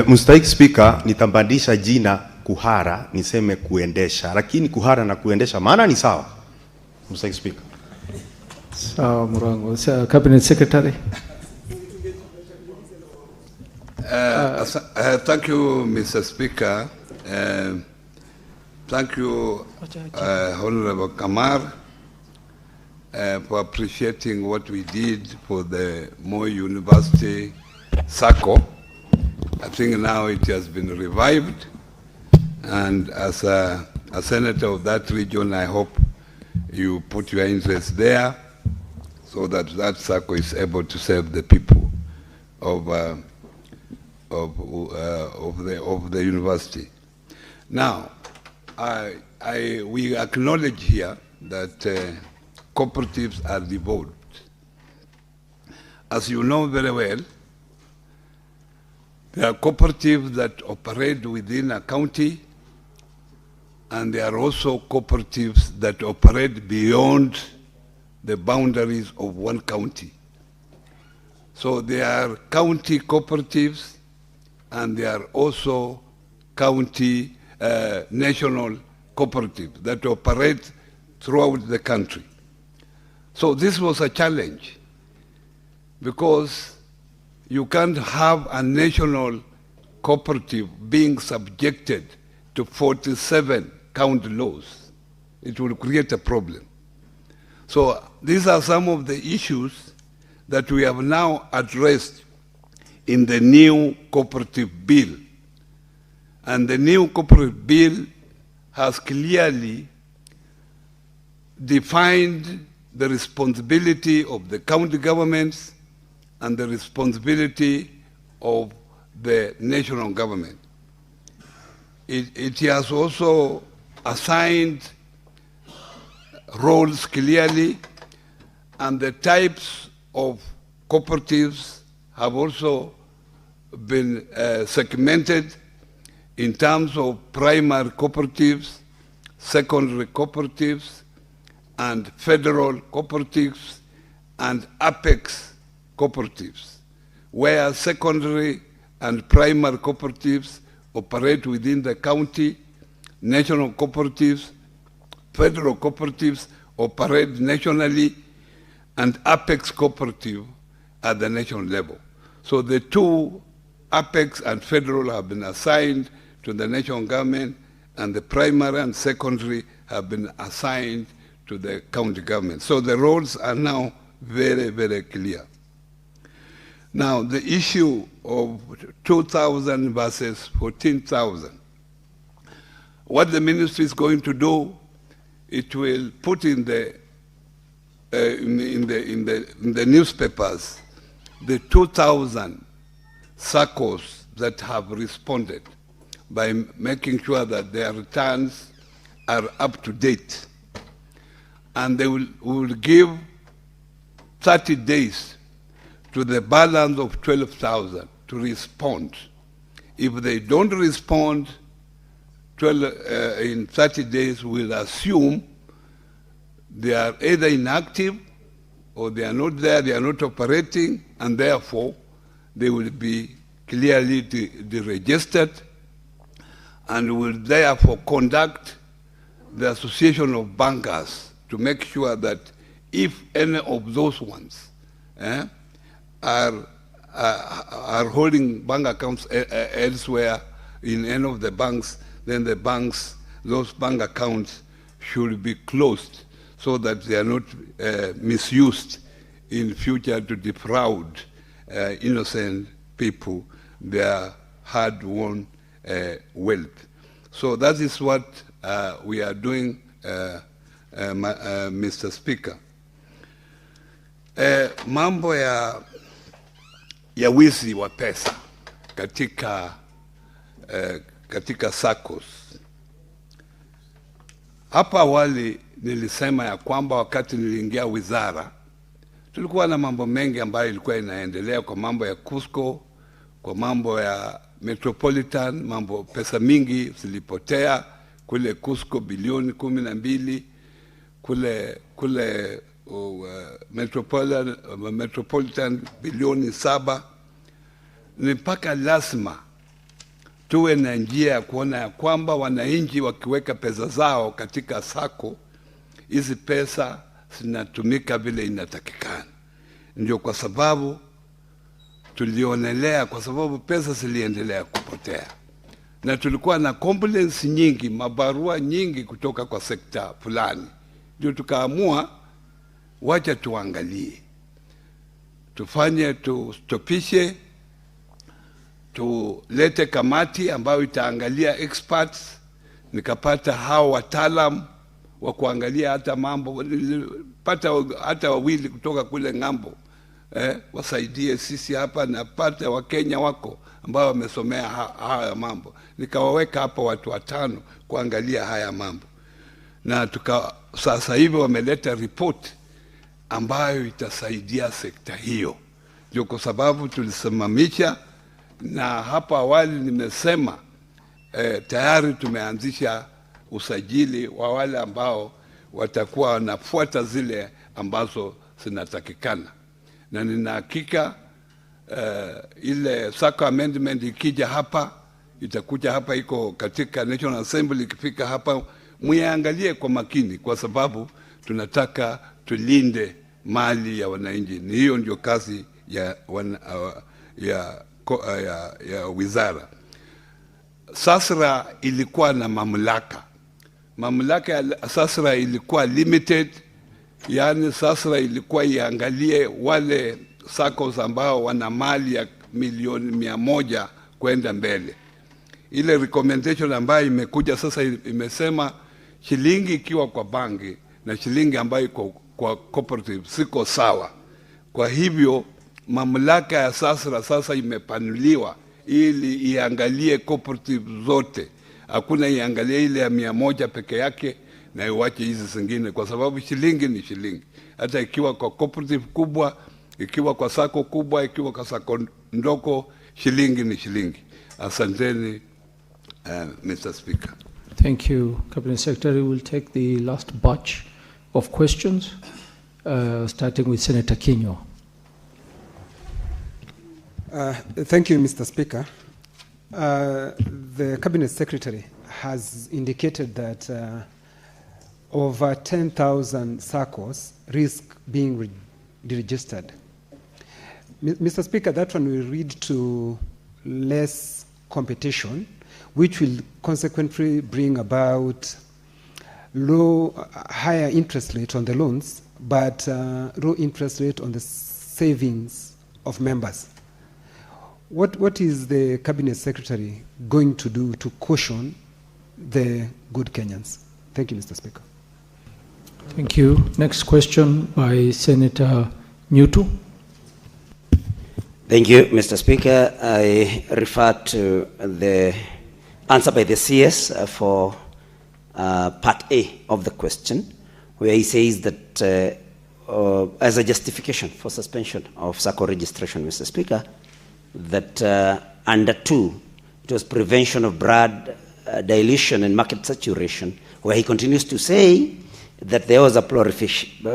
Mr. Speaker, nitambadilisha jina kuhara niseme kuendesha, lakini kuhara na kuendesha maana ni sawa. Mr. Speaker. Sawa Murango. Cabinet Secretary. Thank you, Mr. Speaker. Thank you, Honorable Kamar, for appreciating what we did for the Moi University SACCO. I think now it has been revived, and as a senator of that region, I hope you put your interest there so that that SACCO is able to serve the people of the university. Now, we acknowledge here that cooperatives are devolved. As you know very well, there are cooperatives that operate within a county, and there are also cooperatives that operate beyond the boundaries of one county. So there are county cooperatives, and there are also county national cooperatives that operate throughout the country. So this was a challenge, because you can't have a national cooperative being subjected to 47 county laws. It will create a problem. So these are some of the issues that we have now addressed in the new cooperative bill. And the new cooperative bill has clearly defined the responsibility of the county governments and the responsibility of the national government. It has also assigned roles clearly, and the types of cooperatives have also been segmented in terms of primary cooperatives, secondary cooperatives, and federal cooperatives, and apex cooperatives, where secondary and primary cooperatives operate within the county, national cooperatives, federal cooperatives operate nationally, and apex cooperative at the national level. So the two, apex and federal, have been assigned to the national government, and the primary and secondary have been assigned to the county government. So the roads are now very, very clear. Now, the issue of 2,000 versus 14,000, what the ministry is going to do, it will put in the newspapers the 2,000 SACCOs that have responded by making sure that their returns are up to date. And they will give 30 days to the balance of 12,000 to respond. If they don't respond in 30 days, we'll assume they are either inactive or they are not there, they are not operating, and therefore they will be clearly deregistered, and will therefore conduct the Association of Bankers to make sure that if any of those ones are holding bank accounts elsewhere in any of the banks, then those bank accounts should be closed so that they are not misused in future to defraud innocent people their hard-won wealth. So that is what we are doing, Mr. Speaker. Mambo ya wizi wa pesa katika SACCOs. Hapa awali nilisema ya kwamba wakati niliingia wizara, tulikuwa na mambo mengi ambayo ilikuwa inaendelea kwa mambo ya Cusco, kwa mambo ya Metropolitan, mambo pesa mingi zilipotea kule Cusco bilioni 12, kule Metropolitan bilioni 7. Ni mpaka lazima tuwe na njia ya kuona ya kwamba wananchi wakiweka pesa zao katika SACCO, hizi pesa zinatumika vile inatakikana. Ndio kwa sababu tulionelea, kwa sababu pesa ziliendelea kupotea, na tulikuwa na complaints nyingi, mabarua nyingi kutoka kwa sekta fulani. Ndio tukaamua wacha tuangalie, tustopishe, tulete kamati ambayo itaangalia experts. Nikapata hao wataalam wa kuangalia hata mambo, nilipata hata wawili kutoka kule ng'ambo wasaidie sisi hapa, na pata Wakenya wako ambao wamesomea haya mambo. Nikawaweka hapa watu 5 kuangalia haya mambo, na sasa hivi wameleta report ambayo itasaidia sekta hiyo. Ndio kwa sababu tulisimamisha, na hapa awali nimesema tayari tumeanzisha usajili wa wale ambao watakuwa wanafuata zile ambazo zinatakikana, na nina hakika ile SACCO amendment ikija hapa, itakuja hapa, iko katika National Assembly, ikifika hapa muiangalie kwa makini, kwa sababu tunataka tulinde mali ya wananchi. Ni hiyo ndio kazi ya wizara. SASRA ilikuwa na mamlaka ya SASRA ilikuwa limited, yani SASRA ilikuwa iangalie wale SACCOs ambao wana mali ya milioni 100 kwenda mbele. Ile recommendation ambayo imekuja sasa imesema shilingi ikiwa kwa banki na shilingi ambayo kwa cooperative siko sawa. Kwa hivyo mamlaka ya SASRA sasa imepanuliwa ili iangalie cooperative zote. Hakuna iangalie ile ya 100 peke yake na iwache hizi zingine, kwa sababu shilingi ni shilingi. Hata ikiwa kwa cooperative kubwa, ikiwa kwa SACCO kubwa, ikiwa kwa SACCO ndogo, shilingi ni shilingi. Asanteni, Mr. Speaker. Thank you, Cabinet Secretary. We'll take the last batch of questions, starting with Senator Kinyo. Thank you, Mr. Speaker. The Cabinet Secretary has indicated that over 10,000 SACCOs risk being deregistered. Mr. Speaker, that one will lead to less competition, which will consequently bring about higher interest rate on the loans, but low interest rate on the savings of members. What is the Cabinet Secretary going to do to caution the good Kenyans? Thank you, Mr. Speaker. Thank you. Next question by Senator Newton. Thank you, Mr. Speaker. I refer to the answer by the CS for part A of the question, where he says that as a justification for suspension of SACCO registration, Mr. Speaker, that under 2, it was prevention of broad dilution and market saturation, where he continues to say that there was a proliferation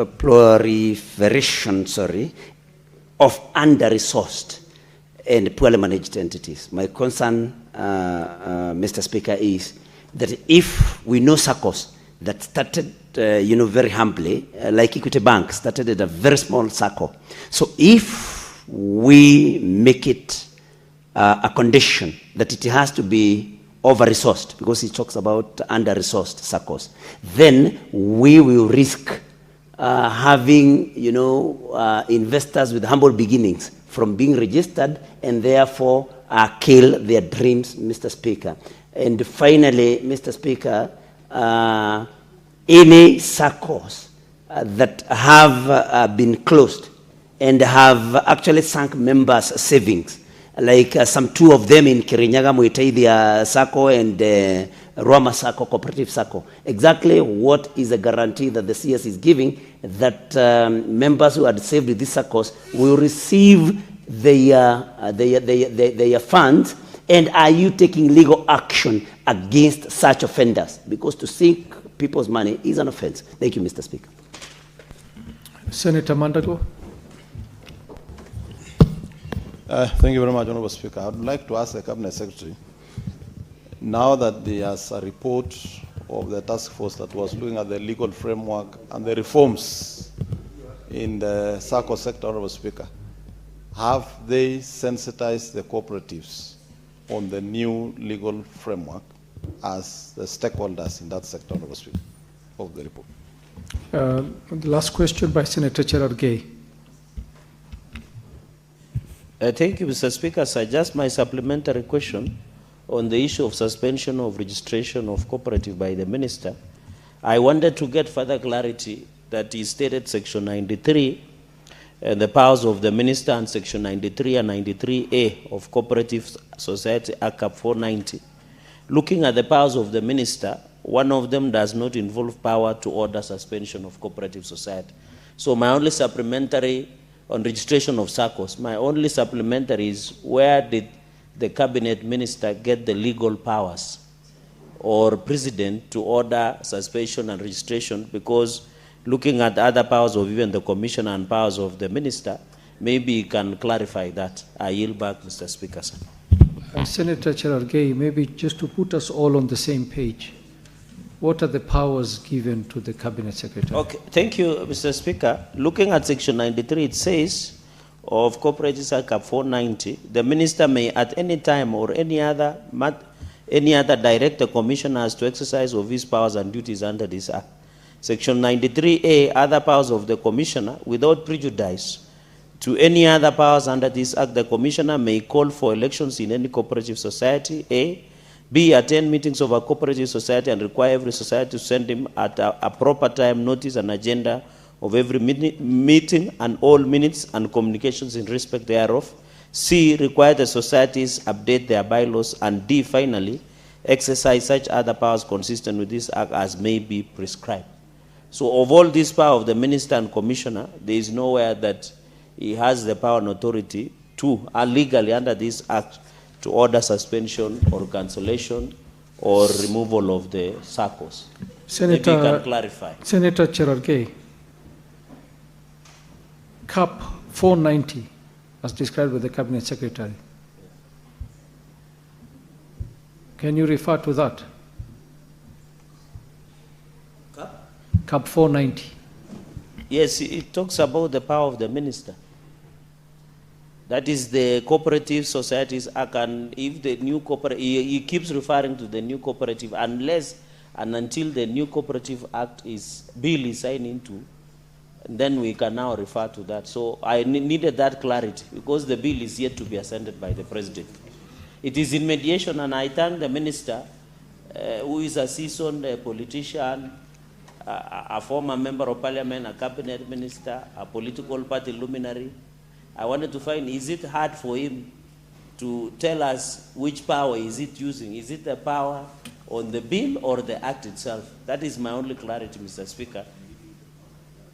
of under-resourced and poorly managed entities. My concern, Mr. Speaker, is that if we know SACCOs that started, very humbly, like Equity Bank started at a very small SACCO. So if we make it a condition that it has to be over-resourced, because he talks about under-resourced SACCOs, then we will risk having, investors with humble beginnings from being registered and therefore kill their dreams, Mr. Speaker. And finally, Mr. Speaker, any SACCOs that have been closed and have actually sunk members' savings, like some 2 of them in Kirinyaga, Mutahi SACCO and Roma SACCO, Cooperative SACCO. Exactly what is the guarantee that the CS is giving that members who had saved with these SACCOs will receive their funds, and are you taking legal action against such offenders? Because to sink people's money is an offense. Thank you, Mr. Speaker. Senator Mandago. Thank you very much, Honorable Speaker. I would like to ask the Cabinet Secretary, now that there's a report of the task force that was looking at the legal framework and the reforms in the SACCO sector, Honorable Speaker, have they sensitized the cooperatives on the new legal framework as the stakeholders in that sector, Honorable Speaker, of the report? The last question by Senator Cherargei. Thank you, Mr. Speaker. Sir, just my supplementary question on the issue of suspension of registration of cooperative by the Minister. I wanted to get further clarity that he stated Section 93, the powers of the Minister, and Section 93 and 93A of Cooperative Society Act 490. Looking at the powers of the Minister, one of them does not involve power to order suspension of cooperative society. So my only supplementary on registration of SACCOs, my only supplementary is, where did the Cabinet Minister get the legal powers or President to order suspension and registration? Because looking at other powers of even the Commissioner and powers of the Minister, maybe you can clarify that. I yield back, Mr. Speaker. Sir. Senator Cherargei, maybe just to put us all on the same page, what are the powers given to the Cabinet Secretary? Okay, thank you, Mr. Speaker. Looking at Section 93, it says, of Corporations Act 490, the Minister may at any time or any other direct the Commissioners to exercise of his powers and duties under this Act. Section 93A, other powers of the Commissioner, without prejudice to any other powers under this Act, the Commissioner may call for elections in any cooperative society, A. B, attend meetings of a cooperative society and require every society to send him at a proper time notice and agenda of every meeting and all minutes and communications in respect thereof. C, require the societies update their bylaws. And D, finally, exercise such other powers consistent with this Act as may be prescribed. So of all this power of the Minister and Commissioner, there is nowhere that he has the power and authority to, legally under this Act, to order suspension or cancellation or removal of the SACCOs. Senator, maybe you can clarify. Senator Cherargei, CAP 490, as described by the Cabinet Secretary. Can you refer to that? CAP 490. Yes, it talks about the power of the Minister. That is the Cooperative Societies Act, and if the new cooperative, he keeps referring to the new cooperative, unless And until the new Cooperative Act bill is signed into, then we can now refer to that. So I needed that clarity because the bill is yet to be ascended by the President. It is in mediation, and I thank the Minister, who is a seasoned politician, a former member of Parliament, a cabinet minister, a political party luminary. I wanted to find, is it hard for him to tell us which power is it using? Is it the power on the bill or the act itself? That is my only clarity, Mr. Speaker.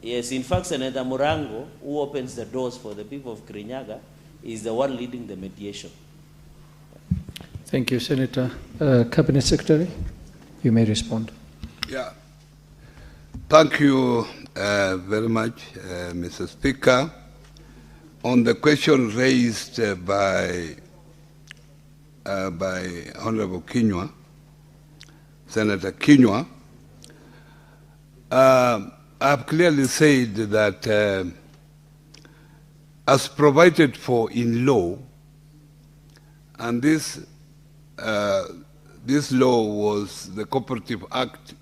Yes, in fact, Senator Murango, who opens the doors for the people of Kirinyaga, is the one leading the mediation. Thank you, Senator. Cabinet Secretary, you may respond. Yeah. Thank you very much, Mr. Speaker. On the question raised by Honorable Kinyua, Senator Kinyua, I've clearly said that as provided for in law, and this law was, the Cooperative Act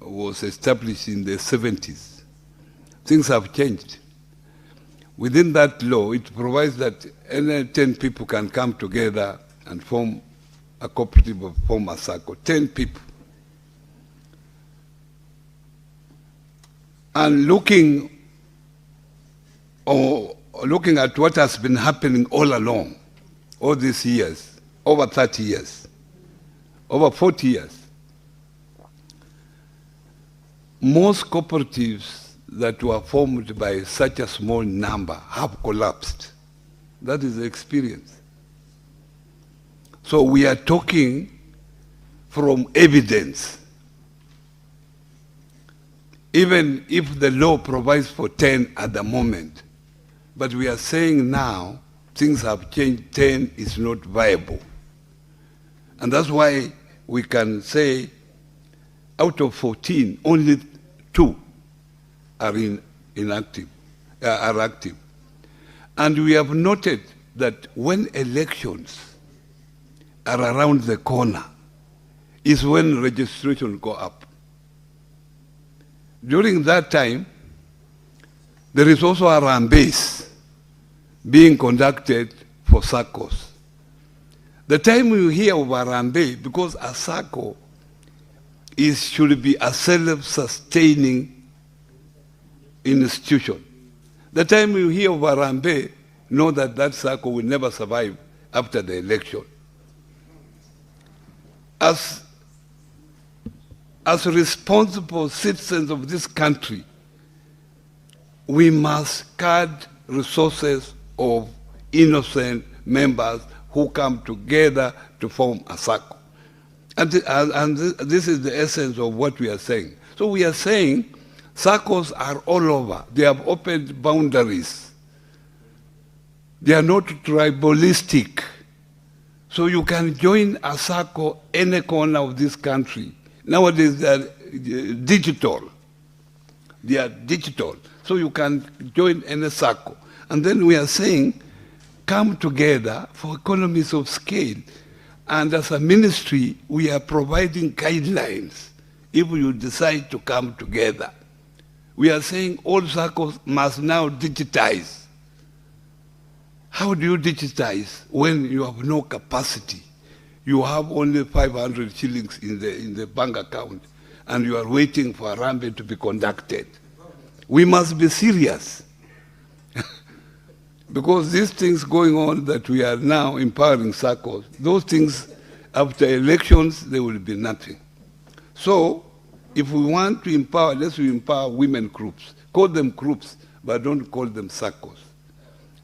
was established in the 70s. Things have changed. Within that law, it provides that any 10 people can come together and form a cooperative or form a circle. 10 people. And looking at what has been happening all along, all these years, over 30 years, over 40 years, most cooperatives that were formed by such a small number have collapsed. That is the experience. So we are talking from evidence. Even if the law provides for 10 at the moment, but we are saying now things have changed, 10 is not viable. And that's why we can say out of 14, only 2 are active. And we have noted that when elections are around the corner is when registration go up. During that time, there is also a race being conducted for SACCOs. The time you hear of a rambe, because a SACCO should be a self-sustaining institution. The time you hear of a rambe, know that that SACCO will never survive after the election. As responsible citizens of this country, we must guard resources of innocent members who come together to form a SACCO. And this is the essence of what we are saying. So we are saying SACCOs are all over. They have opened boundaries. They are not tribalistic. So you can join a SACCO any corner of this country. Nowadays they are digital. They are digital. So you can join any SACCO. And then we are saying, come together for economies of scale. And as a ministry, we are providing guidelines if you decide to come together. We are saying all SACCOs must now digitize. How do you digitize when you have no capacity? You have only 500 shillings in the bank account, and you are waiting for a rambe to be conducted. We must be serious. Because these things going on that we are now empowering SACCOs, those things after elections, there will be nothing. So, if we want to empower, let's empower women groups. Call them groups, but don't call them SACCOs.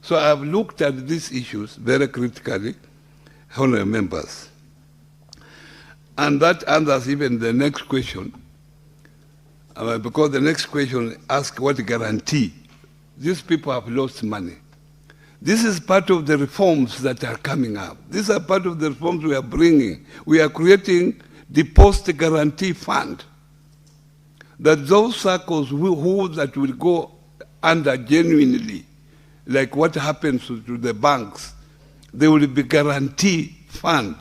So I have looked at these issues very critically, honorable members. And that answers even the next question, because the next question asks what guarantee. These people have lost money. This is part of the reforms that are coming up. These are part of the reforms we are bringing. We are creating the post-guarantee fund, that those SACCOs that will go under genuinely, like what happens to the banks, there will be guarantee fund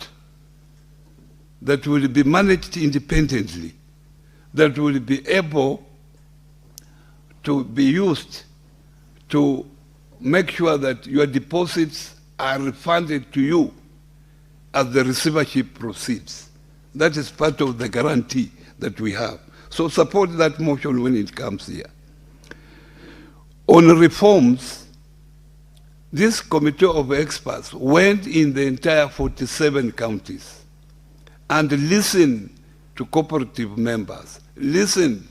that will be managed independently. that will be able to be used to make sure that your deposits are refunded to you as the receivership proceeds. That is part of the guarantee that we have. So support that motion when it comes here. On reforms, this committee of experts went in the entire 47 counties and listened to cooperative members, listened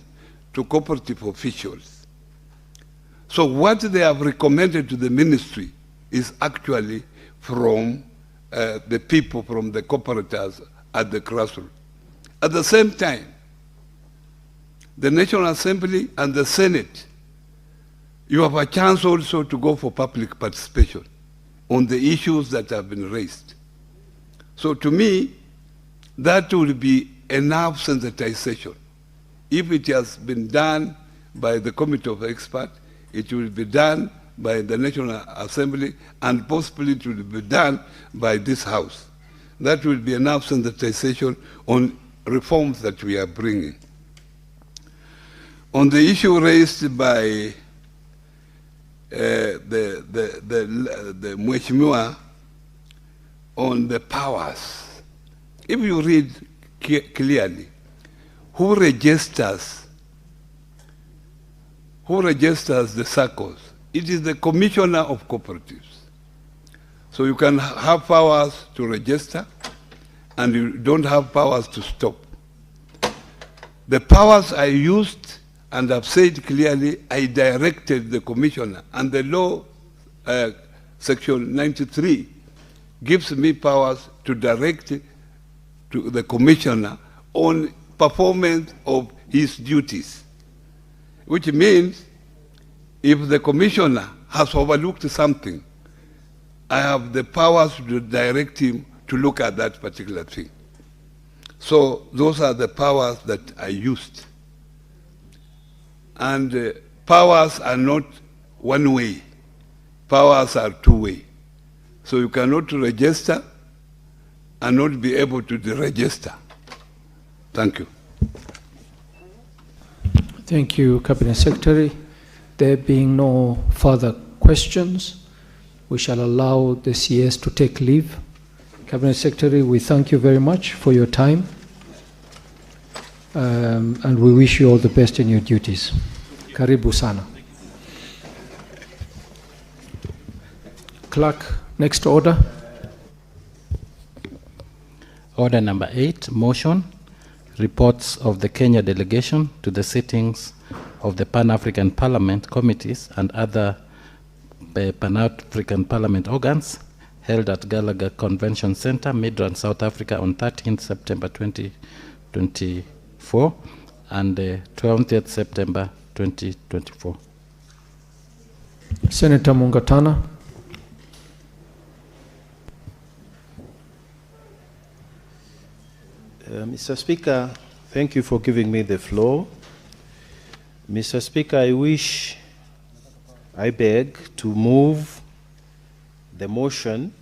to cooperative officials. So what they have recommended to the ministry is actually from the people, from the cooperators at the grassroots. At the same time, the National Assembly and the Senate, you have a chance also to go for public participation on the issues that have been raised. So to me, that will be enough sensitization. If it has been done by the Committee of Experts, it will be done by the National Assembly, and possibly it will be done by this House. That will be enough sensitization on reforms that we are bringing. On the issue raised by the Mheshimiwa on the powers, if you read clearly, who registers the SACCOs? It is the Commissioner of Cooperatives. So you can have powers to register, and you don't have powers to stop. The powers I used, and I've said clearly, I directed the Commissioner, and the law, Section 93, gives me powers to direct to the Commissioner on performance of his duties, which means if the Commissioner has overlooked something, I have the powers to direct him to look at that particular thing. So those are the powers that I used. And powers are not one way. Powers are two way. So you cannot register and not be able to deregister. Thank you. Thank you, Cabinet Secretary. There being no further questions, we shall allow the CS to take leave. Cabinet Secretary, we thank you very much for your time, and we wish you all the best in your duties. Karibu sana. Clerk, next order. Order number 8, motion, reports of the Kenya delegation to the sittings of the Pan-African Parliament committees and other Pan-African Parliament organs held at Gallagher Convention Center, Midrand, South Africa on 13th September 2024 and 20th September 2024. Senator Mungatana. Mr. Speaker, thank you for giving me the floor. Mr. Speaker, I beg to move the motion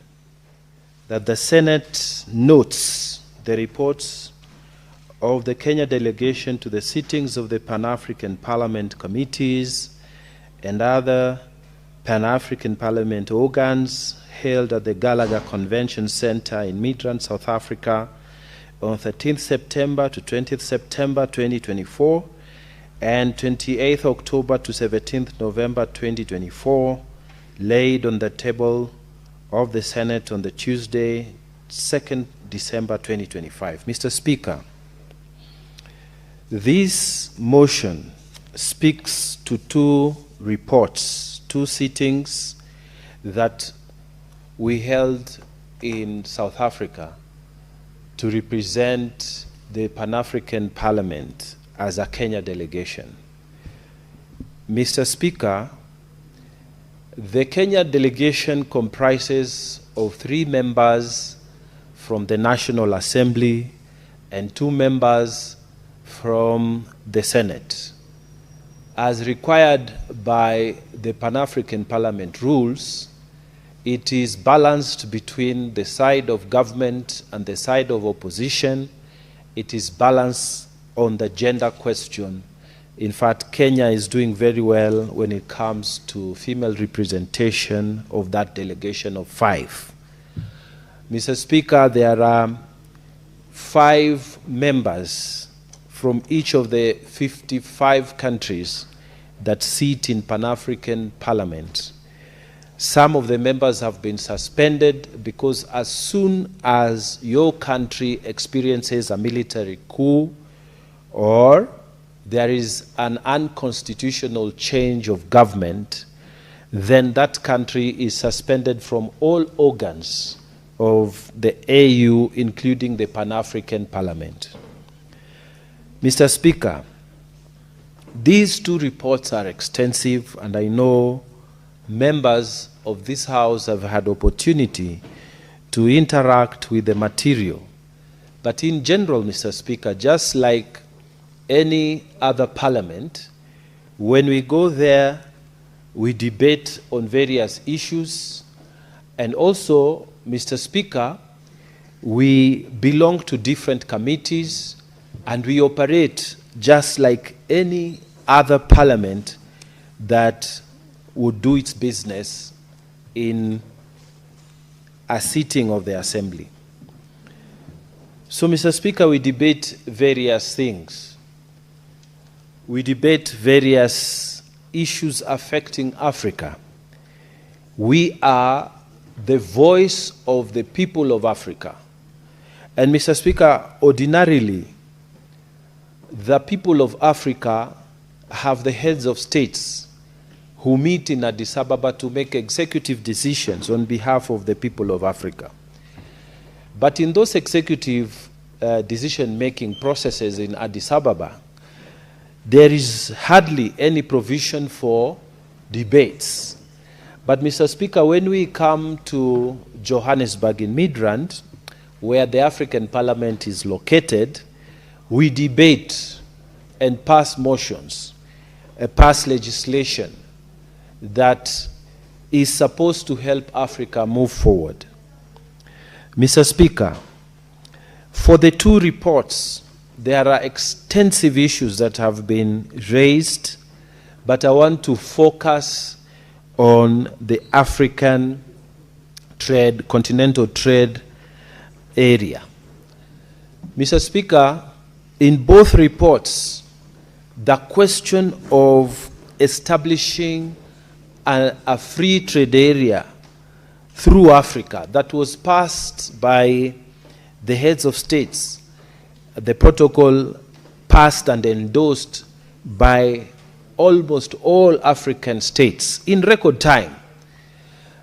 that the Senate notes the reports of the Kenya delegation to the sittings of the Pan-African Parliament committees and other Pan-African Parliament organs held at the Gallagher Convention Center in Midrand, South Africa on 13th September to 20th September 2024 and 28th October to 17th November 2024, laid on the table of the Senate on the Tuesday, 2nd December 2025. Mr. Speaker, this motion speaks to two reports, two sittings that we held in South Africa to represent the Pan-African Parliament as a Kenya delegation. Mr. Speaker, the Kenya delegation comprises of 3 members from the National Assembly and 2 members from the Senate. As required by the Pan-African Parliament rules, it is balanced between the side of government and the side of opposition. It is balanced on the gender question. In fact, Kenya is doing very well when it comes to female representation of that delegation of 5. Mr. Speaker, there are 5 members from each of the 55 countries that sit in Pan-African Parliament. Some of the members have been suspended because as soon as your country experiences a military coup or there is an unconstitutional change of government, then that country is suspended from all organs of the AU, including the Pan-African Parliament. Mr. Speaker, these 2 reports are extensive, and I know members of this House have had opportunity to interact with the material. But in general, Mr. Speaker, just like any other parliament, when we go there, we debate on various issues, and also, Mr. Speaker, we belong to different committees, and we operate just like any other parliament that would do its business in a sitting of the assembly. So, Mr. Speaker, we debate various things. We debate various issues affecting Africa. We are the voice of the people of Africa. And Mr. Speaker, ordinarily, the people of Africa have the heads of states who meet in Addis Ababa to make executive decisions on behalf of the people of Africa. But in those executive decision-making processes in Addis Ababa, there is hardly any provision for debates. But Mr. Speaker, when we come to Johannesburg in Midrand, where the African Parliament is located, we debate and pass motions, pass legislation that is supposed to help Africa move forward. Mr. Speaker, for the 2 reports, there are extensive issues that have been raised, but I want to focus on the African trade, continental trade area. Mr. Speaker, in both reports, the question of establishing a free trade area through Africa that was passed by the heads of states, the protocol passed and endorsed by almost all African states in record time.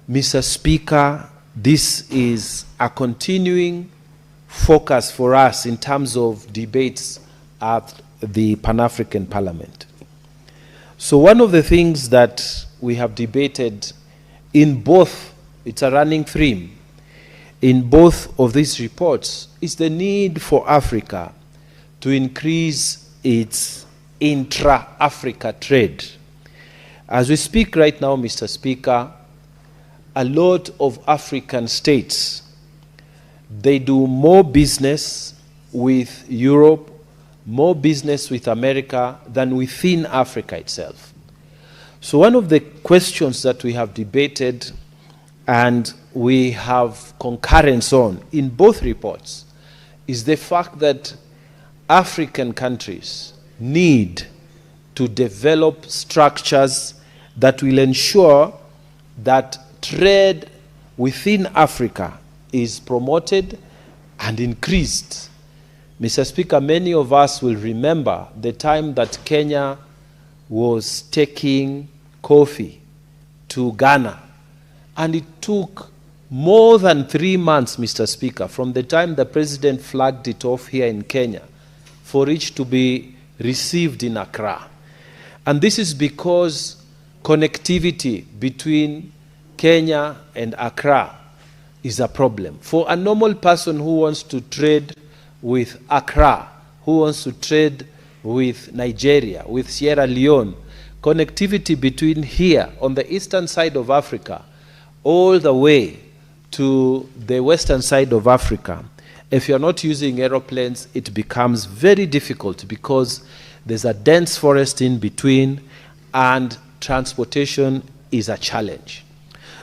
Mr. Speaker, this is a continuing focus for us in terms of debates at the Pan-African Parliament. So one of the things that we have debated in both, it's a running theme, in both of these reports is the need for Africa to increase its intra-Africa trade. As we speak right now, Mr. Speaker, a lot of African states, they do more business with Europe, more business with America than within Africa itself. So one of the questions that we have debated and we have concurrence on in both reports is the fact that African countries need to develop structures that will ensure that trade within Africa is promoted and increased. Mr. Speaker, many of us will remember the time that Kenya was taking coffee to Ghana, and it took more than 3 months, Mr. Speaker, from the time the president flagged it off here in Kenya for it to be received in Accra. And this is because connectivity between Kenya and Accra is a problem. For a normal person who wants to trade with Accra, who wants to trade with Nigeria, with Sierra Leone, connectivity between here on the eastern side of Africa all the way to the western side of Africa If you're not using aeroplanes, it becomes very difficult because there's a dense forest in between and transportation is a challenge.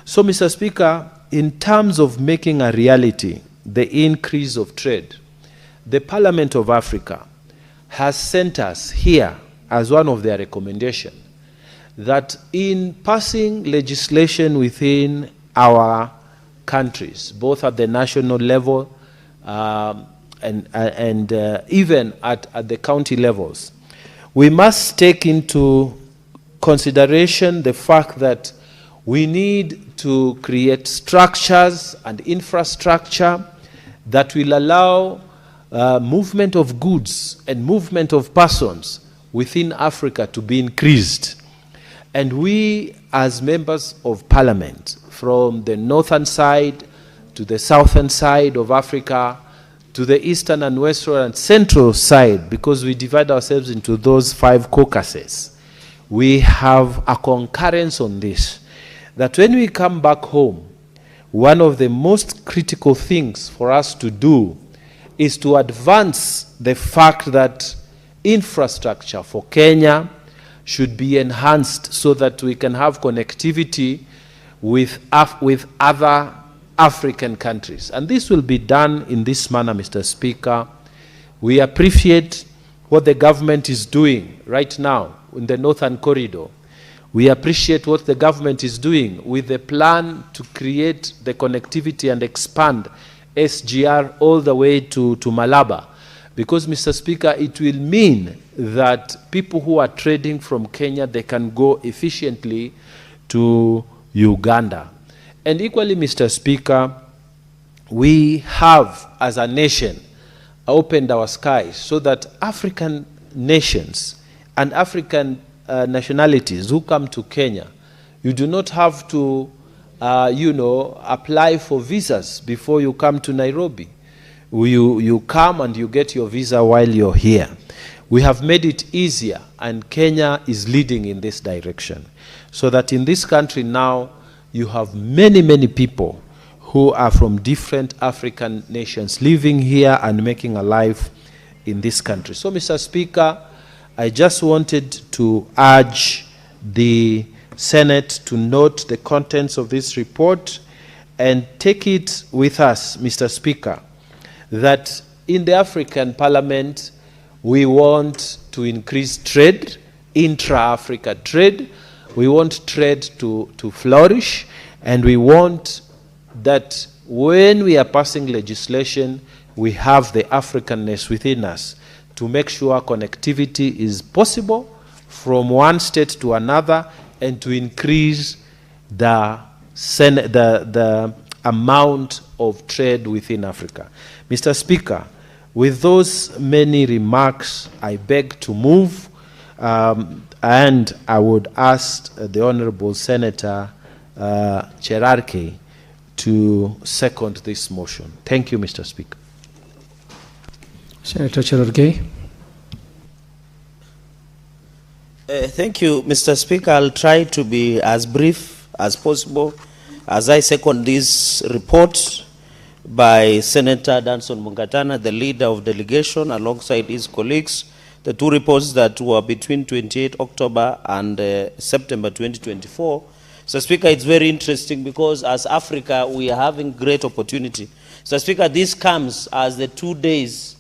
So, Mr. Speaker, in terms of making a reality the increase of trade, the Parliament of Africa has sent us here as one of their recommendations that in passing legislation within our countries, both at the national level and even at the county levels, we must take into consideration the fact that we need to create structures and infrastructure that will allow movement of goods and movement of persons within Africa to be increased. And we, as members of parliament, from the northern side to the southern side of Africa, to the eastern and western and central side, because we divide ourselves into those 5 caucuses, we have a concurrence on this, that when we come back home, one of the most critical things for us to do is to advance the fact that infrastructure for Kenya should be enhanced so that we can have connectivity with other African countries. And this will be done in this manner, Mr. Speaker. We appreciate what the government is doing right now in the Northern Corridor. We appreciate what the government is doing with the plan to create the connectivity and expand SGR all the way to Malaba. Because, Mr. Speaker, it will mean that people who are trading from Kenya, they can go efficiently to Uganda. And equally, Mr. Speaker, we have, as a nation, opened our skies so that African nations and African nationalities who come to Kenya, you do not have to, apply for visas before you come to Nairobi. You come and you get your visa while you're here. We have made it easier, and Kenya is leading in this direction. So that in this country now, you have many, many people who are from different African nations living here and making a life in this country. So, Mr. Speaker, I just wanted to urge the Senate to note the contents of this report and take it with us, Mr. Speaker, that in the African Parliament, we want to increase trade, intra-Africa trade. We want trade to flourish, and we want that when we are passing legislation, we have the Africanness within us to make sure connectivity is possible from one state to another and to increase the amount of trade within Africa. Mr. Speaker, with those many remarks, I beg to move, and I would ask the Honorable Senator Cherarke to second this motion. Thank you, Mr. Speaker. Senator Cherarke. Thank you, Mr. Speaker. I'll try to be as brief as possible as I second this report by Senator Danson Mungatana, the leader of delegation, alongside his colleagues, the 2 reports that were between 28 October and September 2024. So, Speaker, it's very interesting because as Africa, we are having great opportunity. So, Speaker, this comes as the 2 days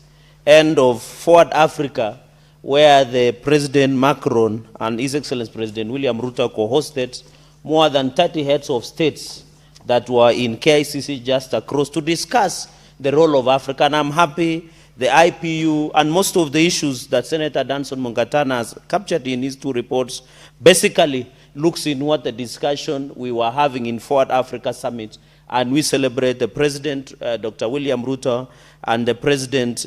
end of Forward Africa, where the President Macron and His Excellency President William Ruto co-hosted more than 30 heads of states that were in KICC just across to discuss the role of Africa. And I'm happy the IPU and most of the issues that Senator Danson Mungatana has captured in his 2 reports basically looks in what the discussion we were having in Forward Africa Summit. And we celebrate the President, Dr. William Ruto, and the President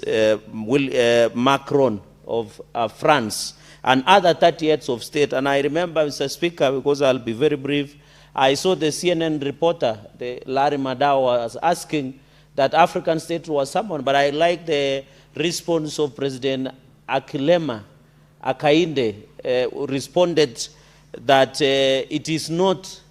Macron of France, and other 30 heads of state. And I remember, Mr. Speaker, because I'll be very brief, I saw the CNN reporter, the Larry Madao, was asking that African state was someone, but I like the response of President Akilema Akainde, responded that it is not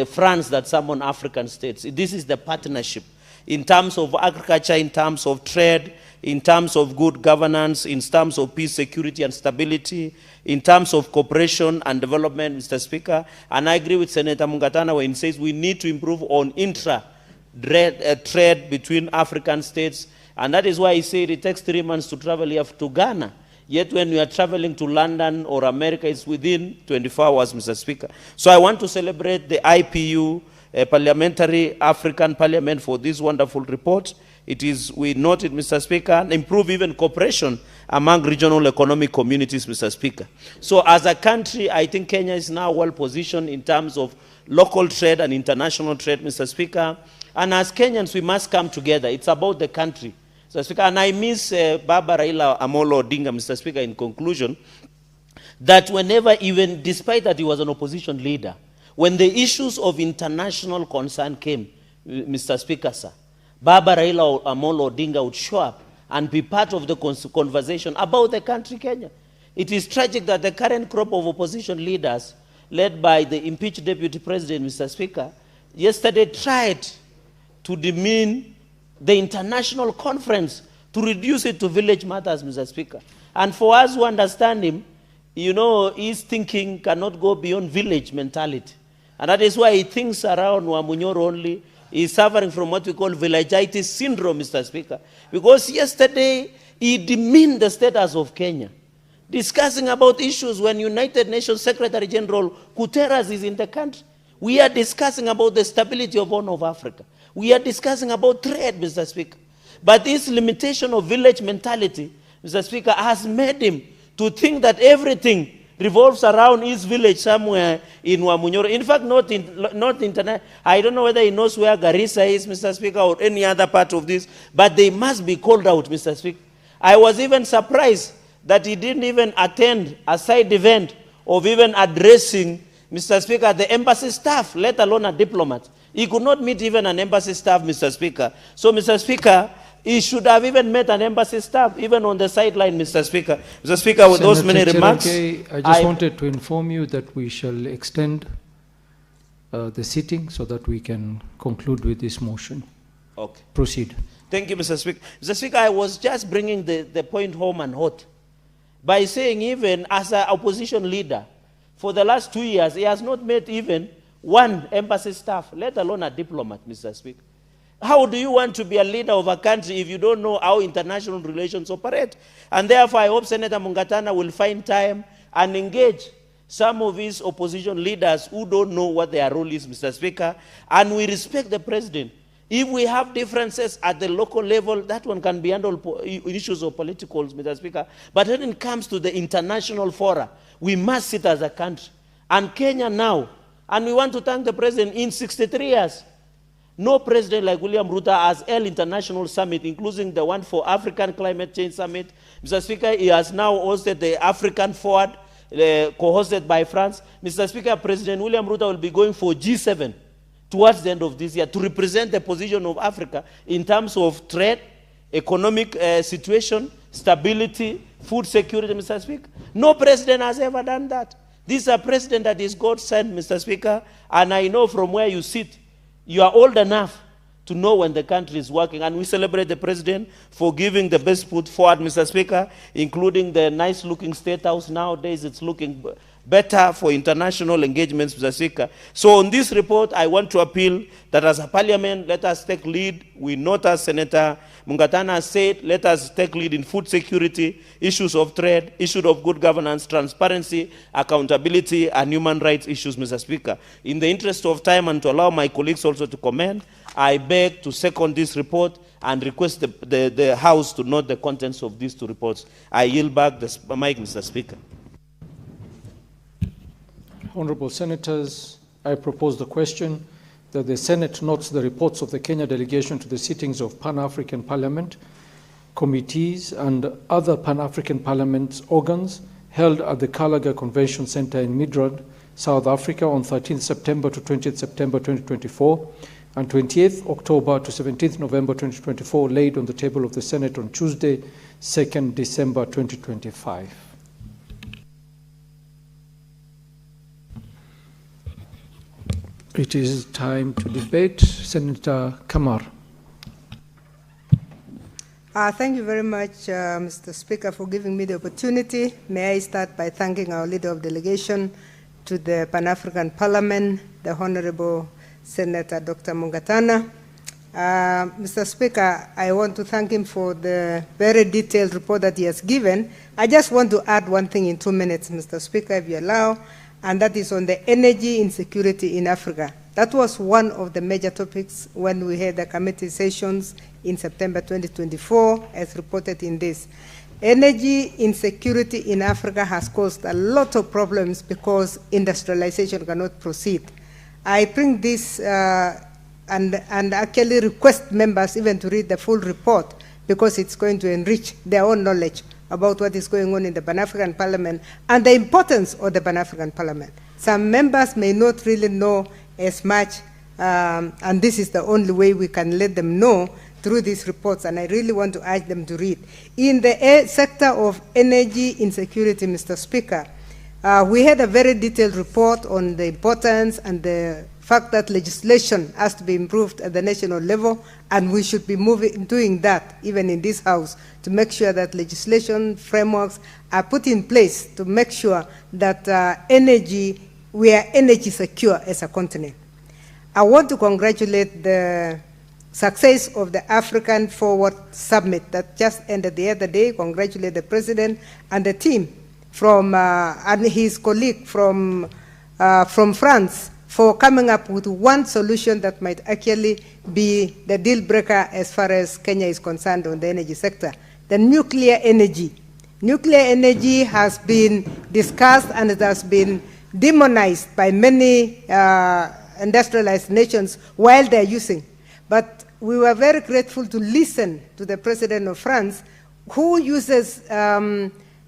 France that summoned African states. This is the partnership. in terms of agriculture, in terms of trade, in terms of good governance, in terms of peace, security, and stability, in terms of cooperation and development, Mr. Speaker. And I agree with Senator Mungatana when he says we need to improve on trade between African states. And that is why he said it takes 3 months to travel here to Ghana. Yet when we are traveling to London or America, it's within 24 hours, Mr. Speaker. So I want to celebrate the IPU, Parliamentary African Parliament, for this wonderful report. It is, we noted, Mr. Speaker, and improve even cooperation among regional economic communities, Mr. Speaker. So as a country, I think Kenya is now well positioned in terms of local trade and international trade, Mr. Speaker. And as Kenyans, we must come together. It's about the country, Mr. Speaker. And I miss Baba Raila Amolo Odinga, Mr. Speaker, in conclusion, that whenever, even despite that he was an opposition leader, when the issues of international concern came, Mr. Speaker, sir, Baba Raila Amolo Odinga would show up and be part of the conversation about the country, Kenya. It is tragic that the current crop of opposition leaders, led by the impeached deputy president, Mr. Speaker, yesterday tried to demean the international conference, to reduce it to village matters, Mr. Speaker. And for us who understand him, you know, his thinking cannot go beyond village mentality. And that is why he thinks around Manyora only. He's suffering from what we call villagitis syndrome, Mr. Speaker. Because yesterday, he demeaned the status of Kenya, discussing about issues when United Nations Secretary General Guterres is in the country. We are discussing about the stability of Horn of Africa. We are discussing about trade, Mr. Speaker. But this limitation of village mentality, Mr. Speaker, has made him to think that everything revolves around his village somewhere in Manyora. In fact, not internet. I don't know whether he knows where Garissa is, Mr. Speaker, or any other part of this, but they must be called out, Mr. Speaker. I was even surprised that he didn't even attend a side event of even addressing, Mr. Speaker, the embassy staff, let alone a diplomat. He could not meet even an embassy staff, Mr. Speaker. So, Mr. Speaker, he should have even met an embassy staff, even on the sideline, Mr. Speaker. Mr. Speaker, with those many remarks, I just wanted to inform you that we shall extend the sitting so that we can conclude with this motion. Okay. Proceed. Thank you, Mr. Speaker. Mr. Speaker, I was just bringing the point home and hot by saying even as an opposition leader, for the last 2 years, he has not met even one embassy staff, let alone a diplomat, Mr. Speaker. How do you want to be a leader of a country if you don't know how international relations operate? And therefore, I hope Senator Mungatana will find time and engage some of his opposition leaders who don't know what their role is, Mr. Speaker. And we respect the president. If we have differences at the local level, that one can be handled issues of politicals, Mr. Speaker. But when it comes to the international fora, we must sit as a country. And Kenya now, and we want to thank the president, in 63 years, no president like William Ruto has held international summit, including the one for African Climate Change Summit. Mr. Speaker, he has now hosted the African Forward, co-hosted by France. Mr. Speaker, President William Ruto will be going for G7 towards the end of this year to represent the position of Africa in terms of trade, economic situation, stability, food security, Mr. Speaker. No president has ever done that. This is a president that is God-sent, Mr. Speaker, and I know from where you sit, you are old enough to know when the country is working, and we celebrate the president for giving the best foot forward, Mr. Speaker, including the nice-looking State House. Nowadays, it's looking better for international engagements, Mr. Speaker. So on this report, I want to appeal that as a parliament, let us take lead. We note, as Senator Mungatana said, let us take lead in food security, issues of trade, issues of good governance, transparency, accountability, and human rights issues, Mr. Speaker. In the interest of time and to allow my colleagues also to comment, I beg to second this report and request the House to note the contents of these two reports. I yield back the mic, Mr. Speaker. Honorable Senators, I propose the question that the Senate notes the reports of the Kenya delegation to the sittings of Pan-African Parliament, committees, and other Pan-African Parliament organs held at the Kalaga Convention Center in Midrand, South Africa on 13th September to 20th September 2024, and 28th October to 17th November 2024, laid on the table of the Senate on Tuesday, 2nd December 2025. It is time to debate. Senator Kamar. Thank you very much, Mr. Speaker, for giving me the opportunity. May I start by thanking our leader of delegation to the Pan-African Parliament, the Honorable Senator Dr. Mungatana. Mr. Speaker, I want to thank him for the very detailed report that he has given. I just want to add one thing in 2 minutes, Mr. Speaker, if you allow, and that is on the energy insecurity in Africa. That was one of the major topics when we had the committee sessions in September 2024, as reported in this. Energy insecurity in Africa has caused a lot of problems because industrialization cannot proceed. I bring this and actually request members even to read the full report because it's going to enrich their own knowledge about what is going on in the Pan-African Parliament and the importance of the Pan-African Parliament. Some members may not really know as much, and this is the only way we can let them know through these reports, and I really want to urge them to read. In the sector of energy insecurity, Mr. Speaker, we had a very detailed report on the importance and the fact that legislation has to be improved at the national level, and we should be doing that even in this House to make sure that legislation frameworks are put in place to make sure that we are energy secure as a continent. I want to congratulate the success of the African Forward Summit that just ended the other day. Congratulate the President and the team and his colleague from France for coming up with one solution that might actually be the deal breaker as far as Kenya is concerned on the energy sector. The nuclear energy. Nuclear energy has been discussed and it has been demonized by many industrialized nations while they're using. But we were very grateful to listen to the President of France, who uses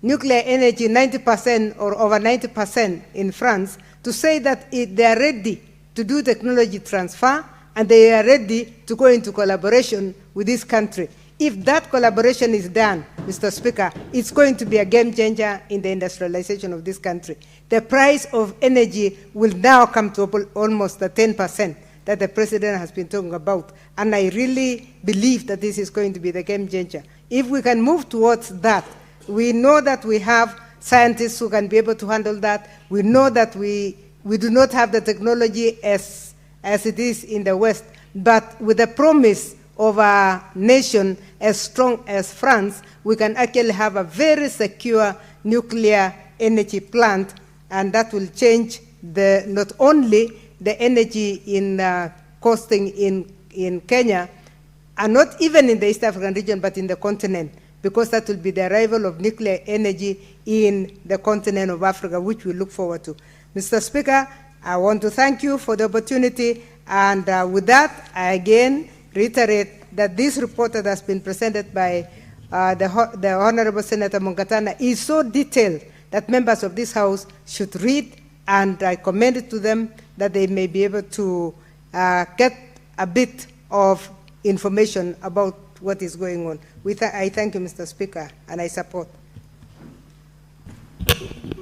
nuclear energy 90% or over 90% in France, to say that they are ready to do technology transfer and they are ready to go into collaboration with this country. If that collaboration is done, Mr. Speaker, it's going to be a game changer in the industrialization of this country. The price of energy will now come to almost the 10% that the President has been talking about. And I really believe that this is going to be the game changer. If we can move towards that, we know that we have scientists who can be able to handle that. We know that we do not have the technology as it is in the West, but with the promise of a nation as strong as France, we can actually have a very secure nuclear energy plant, and that will change not only the energy in costing in Kenya, and not even in the East African region, but in the continent, because that will be the arrival of nuclear energy in the continent of Africa, which we look forward to. Mr. Speaker, I want to thank you for the opportunity, and with that, I again reiterate that this report that has been presented by the Honorable Senator Mungatana is so detailed that members of this House should read, and I commend it to them that they may be able to get a bit of information about what is going on. I thank you, Mr. Speaker, and I support.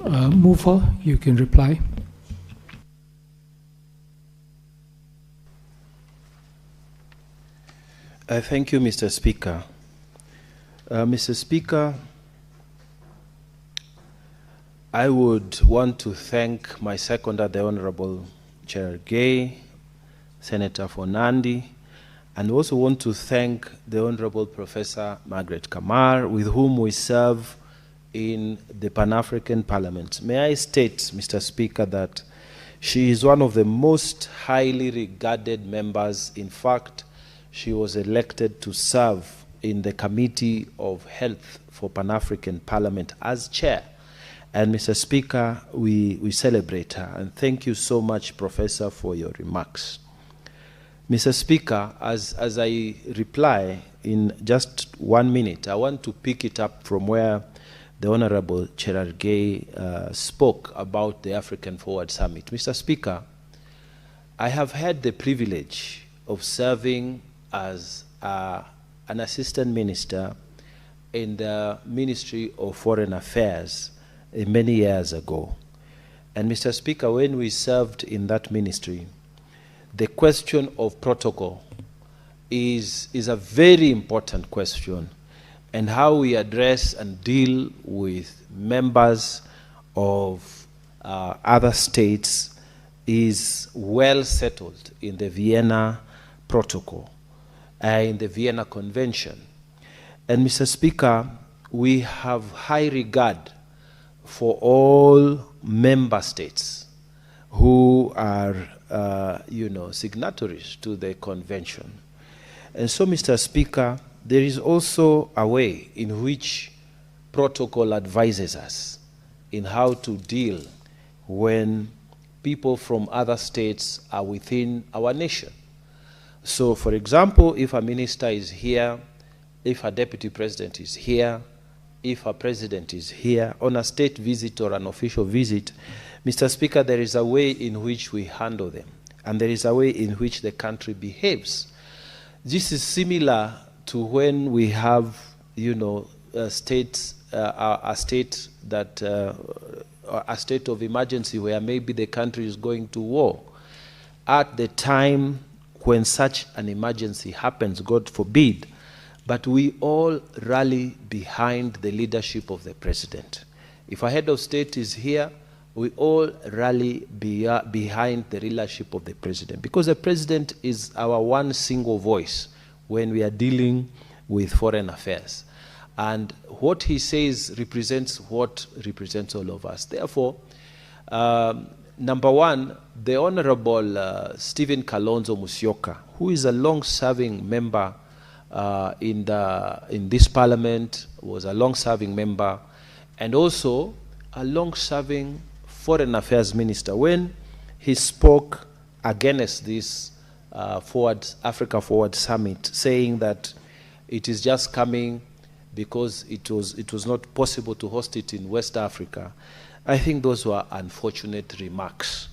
Mufa, you can reply. Thank you, Mr. Speaker. Mr. Speaker, I would want to thank my seconder, the Honorable Chair Gay, Senator for Nandi, and also want to thank the Honorable Professor Margaret Kamar, with whom we serve in the Pan-African Parliament. May I state, Mr. Speaker, that she is one of the most highly regarded members. In fact, she was elected to serve in the Committee of Health for Pan-African Parliament as chair. And Mr. Speaker, we celebrate her. And thank you so much, Professor, for your remarks. Mr. Speaker, as I reply in just 1 minute, I want to pick it up from where the Honorable Cherargei spoke about the African Forward Summit. Mr. Speaker, I have had the privilege of serving as an assistant minister in the Ministry of Foreign Affairs many years ago. And Mr. Speaker, when we served in that ministry, the question of protocol is a very important question. and how we address and deal with members of other states is well settled in the Vienna Protocol, in the Vienna Convention. And Mr. Speaker, we have high regard for all member states who are, signatories to the convention. And so, Mr. Speaker, there is also a way in which protocol advises us in how to deal when people from other states are within our nation. So, for example, if a minister is here, if a deputy president is here, if a president is here on a state visit or an official visit, Mr. Speaker, there is a way in which we handle them, and there is a way in which the country behaves. This is similar to when we have, a state of emergency where maybe the country is going to war. At the time when such an emergency happens, God forbid, but we all rally behind the leadership of the president. If a head of state is here, we all rally behind the leadership of the president, because the president is our one single voice when we are dealing with foreign affairs. And what he says represents what represents all of us. Therefore, number one, the Honorable Stephen Kalonzo Musyoka, who is a long-serving member in this parliament, was a long-serving member, and also a long-serving foreign affairs minister. When he spoke against this Africa Forward Summit, saying that it is just coming because it was not possible to host it in West Africa, I think those were unfortunate remarks.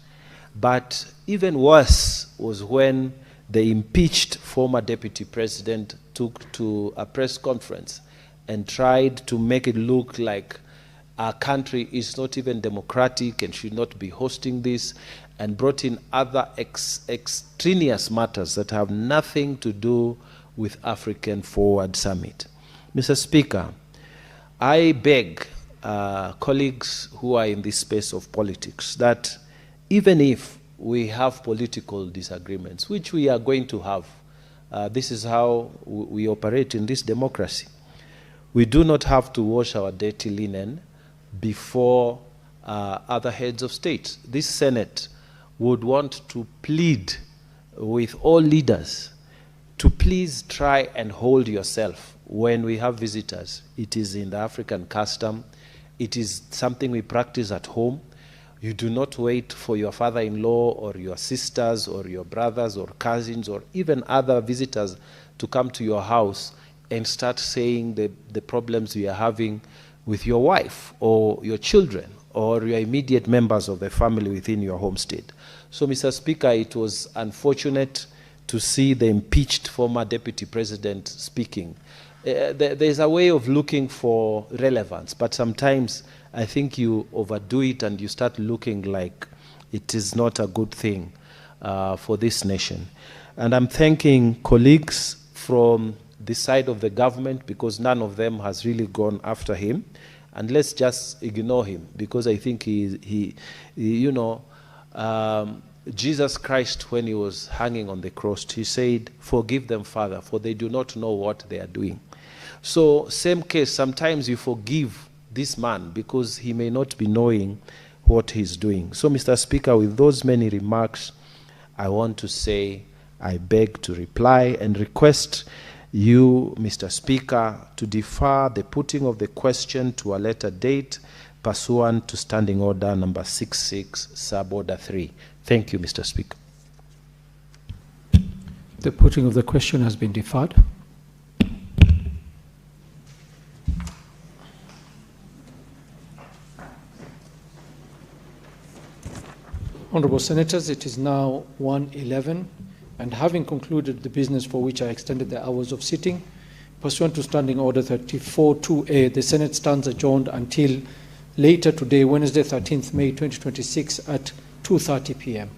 But even worse was when the impeached former deputy president took to a press conference and tried to make it look like our country is not even democratic and should not be hosting this, and brought in other extraneous matters that have nothing to do with African Forward Summit. Mr. Speaker, I beg colleagues who are in this space of politics that even if we have political disagreements, which we are going to have, this is how we operate in this democracy, we do not have to wash our dirty linen before other heads of state. This Senate would want to plead with all leaders to please try and hold yourself when we have visitors. It is in the African custom. It is something we practice at home. You do not wait for your father-in-law or your sisters or your brothers or cousins or even other visitors to come to your house and start saying the problems you are having with your wife or your children or your immediate members of the family within your home state. So, Mr. Speaker, it was unfortunate to see the impeached former deputy president speaking. There's a way of looking for relevance, but sometimes I think you overdo it and you start looking like it is not a good thing for this nation. And I'm thanking colleagues from this side of the government, because none of them has really gone after him. And let's just ignore him, because I think Jesus Christ, when he was hanging on the cross, he said, "Forgive them, Father, for they do not know what they are doing." So, same case, sometimes you forgive this man because he may not be knowing what he's doing. So, Mr. Speaker, with those many remarks, I want to say I beg to reply and request you, Mr. Speaker, to defer the putting of the question to a later date pursuant to Standing Order number 66, Sub-Order 3. Thank you, Mr. Speaker. The putting of the question has been deferred. Honourable Senators, it is now 1:11, and having concluded the business for which I extended the hours of sitting, pursuant to Standing Order 34-2A, the Senate stands adjourned until later today, Wednesday, 13th May 2026 at 2:30 p.m.